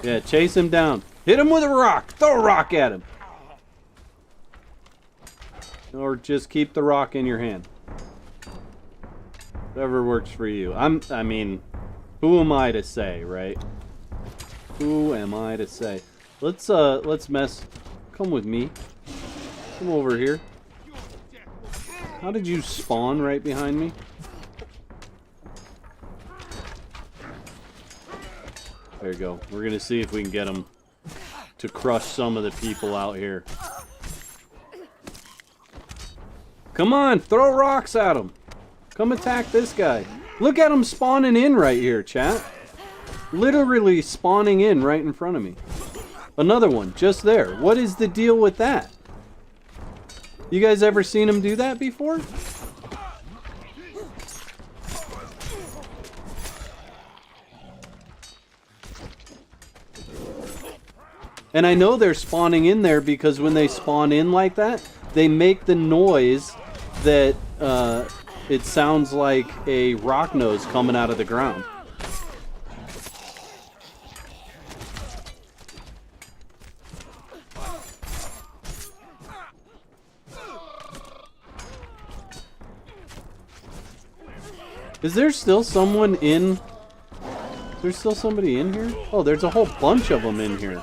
Yeah, chase him down. Hit him with a rock. Throw a rock at him. Or just keep the rock in your hand. Whatever works for you. I mean, who am I to say, right? Who am I to say? Let's mess. Come with me. Come over here. How did you spawn right behind me? There you go. We're gonna see if we can get him to crush some of the people out here. Come on, throw rocks at him. Come attack this guy. Look at him spawning in right here, chat. Literally spawning in right in front of me. Another one, just there. What is the deal with that? You guys ever seen him do that before? And I know they're spawning in there because when they spawn in like that, they make the noise that it sounds like a rock nose coming out of the ground. Is there still someone in? There's still somebody in here? Oh, there's a whole bunch of them in here.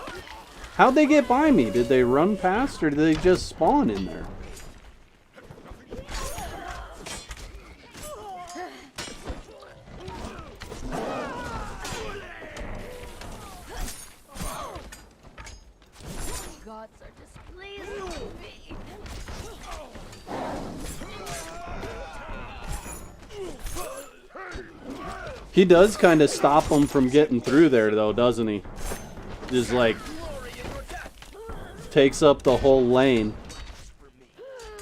How'd they get by me? Did they run past or did they just spawn in there? Gods are displeased with me. He does kind of stop them from getting through there though, doesn't he? Just like takes up the whole lane.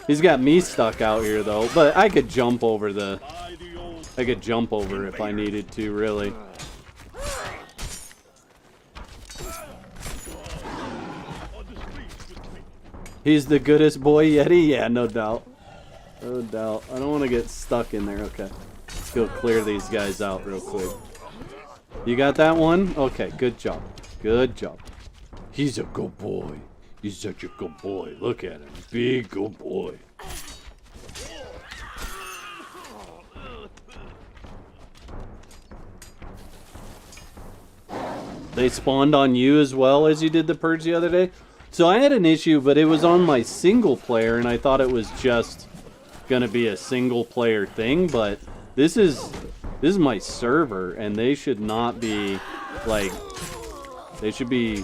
He's got me stuck out here though, but I could jump over the... I could jump over if I needed to, really. He's the goodest boy Yeti? Yeah, no doubt. No doubt. I don't want to get stuck in there. Okay. Let's go clear these guys out real quick. You got that one? Okay, good job. Good job. He's a good boy. He's such a good boy. Look at him. Big good boy. They spawned on you as well as you did the Purge the other day? So I had an issue, but it was on my single player, and I thought it was just gonna be a single player thing, but this is my server, and they should not be, like, they should be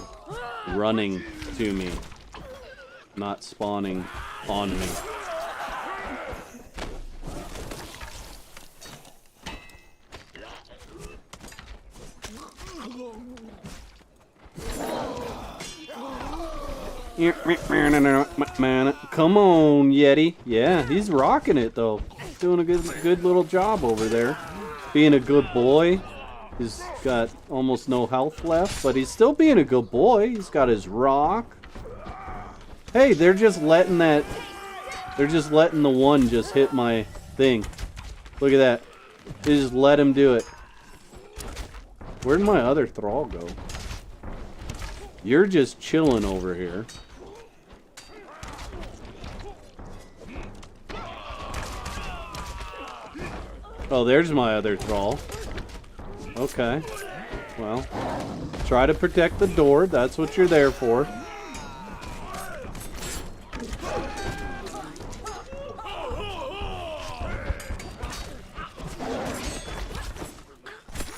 running to me, not spawning on me. Come on, Yeti. Yeah, he's rocking it though. Doing a good little job over there. Being a good boy. He's got almost no health left, but he's still being a good boy. He's got his rock. Hey, they're just letting the one just hit my thing. Look at that. They just let him do it. Where'd my other thrall go? You're just chilling over here. Oh, there's my other thrall. Okay. Well, try to protect the door. That's what you're there for.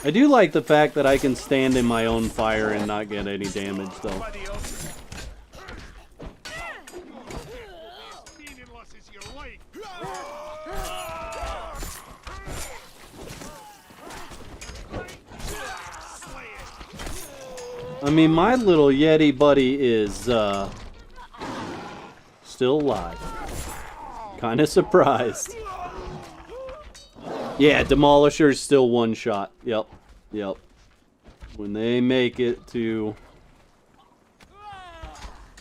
I do like the fact that I can stand in my own fire and not get any damage, though. I mean, my little Yeti buddy is, still alive. Kind of surprised. Yeah, Demolisher's still one shot. Yep. Yep. When they make it to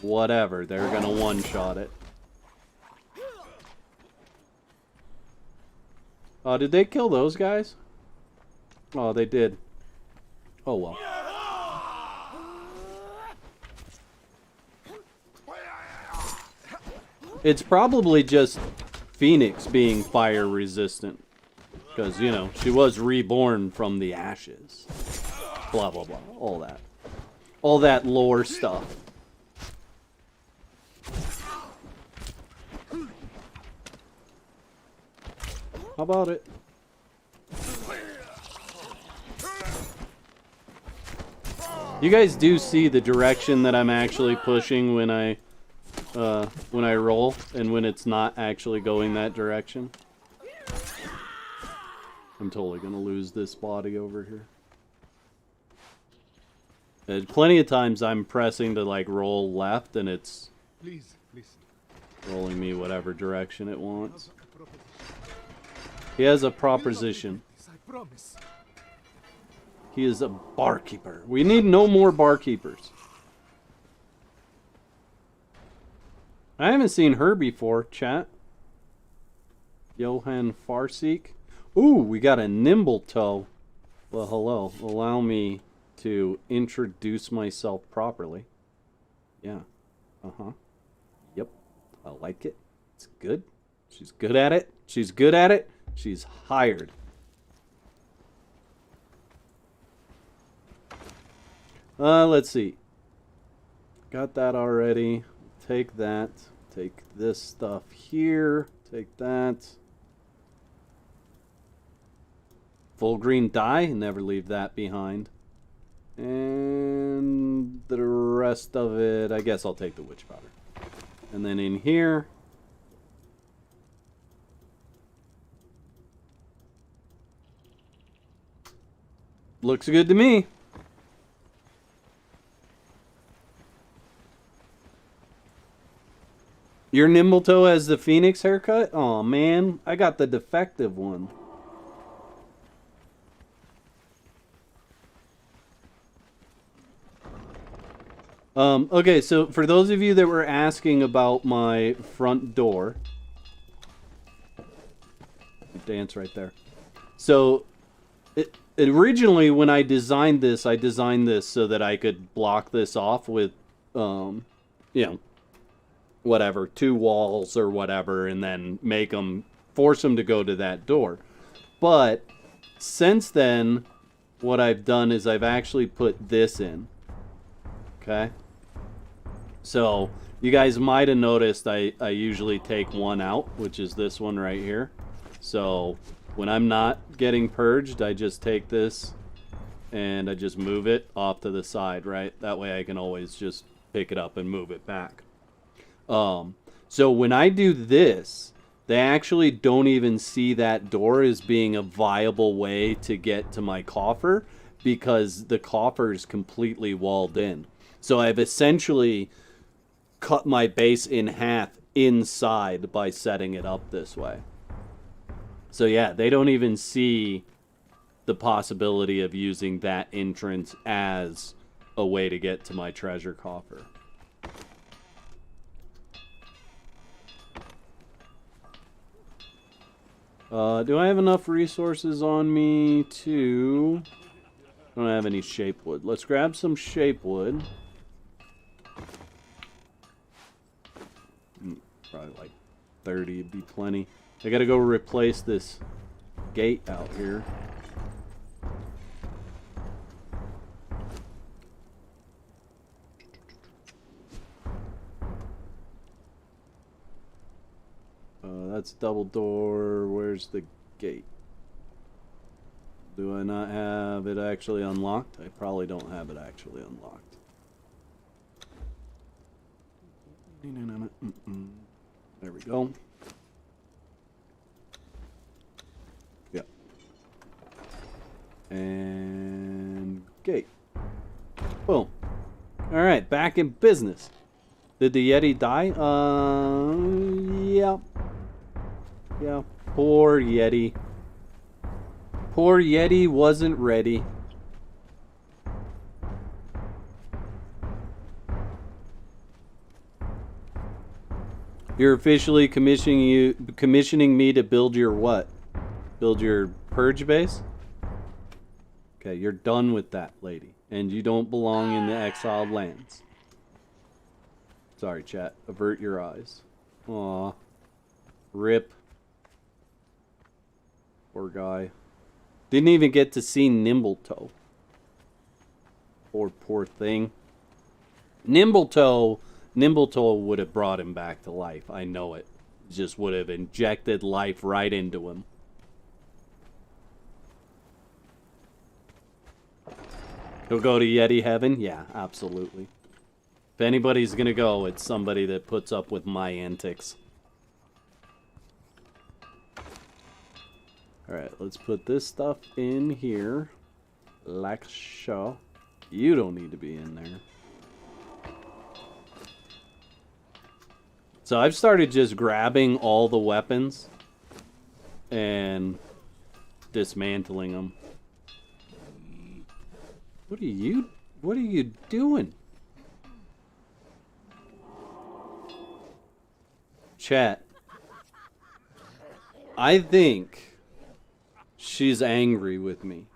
whatever, they're gonna one shot it. Oh, did they kill those guys? Oh, they did. Oh well. It's probably just Phoenix being fire resistant. Because, you know, she was reborn from the ashes. Blah, blah, blah. All that. All that lore stuff. How about it? You guys do see the direction that I'm actually pushing when I roll, and when it's not actually going that direction. I'm totally gonna lose this body over here. There's plenty of times I'm pressing to like roll left, and it's rolling me whatever direction it wants. He has a proposition. He is a barkeeper. We need no more barkeepers. I haven't seen her before, chat. Johan Farseek. Ooh, we got a nimble toe. Well, hello. Allow me to introduce myself properly. Yeah. Uh-huh. Yep. I like it. It's good. She's good at it. She's good at it. She's hired. Let's see. Got that already. Take that. Take this stuff here. Take that. Full green dye. Never leave that behind. And the rest of it, I guess I'll take the witch powder. And then in here, looks good to me. Your nimble toe has the phoenix haircut? Aw, man. I got the defective one. Okay, so for those of you that were asking about my front door, dance right there. So, originally when I designed this so that I could block this off with, you know, whatever, 2 walls or whatever, and then force them to go to that door. But since then, what I've done is I've actually put this in. Okay? So, you guys might have noticed I usually take one out, which is this one right here. So, when I'm not getting purged, I just take this and I just move it off to the side, right? That way I can always just pick it up and move it back. So when I do this, they actually don't even see that door as being a viable way to get to my coffer, because the coffer is completely walled in. So I've essentially cut my base in half inside by setting it up this way. So yeah, they don't even see the possibility of using that entrance as a way to get to my treasure coffer. Do I have enough resources on me to... I don't have any shape wood. Let's grab some shape wood. Probably like 30 would be plenty. I gotta go replace this gate out here. That's double door. Where's the gate? Do I not have it actually unlocked? I probably don't have it actually unlocked. There we go. Yep. And gate. Boom. Alright, back in business. Did the Yeti die? Yeah. Yeah, poor Yeti. Poor Yeti wasn't ready. You're officially commissioning me to build your what? Build your purge base? Okay, you're done with that, lady. And you don't belong in the exiled lands. Sorry, chat. Avert your eyes. Aw. Rip. Poor guy. Didn't even get to see Nimbletoe. Poor thing. Nimbletoe would have brought him back to life. I know it. Just would have injected life right into him. He'll go to Yeti Heaven? Yeah, absolutely. If anybody's gonna go, it's somebody that puts up with my antics. Alright, let's put this stuff in here. Like so. You don't need to be in there. So I've started just grabbing all the weapons and dismantling them. What are you doing? Chat. I think she's angry with me.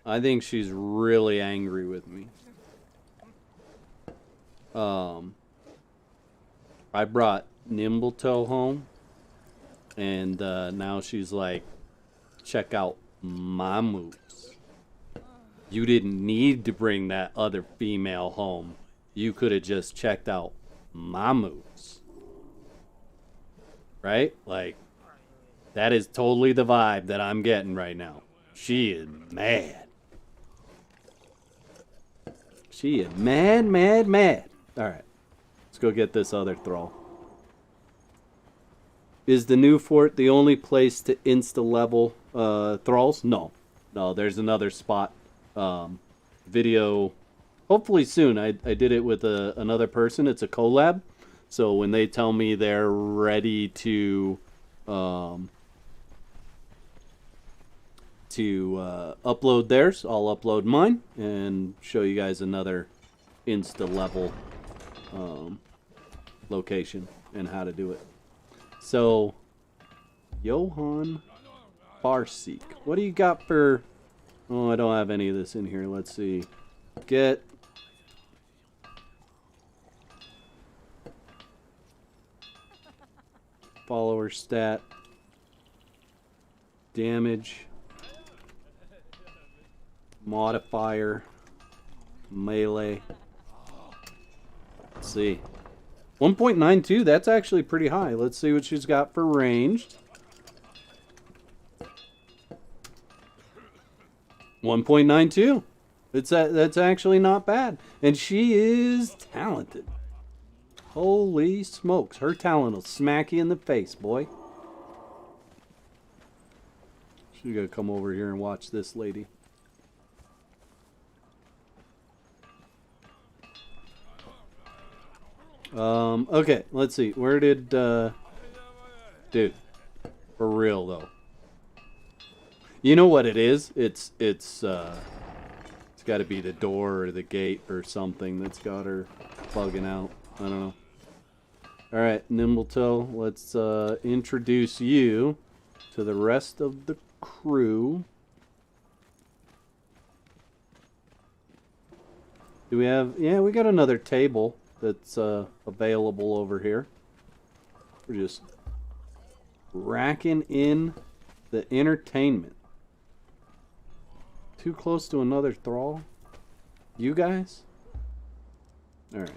I think she's really angry with me. I brought Nimbletoe home, and now she's like, check out my moves. You didn't need to bring that other female home. You could have just checked out my moves. Right? Like, that is totally the vibe that I'm getting right now. She is mad. She is mad, mad, mad. Alright. Let's go get this other thrall. Is the new fort the only place to insta-level thralls? No. No, there's another spot. Video, hopefully soon. I did it with another person. It's a collab. So when they tell me they're ready to upload theirs, I'll upload mine and show you guys another insta-level location and how to do it. So, Johan Barseek. What do you got for... Oh, I don't have any of this in here. Let's see. Get... Follower stat. Damage. Modifier. Melee. Let's see. 1.92, that's actually pretty high. Let's see what she's got for ranged. 1.92. That's actually not bad. And she is talented. Holy smokes. Her talent will smack you in the face, boy. She's gonna come over here and watch this lady. Okay, let's see. Where did, dude, for real though. You know what it is? It's got to be the door or the gate or something that's got her bugging out. I don't know. All right, Nimbletoe, let's introduce you to the rest of the crew. Do we have? Yeah, we got another table that's available over here. We're just racking in the entertainment. Too close to another thrall? You guys? Alright.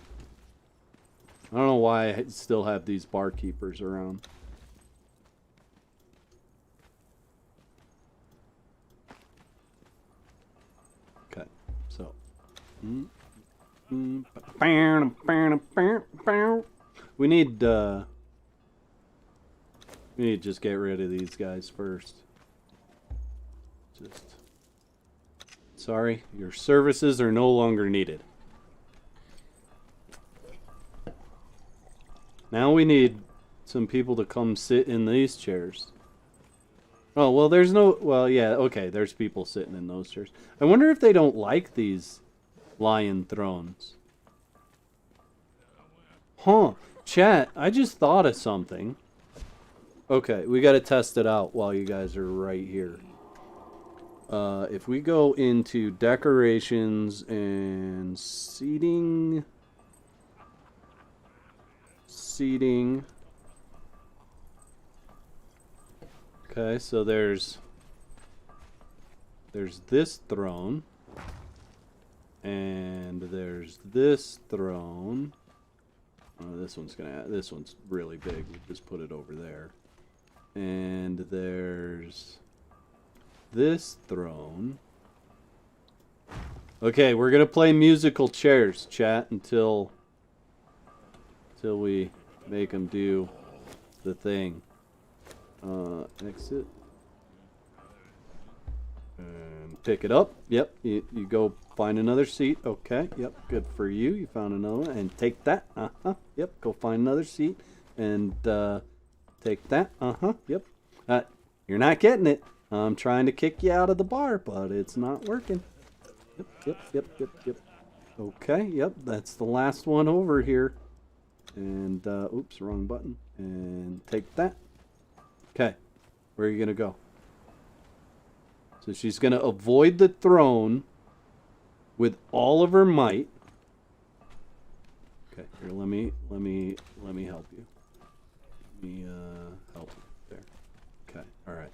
I don't know why I still have these barkeepers around. Okay, so. We need to just get rid of these guys first. Just sorry, your services are no longer needed. Now we need some people to come sit in these chairs. Oh, well, there's no... Well, yeah, okay, there's people sitting in those chairs. I wonder if they don't like these lion thrones. Huh. Chat, I just thought of something. Okay, we gotta test it out while you guys are right here. If we go into decorations and seating... Okay, so there's this throne. And there's this throne. Oh, this one's really big. We just put it over there. And there's this throne. Okay, we're gonna play musical chairs, chat, until we make them do the thing. Exit. And pick it up. Yep, you go find another seat. Okay, yep, good for you. You found another one. And take that. Yep, go find another seat. And take that. Yep. You're not getting it. I'm trying to kick you out of the bar, but it's not working. Yep. Okay, yep, that's the last one over here. And, oops, wrong button. And take that. Okay, where are you going to go? So she's going to avoid the throne with all of her might. Okay, here, let me help you. Let me, help you. There. Okay, all right.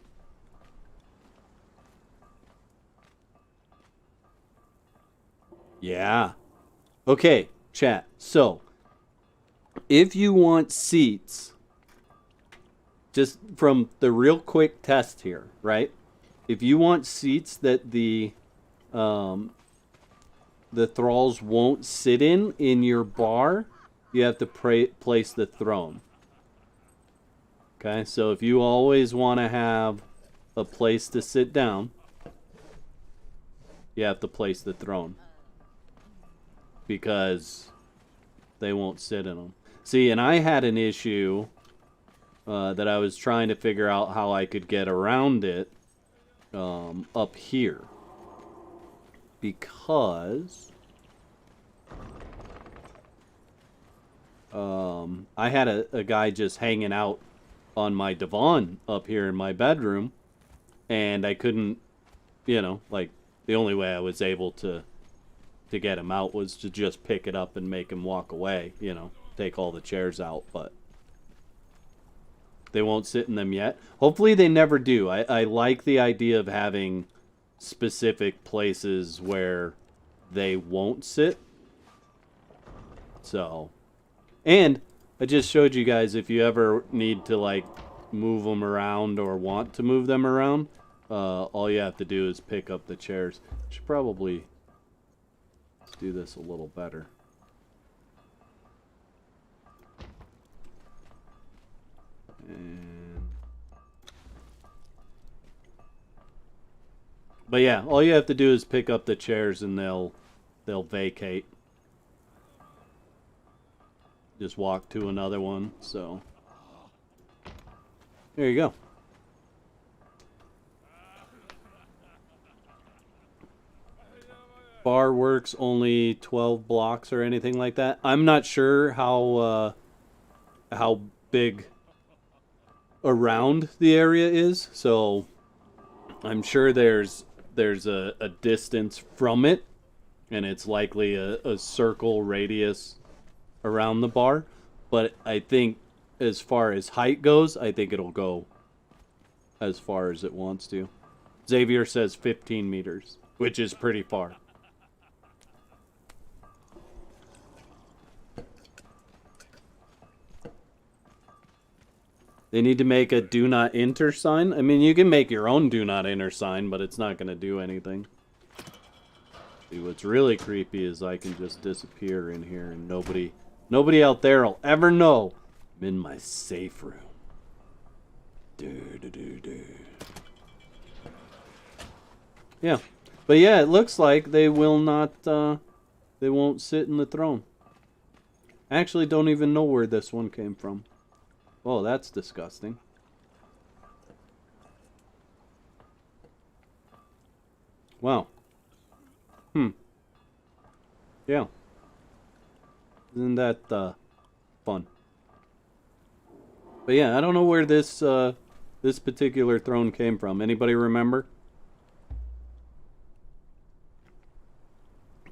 Yeah. Okay, chat. So, if you want seats, just from the real quick test here, right? If you want seats that the thralls won't sit in your bar, you have to place the throne. Okay, so if you always want to have a place to sit down, you have to place the throne. Because they won't sit in them. See, and I had an issue that I was trying to figure out how I could get around it up here. Because I had a guy just hanging out on my divan up here in my bedroom. And I couldn't, you know, like, the only way I was able to get him out was to just pick it up and make him walk away, you know, take all the chairs out, but they won't sit in them yet. Hopefully they never do. I like the idea of having specific places where they won't sit. So, and I just showed you guys, if you ever need to, like, move them around or want to move them around, all you have to do is pick up the chairs. Should probably do this a little better. But yeah, all you have to do is pick up the chairs and they'll vacate. Just walk to another one, so there you go. Bar works only 12 blocks or anything like that. I'm not sure how big around the area is, so I'm sure there's a distance from it, and it's likely a circle radius around the bar. But I think as far as height goes, I think it'll go as far as it wants to. Xavier says 15 meters, which is pretty far. They need to make a do not enter sign. I mean, you can make your own do not enter sign, but it's not going to do anything. See, what's really creepy is I can just disappear in here and nobody out there will ever know I'm in my safe room. Yeah. But yeah, it looks like they will not, they won't sit in the throne. I actually don't even know where this one came from. Oh, that's disgusting. Wow. Yeah. Isn't that fun? But yeah, I don't know where this this particular throne came from. Anybody remember?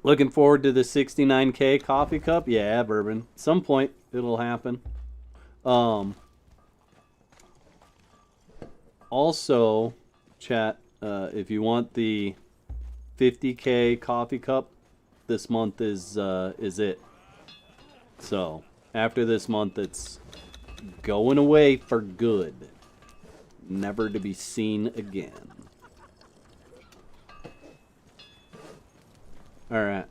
Looking forward to the 69K coffee cup? Yeah, bourbon. At some point it'll happen. Also, chat, if you want the 50K coffee cup, this month is it. So, after this month, it's going away for good. Never to be seen again. All right.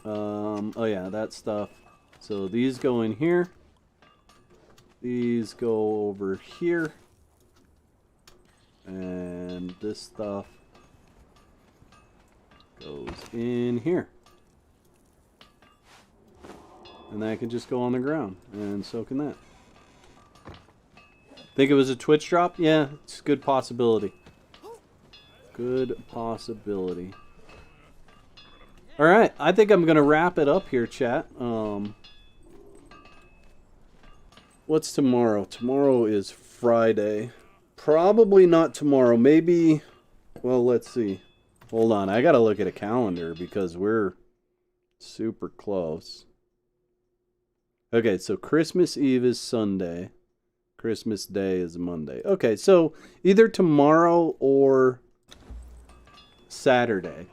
Oh yeah, that stuff. So these go in here. These go over here. And this stuff goes in here. And that can just go on the ground. And so can that. Think it was a Twitch drop? Yeah, it's a good possibility. Good possibility. Alright, I think I'm going to wrap it up here, chat. What's tomorrow? Tomorrow is Friday. Probably not tomorrow. Maybe, well, let's see. Hold on, I got to look at a calendar because we're super close. Okay, so Christmas Eve is Sunday. Christmas Day is Monday. Okay, so either tomorrow or Saturday,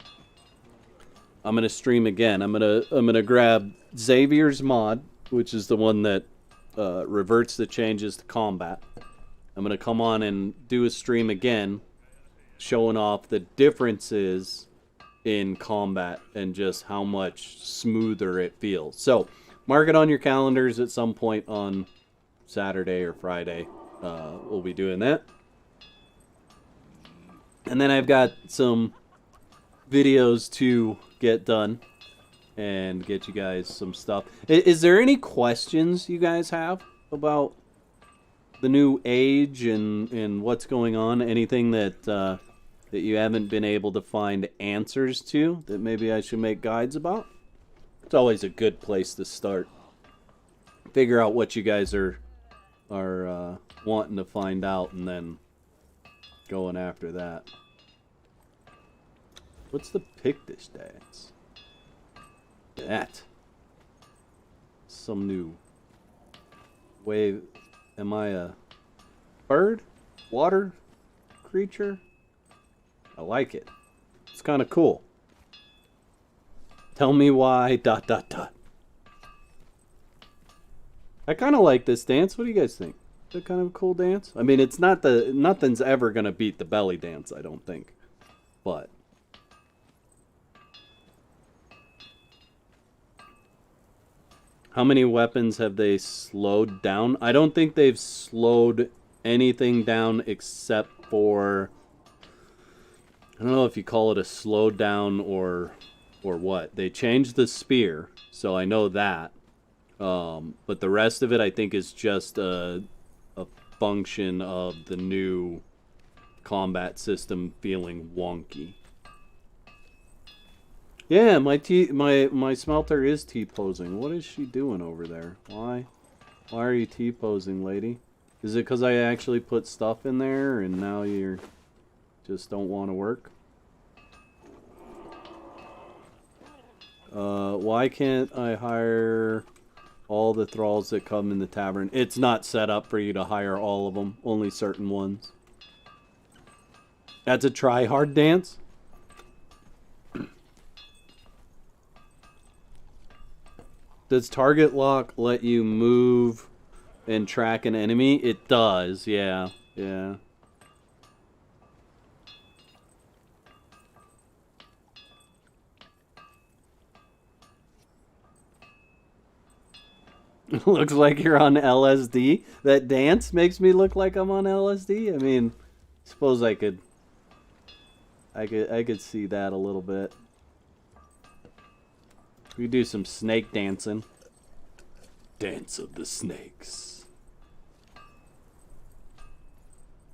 I'm gonna stream again. I'm gonna grab Xavier's mod, which is the one that reverts the changes to combat. I'm gonna come on and do a stream again, showing off the differences in combat and just how much smoother it feels. So mark it on your calendars at some point on Saturday or Friday. We'll be doing that. And then I've got some videos to get done and get you guys some stuff. Is there any questions you guys have about the new age and what's going on? Anything that that you haven't been able to find answers to that maybe I should make guides about? It's always a good place to start. Figure out what you guys are wanting to find out and then going after that. What's the Pictish dance? That. Some new wave. Am I a bird? Water creature? I like it. It's kind of cool. Tell me why, ... I kind of like this dance. What do you guys think? Is it kind of a cool dance? I mean, it's not nothing's ever going to beat the belly dance, I don't think. But how many weapons have they slowed down? I don't think they've slowed anything down except for, I don't know if you call it a slowdown or what. They changed the spear, so I know that. But the rest of it, I think, is just a function of the new combat system feeling wonky. Yeah, my smelter is T-posing. What is she doing over there? Why are you T-posing, lady? Is it because I actually put stuff in there and now you just don't want to work? Why can't I hire all the thralls that come in the tavern? It's not set up for you to hire all of them, only certain ones. That's a try-hard dance? Does target lock let you move and track an enemy? It does, yeah. Yeah. Looks like you're on LSD. That dance makes me look like I'm on LSD. I mean, suppose I could see that a little bit. We do some snake dancing. Dance of the snakes.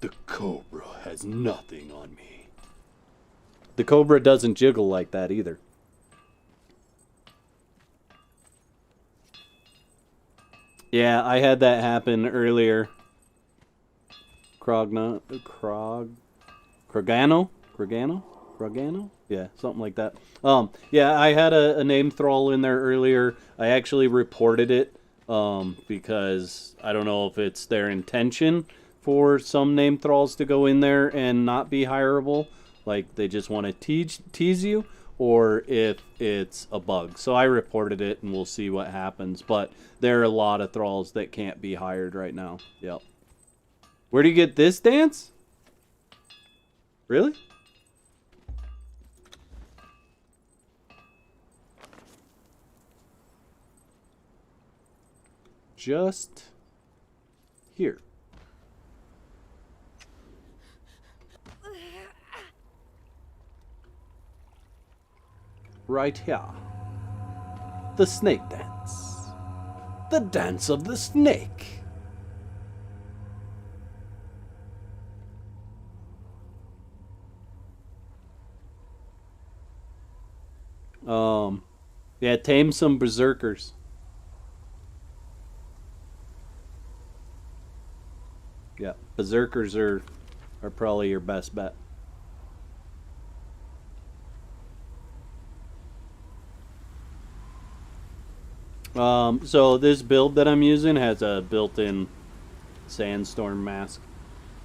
The cobra has nothing on me. The cobra doesn't jiggle like that either. Yeah, I had that happen earlier. Crogano? Yeah, something like that. Yeah, I had a name thrall in there earlier. I actually reported it because I don't know if it's their intention for some name thralls to go in there and not be hireable. Like, they just want to tease you. or if it's a bug. So I reported it, and we'll see what happens. But there are a lot of Thralls that can't be hired right now. Yep. Where do you get this dance? Really? Just here. Right here. The snake dance. The dance of the snake. Yeah, tame some berserkers. Yeah, berserkers are probably your best bet. So this build that I'm using has a built-in sandstorm mask.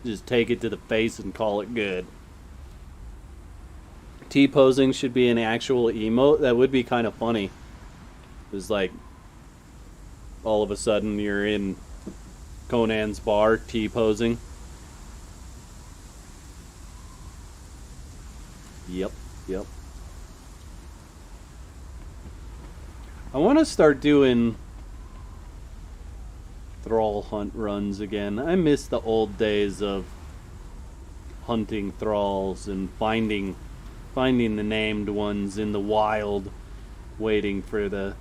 Just take it to the face and call it good. T-posing should be an actual emote. That would be kind of funny. It's like all of a sudden you're in Conan's bar T-posing. Yep. I want to start doing Thrall hunt runs again. I miss the old days of hunting Thralls and finding the named ones in the wild, waiting for the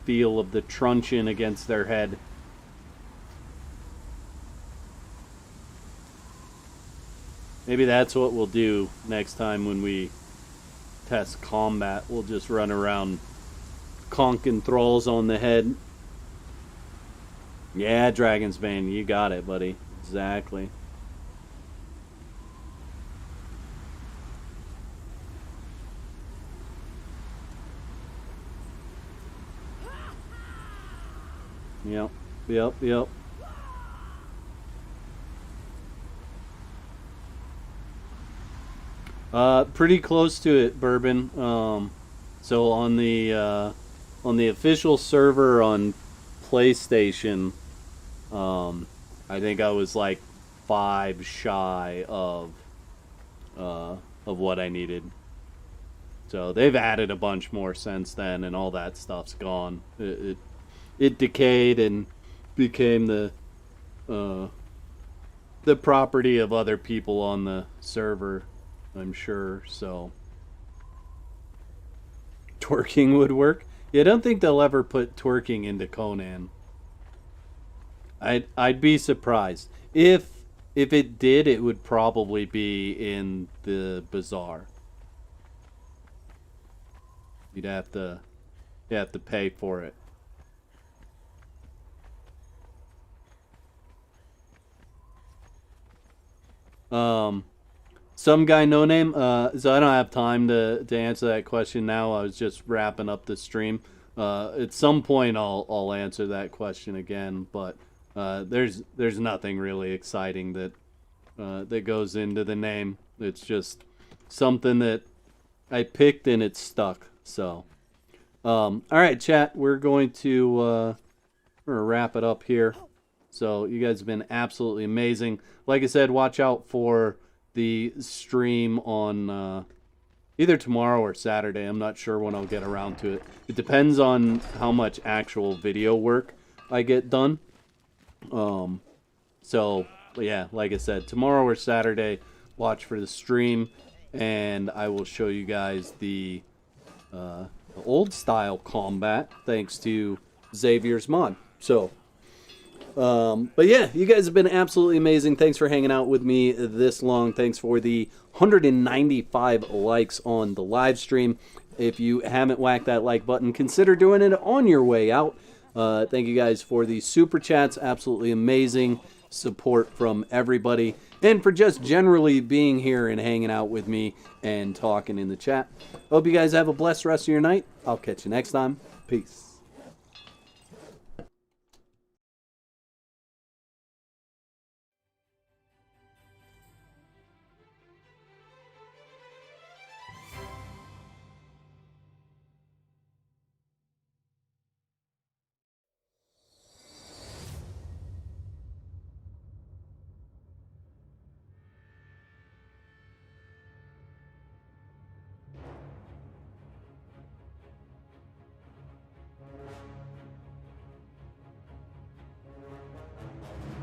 feel of the truncheon against their head. Maybe that's what we'll do next time when we test combat. We'll just run around conking Thralls on the head. Yeah, Dragon's Bane, you got it, buddy. Exactly. Yep. Pretty close to it, Bourbon. So on the official server on PlayStation, I think I was like 5 shy of what I needed. So they've added a bunch more since then, and all that stuff's gone. It decayed and became the property of other people on the server, I'm sure. So twerking would work. Yeah, I don't think they'll ever put twerking into Conan. I'd be surprised. If it did, it would probably be in the bazaar. You'd have to pay for it. Some guy no name. So I don't have time to answer that question now. I was just wrapping up the stream. At some point I'll answer that question again, but there's nothing really exciting that goes into the name. It's just something that I picked and it's stuck. So all right, chat, we're going to wrap it up here. So you guys have been absolutely amazing. Like I said, watch out for the stream on either tomorrow or Saturday. I'm not sure when I'll get around to it. It depends on how much actual video work I get done. So yeah, like I said, tomorrow or Saturday, watch for the stream, and I will show you guys the old style combat thanks to Xavier's mod. So but yeah, you guys have been absolutely amazing. Thanks for hanging out with me this long. Thanks for the 195 likes on the live stream. If you haven't whacked that like button, consider doing it on your way out. Thank you guys for the super chats. Absolutely amazing support from everybody, and for just generally being here and hanging out with me and talking in the chat. Hope you guys have a blessed rest of your night. I'll catch you next time. Peace.